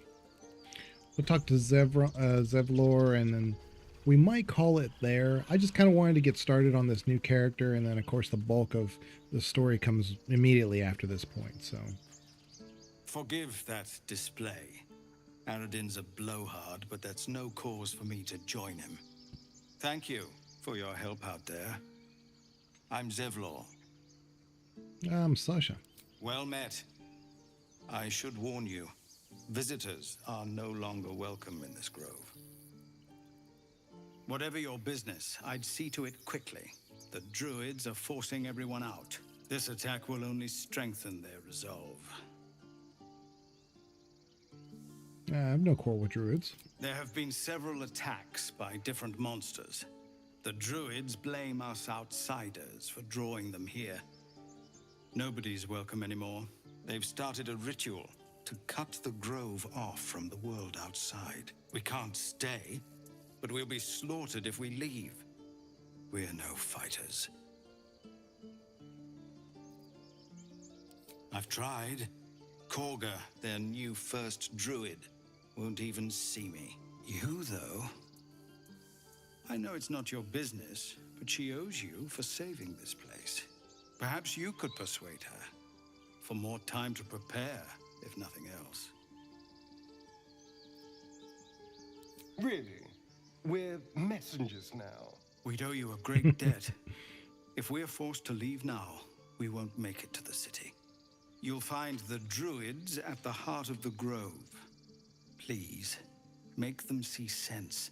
We'll talk to Zevlor, and then we might call it there. I just kind of wanted to get started on this new character, and then, of course, the bulk of the story comes immediately after this point, so... Forgive that display. Aradin's a blowhard, but that's no cause for me to join him. Thank you for your help out there. I'm Zevlor. I'm Sasha. Well met. I should warn you, visitors are no longer welcome in this grove. Whatever your business, I'd see to it quickly. The druids are forcing everyone out. This attack will only strengthen their resolve. I have no quarrel with druids. There have been several attacks by different monsters. The druids blame us outsiders for drawing them here. Nobody's welcome anymore. They've started a ritual to cut the grove off from the world outside. We can't stay, but we'll be slaughtered if we leave. We're no fighters. I've tried. Korga, their new first druid, won't even see me. You, though... I know it's not your business, but she owes you for saving this place. Perhaps you could persuade her. For more time to prepare, if nothing else. Really? We're messengers now. We'd owe you a great debt. If we're forced to leave now, we won't make it to the city. You'll find the druids at the heart of the grove. Please, make them see sense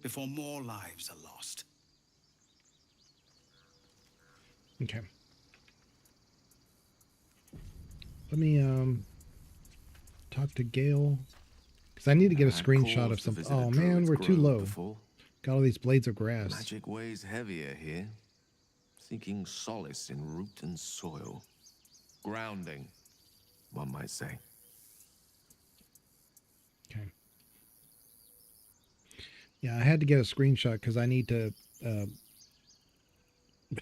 before more lives are lost. Okay. Let me talk to Gale, because I need to get a screenshot of cause to something. visit a Oh man, druid's we're too grove low. before. Got all these blades of grass. Magic weighs heavier here. Seeking solace in root and soil. Grounding, one might say. Okay. Yeah, I had to get a screenshot because I need to.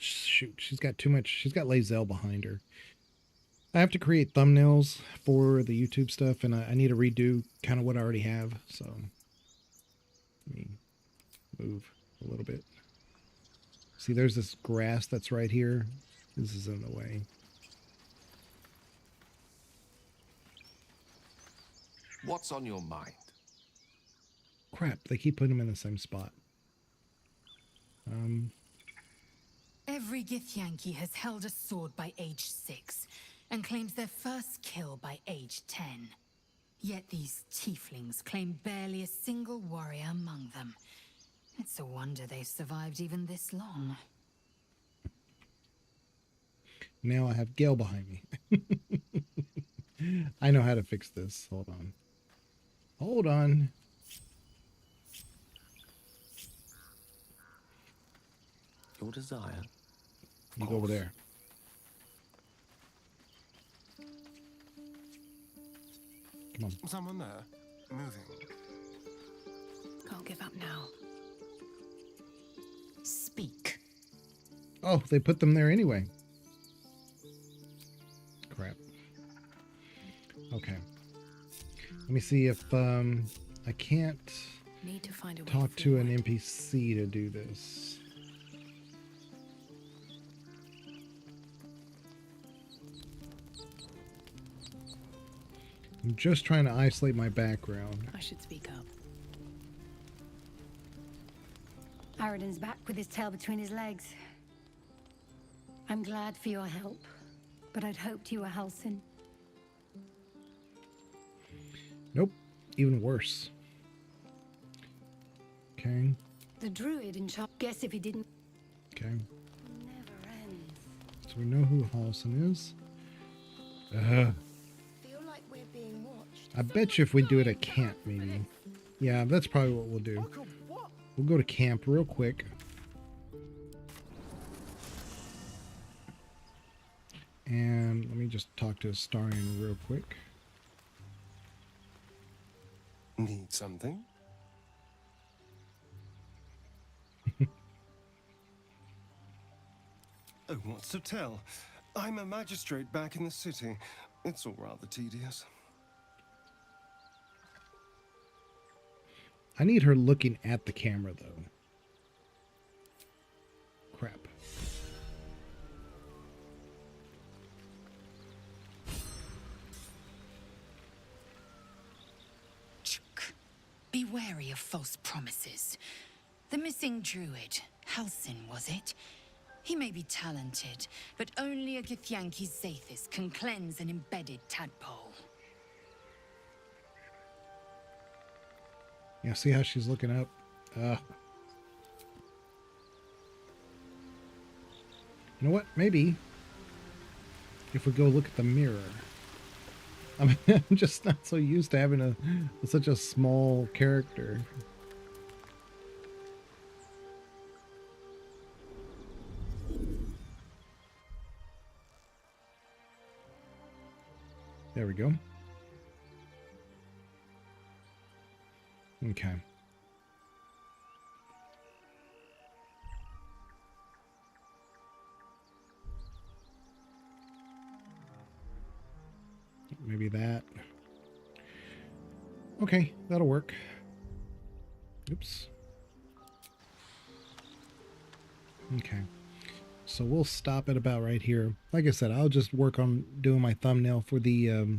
Shoot, she's got too much. She's got Lazelle behind her. I have to create thumbnails for the YouTube stuff, and I need to redo kind of what I already have. So let me move a little bit. See, there's this grass that's right here. This is in the way. What's on your mind? Crap, they keep putting them in the same spot. Every Githyanki has held a sword by age 6 and claims their first kill by age 10. Yet these tieflings claim barely a single warrior among them. It's a wonder they've survived even this long. Now I have Gale behind me. I know how to fix this. Hold on. Hold on. Your desire. You go over there. Come on. Someone there? Moving. Can't give up now. Speak. Oh, they put them there anyway. Crap. Okay. Let me see if I can't Need to find a way talk to an forward. NPC to do this. I'm just trying to isolate my background. I should speak up. Aradin's back with his tail between his legs. I'm glad for your help, but I'd hoped you were Halsin. Nope, even worse. Okay, The druid in charge. Guess if he didn't. okay. Never ends. So we know who Halsin is. Feel like we're being watched. I bet you if we do it at camp, maybe. Yeah, that's probably what we'll do. We'll go to camp real quick. And let me just talk to Astarion real quick. Need something? Oh, what's to tell? I'm a magistrate back in the city. It's all rather tedious. I need her looking at the camera, though. Crap. Be wary of false promises. The missing druid, Halsin, was it? He may be talented, but only a Githyanki Zathis can cleanse an embedded tadpole. Yeah, see how she's looking up? You know what? Maybe if we go look at the mirror. I mean, I'm just not so used to having such a small character. There we go. Okay. Maybe that. Okay, that'll work. Oops. Okay. So we'll stop it about right here. Like I said, I'll just work on doing my thumbnail for the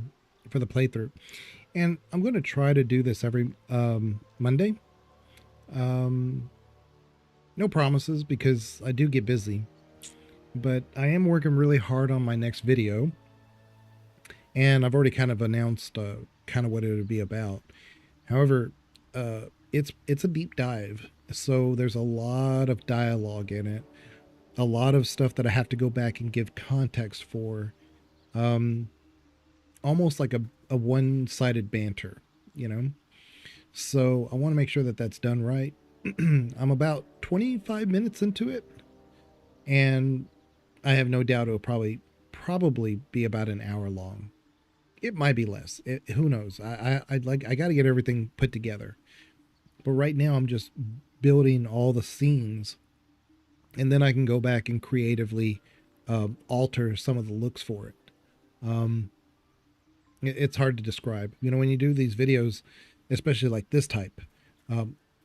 playthrough. And I'm going to try to do this every Monday. No promises because I do get busy. But I am working really hard on my next video. And I've already kind of announced kind of what it would be about. However, it's a deep dive. So there's a lot of dialogue in it. A lot of stuff that I have to go back and give context for. almost like a one-sided banter, you know. So I want to make sure that that's done right. I'm about 25 minutes into it, and I have no doubt it'll probably be about an hour long. It might be less. Who knows? I got to get everything put together. But right now I'm just building all the scenes, and then I can go back and creatively alter some of the looks for it. It's hard to describe. You know, when you do these videos, especially like this type,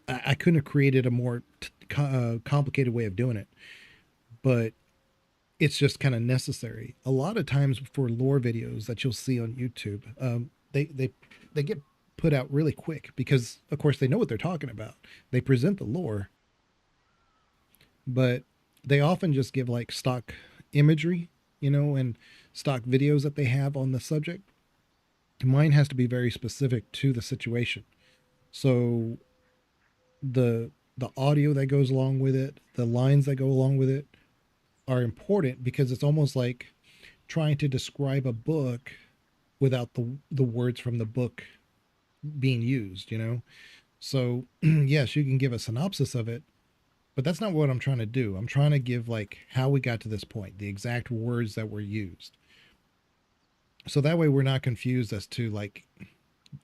I couldn't have created a more complicated way of doing it, but it's just kind of necessary. A lot of times for lore videos that you'll see on YouTube, they get put out really quick because, of course, they know what they're talking about. They present the lore, but they often just give like stock imagery, you know, and stock videos that they have on the subject. Mine has to be very specific to the situation. So the audio that goes along with it, the lines that go along with it are important because it's almost like trying to describe a book without the words from the book being used, you know? So yes, you can give a synopsis of it, but that's not what I'm trying to do. I'm trying to give like how we got to this point, the exact words that were used. So that way we're not confused as to like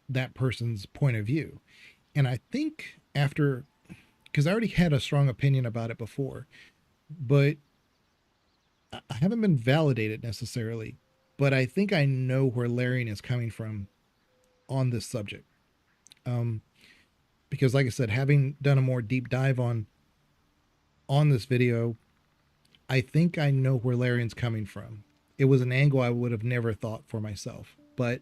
that person's point of view. And I think after, because I already had a strong opinion about it before, but I haven't been validated necessarily, but I think I know where Larian is coming from on this subject. Because like I said, having done a more deep dive on this video, I think I know where Larian's coming from. It was an angle I would have never thought for myself, but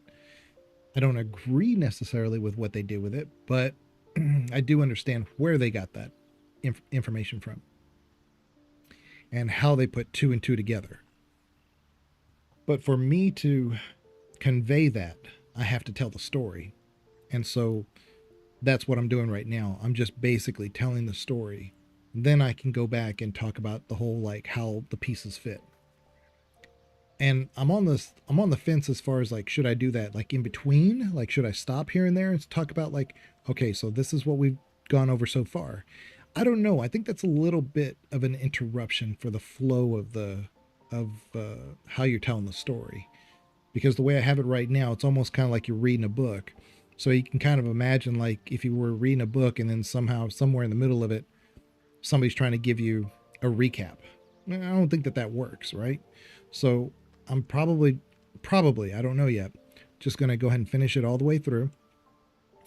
I don't agree necessarily with what they did with it, but I do understand where they got that information from and how they put two and two together. But for me to convey that, I have to tell the story. And so that's what I'm doing right now. I'm just basically telling the story. Then I can go back and talk about the whole, like, how the pieces fit. And I'm on the fence as far as like, should I do that like in between? Like, should I stop here and there and talk about like, okay, so this is what we've gone over so far. I don't know. I think that's a little bit of an interruption for the flow of how you're telling the story, because the way I have it right now, it's almost kind of like you're reading a book. So you can kind of imagine like if you were reading a book and then somehow somewhere in the middle of it, somebody's trying to give you a recap. I don't think that works, right? So I'm probably, I don't know yet, just going to go ahead and finish it all the way through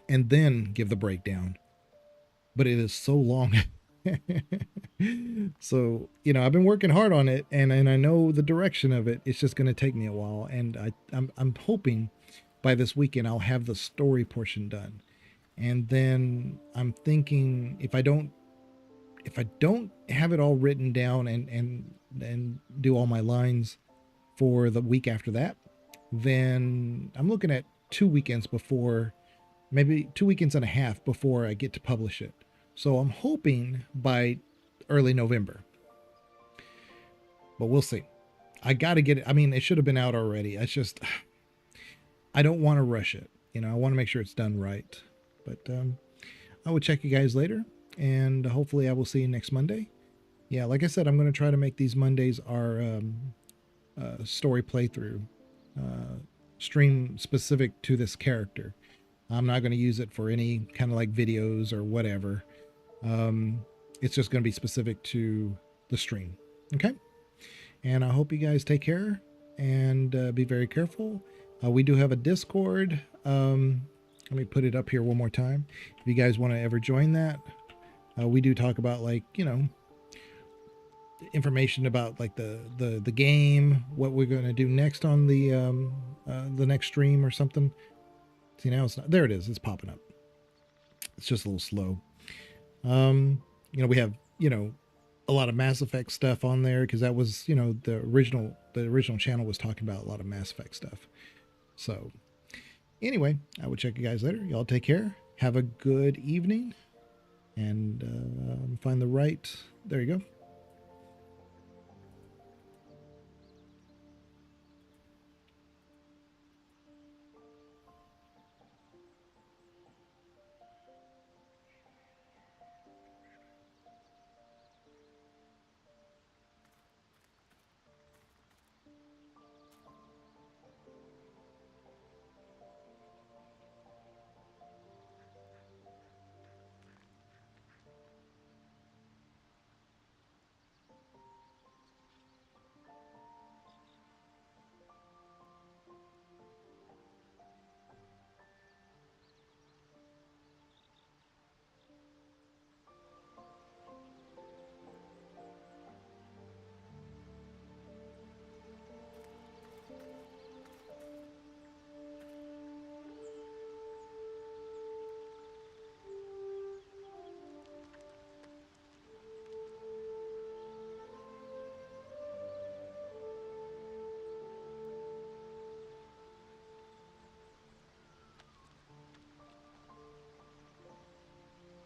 and then give the breakdown. But it is so long. So, you know, I've been working hard on it and I know the direction of it. It's just going to take me a while. And I'm hoping by this weekend I'll have the story portion done. And then I'm thinking if I don't have it all written down and do all my lines for the week after that, then I'm looking at 2 weekends before, maybe 2 weekends and a half before I get to publish it. So I'm hoping by early November, but we'll see. I got to get it. I mean, it should have been out already. It's just, I don't want to rush it. You know, I want to make sure it's done right, but I will check you guys later and hopefully I will see you next Monday. Yeah. Like I said, I'm going to try to make these Mondays our, story playthrough stream specific to this character. I'm not going to use it for any kind of like videos or whatever. It's just going to be specific to the stream. Okay. And I hope you guys take care and be very careful. We do have a Discord. Let me put it up here one more time. If you guys want to ever join that, we do talk about like, you know, information about like the game, what we're going to do next on the next stream or something. See, now it's not there. It is. It's popping up. It's just a little slow. You know, we have, you know, a lot of Mass Effect stuff on there because that was, you know, the original channel was talking about a lot of Mass Effect stuff. So anyway, I will check you guys later. Y'all take care. Have a good evening and find the right. There you go.